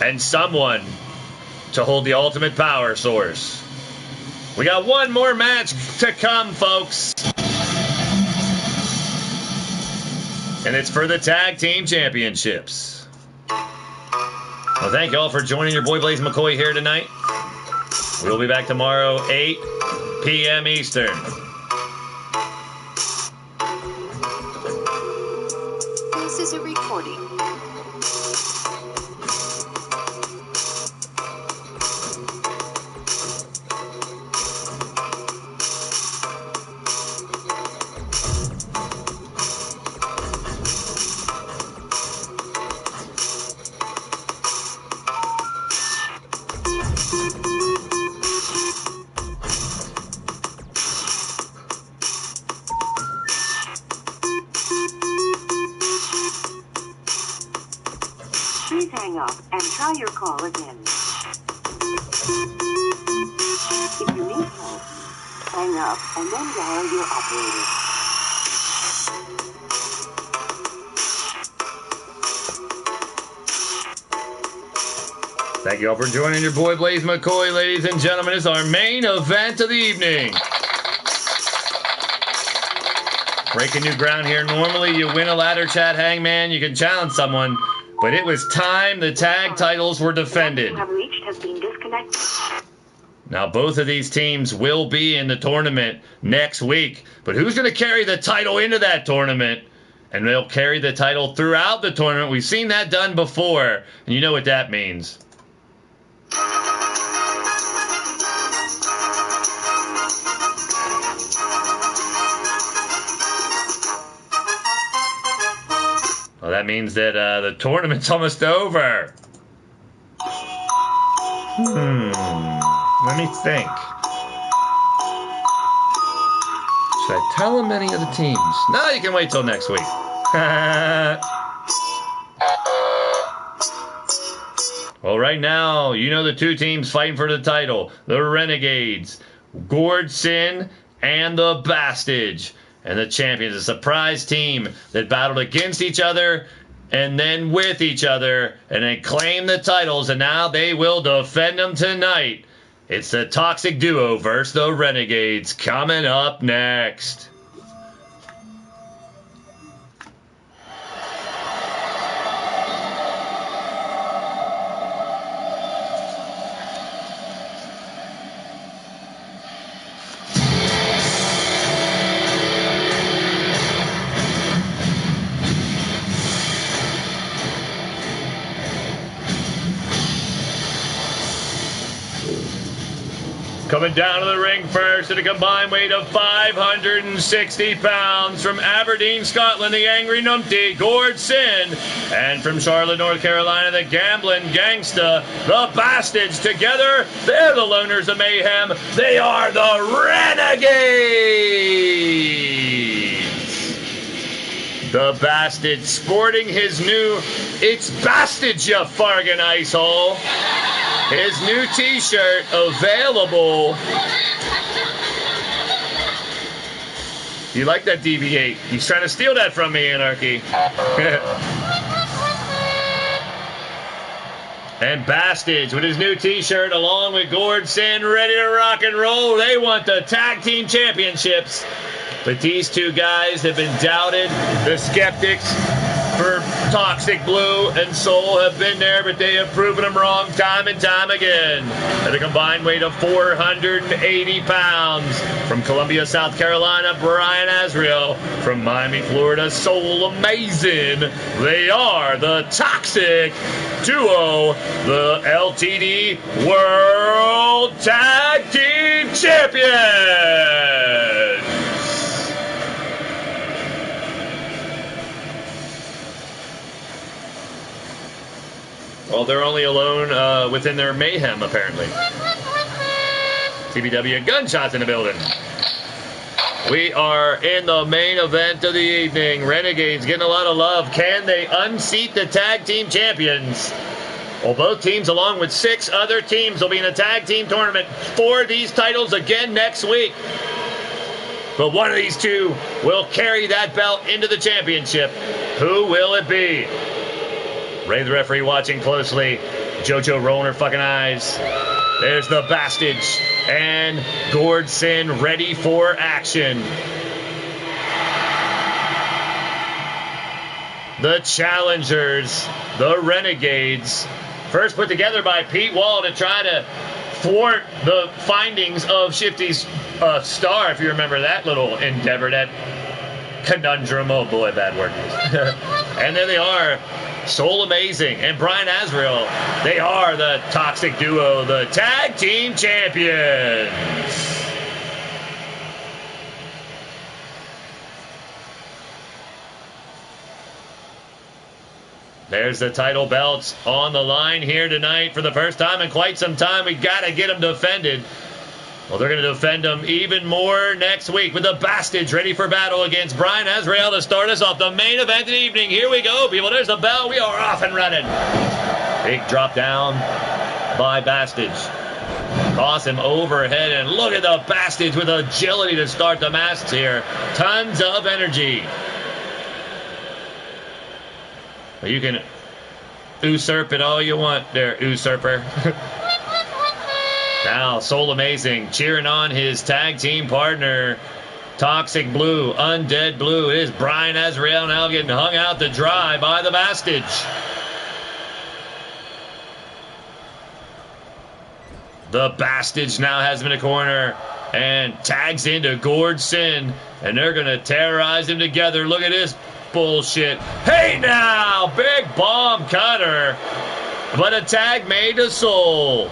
And someone to hold the ultimate power source. We got one more match to come, folks. And it's for the Tag Team Championships. Well, thank you all for joining your boy Blaise McCoy here tonight. We'll be back tomorrow, 8 p.m. Eastern. This is a recording. Please hang up and try your call again. If you need help, hang up and then dial your operator. Thank you all for joining your boy Blaise McCoy, ladies and gentlemen. It's our main event of the evening. Breaking new ground here. Normally you win a ladder chat hangman, you can challenge someone. But it was time the tag titles were defended. Now both of these teams will be in the tournament next week. But who's going to carry the title into that tournament? And they'll carry the title throughout the tournament. We've seen that done before. And you know what that means. Well, that means that the tournament's almost over. Let me think. Should I tell them any of the teams? No, you can wait till next week. Well, right now, you know the two teams fighting for the title. The Renegades, Gordson, and the Bastage. And the champions, a surprise team that battled against each other and then with each other and then claimed the titles, and now they will defend them tonight. It's the Toxic Duo versus the Renegades coming up next. Coming down to the ring first at a combined weight of 560 pounds from Aberdeen, Scotland, the Angry Numpty, Gordson. And from Charlotte, North Carolina, the Gambling Gangsta, the Bastards. Together, they're the Loners of Mayhem. They are the Renegades. The Bastard sporting his new It's Bastard, you fargan ice hole. His new t-shirt available You like that DV8. He's trying to steal that from me, Anarchy. And Bastage with his new t-shirt along with Gordson ready to rock and roll. They want the tag team championships. But these two guys have been doubted. The skeptics for Toxic Blue and Soul have been there, but they have proven them wrong time and time again. At a combined weight of 480 pounds. From Columbia, South Carolina, Brian Azrael. From Miami, Florida, Soul Amazing. They are the Toxic Duo, the LTD World Tag Team Champions. Well, they're only alone within their mayhem, apparently. TBW gunshots in the building. We are in the main event of the evening. Renegades getting a lot of love. Can they unseat the tag team champions? Well, both teams, along with 6 other teams, will be in a tag team tournament for these titles again next week. But one of these two will carry that belt into the championship. Who will it be? Ray the referee watching closely. JoJo rolling her fucking eyes. There's the Bastage and Gordson ready for action. The challengers, the Renegades, first put together by Pete Wall to try to thwart the findings of Shifty's star, if you remember that little endeavor, that conundrum. Oh boy, bad word. And there they are. Soul Amazing and Brian Azrael. They are the Toxic Duo, the Tag Team Champions. There's the title belts on the line here tonight for the first time in quite some time. We got to get them defended. Well, they're going to defend them even more next week with the Bastage ready for battle against Brian Azrael to start us off the main event of the evening. Here we go, people. There's the bell. We are off and running. Big drop down by Bastage. Toss him overhead, and look at the Bastage with agility to start the match here. Tons of energy. You can usurp it all you want there, usurper. Now, Soul Amazing cheering on his tag team partner, Toxic Blue, Undead Blue. It is Brian Azrael now getting hung out to dry by the Bastage. The Bastage now has him in a corner and tags into Gordson, and they're going to terrorize him together. Look at this bullshit. Hey now, big bomb cutter, but a tag made to Soul.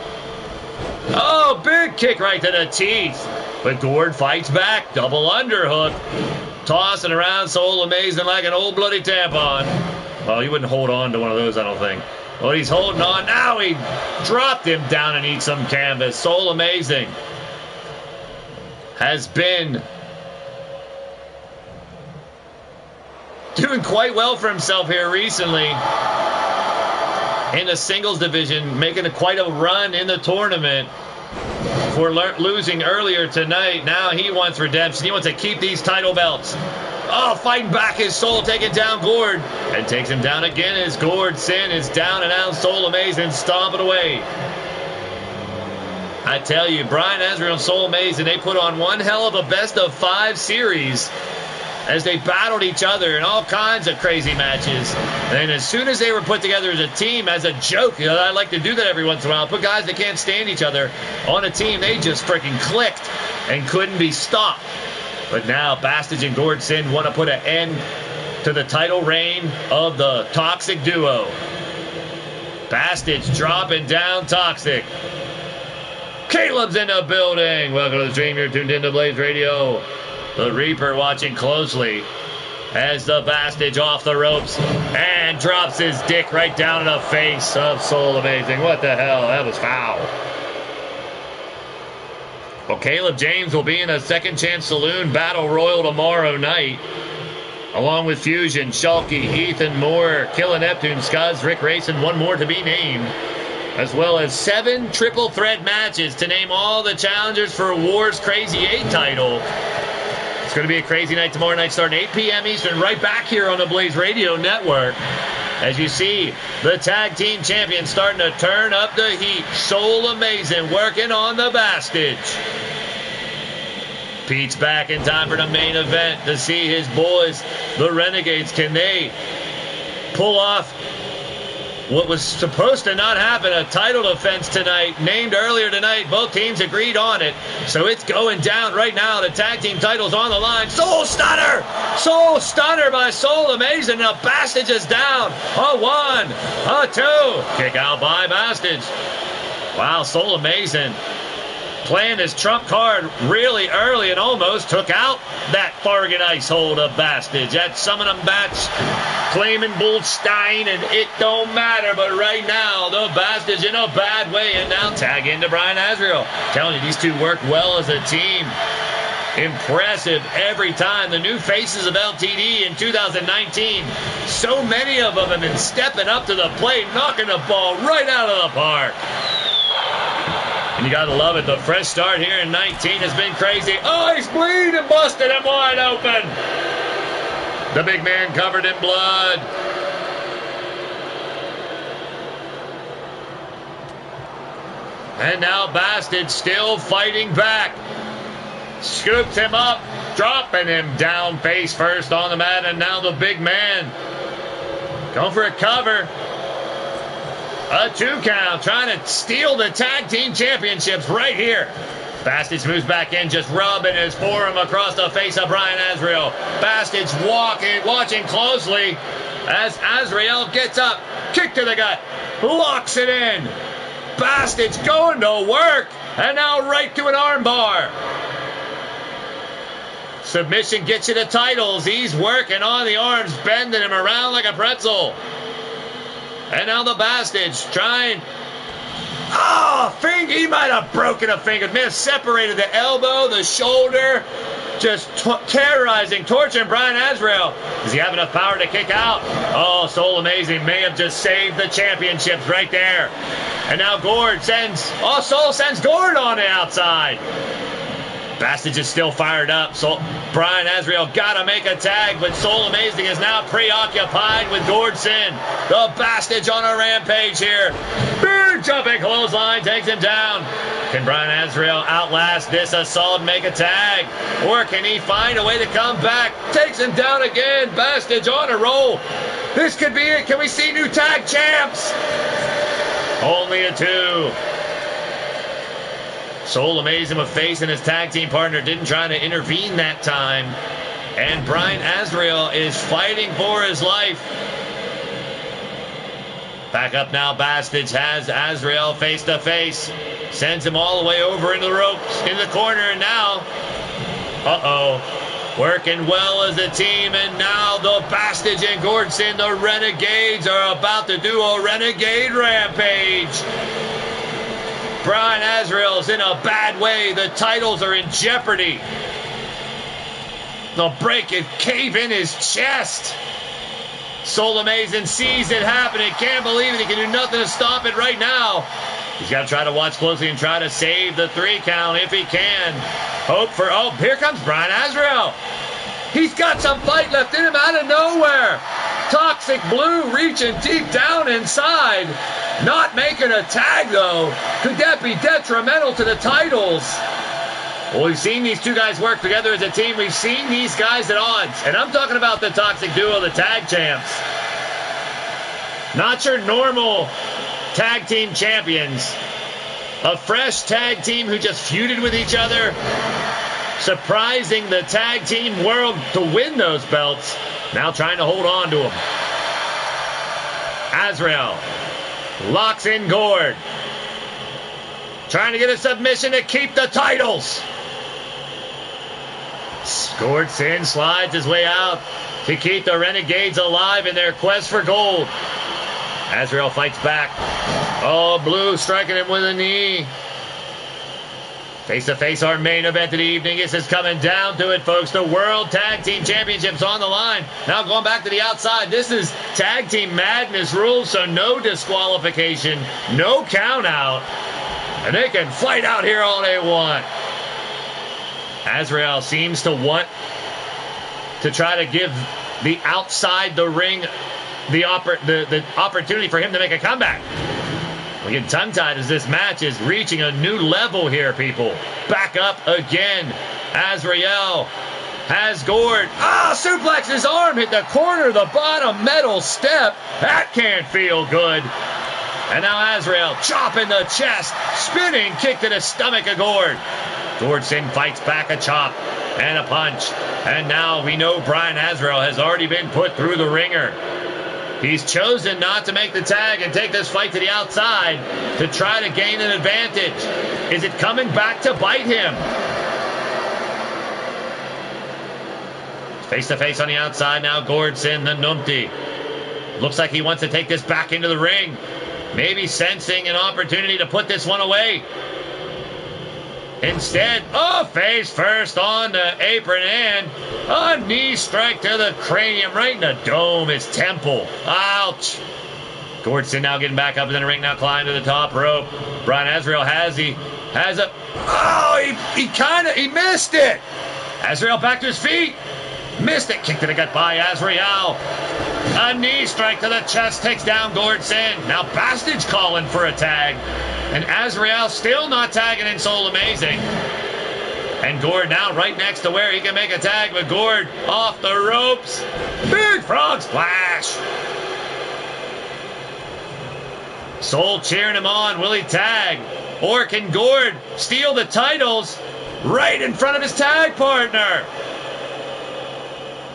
Oh, big kick right to the teeth. But Gord fights back. Double underhook. Tossing around Soul Amazing like an old bloody tampon. Well, he wouldn't hold on to one of those, I don't think. Well, he's holding on. Now he dropped him down and eat some canvas. Soul Amazing has been doing quite well for himself here recently. In the singles division, making quite a run in the tournament for losing earlier tonight. Now he wants redemption. He wants to keep these title belts. Oh, fighting back his Soul, taking down Gord. And takes him down again as Gordson is down and out. Soul Amazing stomping away. I tell you, Brian Azrael and Soul Amazing, they put on one hell of a best-of-5 series as they battled each other in all kinds of crazy matches. And as soon as they were put together as a team, as a joke, you know, I like to do that every once in a while, put guys that can't stand each other on a team, they just freaking clicked and couldn't be stopped. But now Bastage and Gordson want to put an end to the title reign of the Toxic Duo. Bastage dropping down Toxic. Caleb's in the building. Welcome to the stream. You're tuned into Blaised Radio. The Reaper watching closely as the Bastage off the ropes and drops his dick right down in the face of Soul Amazing. What the hell? That was foul. Well, Caleb James will be in a Second Chance Saloon Battle Royal tomorrow night, along with Fusion, Shulky, Ethan Moore, Killa Neptune, Scuzz, Rick Racing, one more to be named, as well as 7 triple threat matches to name all the challengers for War's Crazy 8 title. It's going to be a crazy night tomorrow night starting 8 p.m. Eastern, right back here on the Blaised Radio Network. As you see, the tag team champions starting to turn up the heat. Soul Amazing working on the Bastage. Pete's back in time for the main event to see his boys, the Renegades. Can they pull off what was supposed to not happen, a title defense tonight, named earlier tonight? Both teams agreed on it. So it's going down right now. The tag team title's on the line. Soul Stunner! Soul Stunner by Soul Amazing. Now Bastage is down. A 1, a 2. Kick out by Bastage. Wow, Soul Amazing playing his trump card really early and almost took out that Fargan ice hold of Bastage. That Summoning match claiming Bullstein, and it don't matter. But right now, the Bastage in a bad way, and now tag into Brian Azrael. Telling you, these two work well as a team. Impressive every time. The new faces of LTD in 2019. So many of them have been stepping up to the plate, knocking the ball right out of the park. And you got to love it. The fresh start here in 19 has been crazy. Oh, he's bleeding, busted him wide open. The big man covered in blood. And now Bastage still fighting back. Scoops him up, dropping him down face first on the mat. And now the big man going for a cover. A 2 count, trying to steal the tag team championships right here. Bastage moves back in, just rubbing his forearm across the face of Brian Azrael. Bastage watching closely as Azrael gets up. Kick to the gut, locks it in. Bastage going to work, and now right to an armbar. Submission gets you the titles. He's working on the arms, bending him around like a pretzel. And now the Bastage trying. Oh, finger. He might have broken a finger. May have separated the elbow, the shoulder. Just terrorizing, torturing Brian Azrael. Does he have enough power to kick out? Oh, Soul Amazing may have just saved the championships right there. And now Soul sends Gord on the outside. Bastage is still fired up. So Brian Azrael got to make a tag, but Soul Amazing is now preoccupied with Gordson. The Bastage on a rampage here. Big jumping clothesline takes him down. Can Brian Azrael outlast this assault and make a tag? Or can he find a way to come back? Takes him down again. Bastage on a roll. This could be it. Can we see new tag champs? Only a 2. Soul Amazing with face and his tag team partner didn't try to intervene that time. And Brian Azrael is fighting for his life. Back up now, Bastage has Azrael face to face. Sends him all the way over into the ropes, in the corner, and now, working well as a team, and now the Bastage and Gordson, the Renegades, are about to do a Renegade rampage. Brian Azrael's in a bad way. The titles are in jeopardy. They'll break and cave in his chest. Soul Amazing sees it happening. Can't believe it. He can do nothing to stop it right now. He's got to try to watch closely and try to save the 3 count if he can. Hope for... Oh, here comes Brian Azrael. He's got some fight left in him out of nowhere. Toxic Blue reaching deep down inside. Not making a tag, though. Could that be detrimental to the titles? Well, we've seen these two guys work together as a team. We've seen these guys at odds. And I'm talking about the Toxic Duo, the tag champs. Not your normal tag team champions. A fresh tag team who just feuded with each other. Surprising the tag team world to win those belts. Now trying to hold on to them. Azrael locks in Gord. Trying to get a submission to keep the titles. Gordson slides his way out to keep the Renegades alive in their quest for gold. Azrael fights back. Oh, Blue striking him with a knee. Face-to-face, our main event of the evening. This is coming down to it, folks. The World Tag Team Championships on the line. Now going back to the outside. This is Tag Team Madness rules, so no disqualification, no count out. And they can fight out here all they want. Azrael seems to want to try to give the outside the ring the opportunity for him to make a comeback. We're getting tongue-tied as this match is reaching a new level here, people. Back up again. Azrael has Gord. Suplex his arm, hit the corner of the bottom metal step. That can't feel good. And now Azrael chopping the chest, spinning kick to the stomach of Gord. Gordson fights back a chop and a punch. And now we know Brian Azrael has already been put through the ringer. He's chosen not to make the tag and take this fight to the outside to try to gain an advantage. Is it coming back to bite him? Face-to-face on the outside now, Gordson, the numpty. Looks like he wants to take this back into the ring. Maybe sensing an opportunity to put this one away. Instead, face first on the apron and a knee strike to the cranium right in the dome, his temple. Ouch. Gordson now getting back up in the ring, now climbing to the top rope. Brian Azrael he missed it. Azrael back to his feet. Missed it. Kick to the gut by Azrael. A knee strike to the chest takes down Gordson. Now Bastage calling for a tag. And Azrael still not tagging in Soul Amazing. And Gord now right next to where he can make a tag with Gord off the ropes. Big frog splash. Soul cheering him on. Will he tag? Or can Gord steal the titles right in front of his tag partner?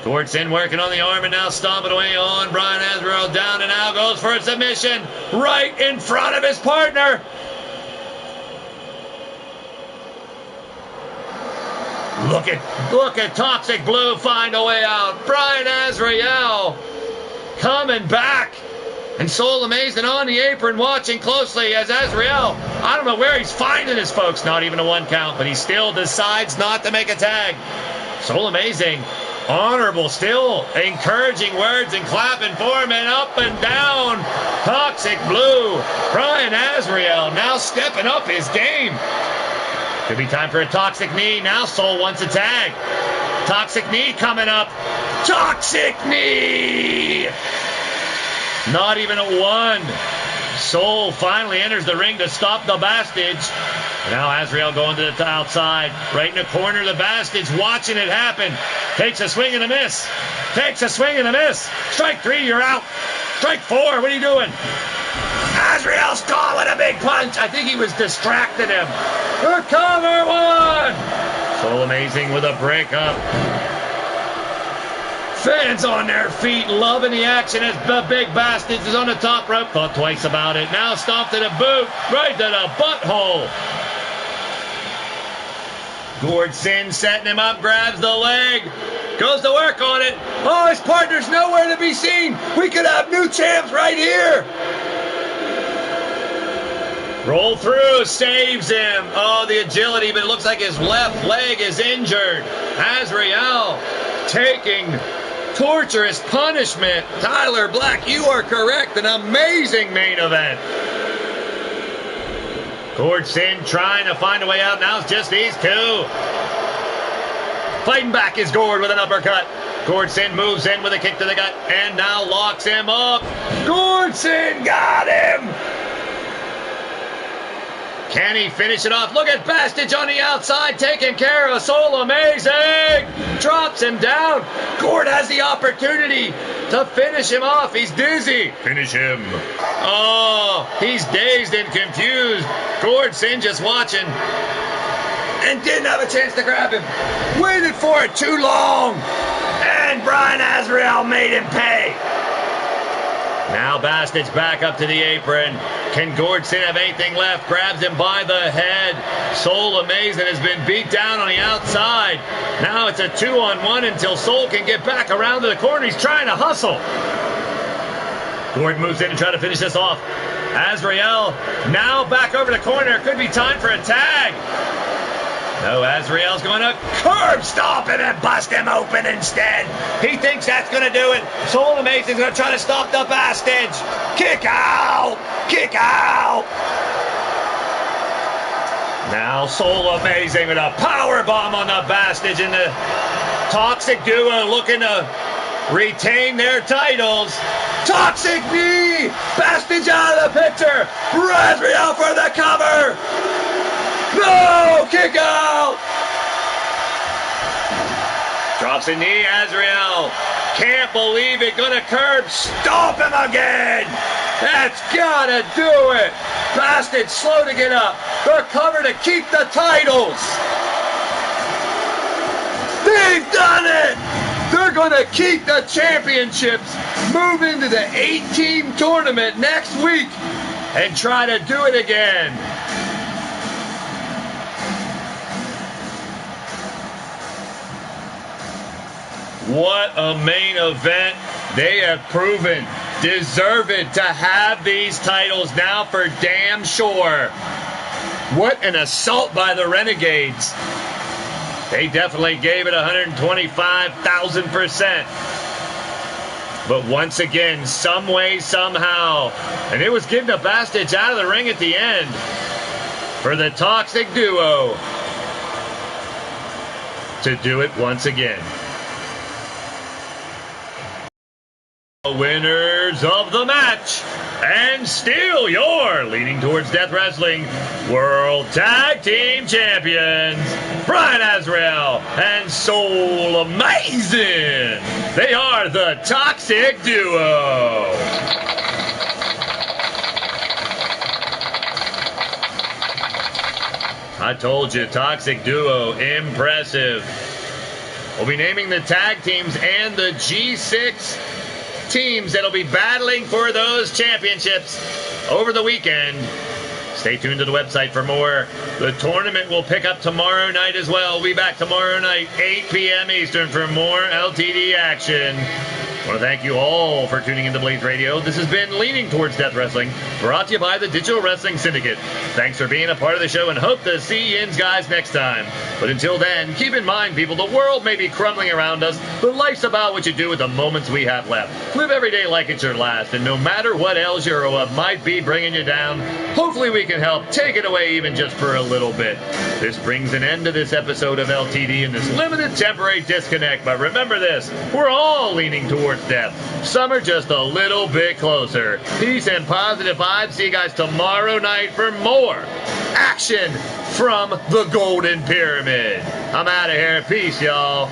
Gordson working on the arm and now stomping away on Brian Azrael down and now goes for a submission right in front of his partner. Look at Toxic Blue find a way out. Brian Azrael coming back. And Soul Amazing on the apron watching closely as Azrael, I don't know where he's finding his folks, not even a 1 count, but he still decides not to make a tag. Soul Amazing, honorable, still encouraging words and clapping for him and up and down. Toxic Blue, Brian Azrael now stepping up his game. Could be time for a Toxic Knee. Now Soul wants a tag. Toxic Knee coming up. Toxic Knee! Not even a 1. Soul finally enters the ring to stop the Bastage. Now Azrael going to the outside. Right in the corner, the Bastage watching it happen. Takes a swing and a miss. Takes a swing and a miss. Strike 3, you're out. Strike 4, what are you doing? Azrael's calling a big punch. I think he was distracting him. For cover 1. Soul Amazing with a breakup. Fans on their feet, loving the action as the big Bastage is on the top rope. Thought twice about it. Now stomped to the boot, right to the butthole. Gordson setting him up, grabs the leg, goes to work on it. Oh, his partner's nowhere to be seen. We could have new champs right here. Roll through, saves him. Oh, the agility, but it looks like his left leg is injured. Azrael taking torturous punishment. Tyler Black, you are correct. An amazing main event. Gordson trying to find a way out. Now it's just these two. Fighting back is Gord with an uppercut. Gordson moves in with a kick to the gut and now locks him up. Gordson got him. Can he finish it off? Look at Bastage on the outside taking care of Soul Amazing. Drops him down. Gord has the opportunity to finish him off. He's dizzy. Finish him. Oh, he's dazed and confused. Gordson just watching and didn't have a chance to grab him. Waited for it too long. And Brian Azrael made him pay. Now Bastage back up to the apron. Can Gordson have anything left? Grabs him by the head. Soul Amazing has been beat down on the outside. Now it's a 2-on-1 until Soul can get back around to the corner. He's trying to hustle. Gord moves in and try to finish this off. Azrael now back over the corner. Could be time for a tag. No, Azrael's going to curb stomp him and bust him open instead. He thinks that's going to do it. Soul Amazing's going to try to stop the Bastage. Kick out! Kick out! Now Soul Amazing with a power bomb on the Bastage Toxic Duo looking to retain their titles. Toxic knee! Bastage out of the picture! Razriel for the cover! No! Kick out! Drops a knee, Azrael. Can't believe it. Gonna curb stomp him again! That's gotta do it! Bastage slow to get up. The cover to keep the titles! They've done it! They're going to keep the championships, move into the 8-team tournament next week, and try to do it again. What a main event. They have proven deserved to have these titles now for damn sure. What an assault by the Renegades. They definitely gave it 125,000%. But once again, some way, somehow, and it was getting a Bastage out of the ring at the end for the Toxic Duo to do it once again. The winners of the match, and still your Leaning Towards Death Wrestling World Tag Team Champions, Brian Azrael and Soul Amazing. They are the Toxic Duo. I told you, Toxic Duo, impressive. We'll be naming the tag teams and the G6 teams that'll be battling for those championships over the weekend. Stay tuned to the website for more. The tournament will pick up tomorrow night as well. We'll be back tomorrow night, 8 p.m. Eastern, for more LTD action. I want to thank you all for tuning into Blaised Radio. This has been Leaning Towards Death Wrestling, brought to you by the Digital Wrestling Syndicate. Thanks for being a part of the show, and hope to see you guys next time. But until then, keep in mind, people, the world may be crumbling around us, but life's about what you do with the moments we have left. Live every day like it's your last, and no matter what else your might be bringing you down, hopefully we can help take it away even just for a little bit. This brings an end to this episode of LTD in this limited temporary disconnect, but remember this, we're all leaning towards death. Some are just a little bit closer. Peace and positive vibes. See you guys tomorrow night for more action from the Golden Pyramid. I'm out of here. Peace, y'all.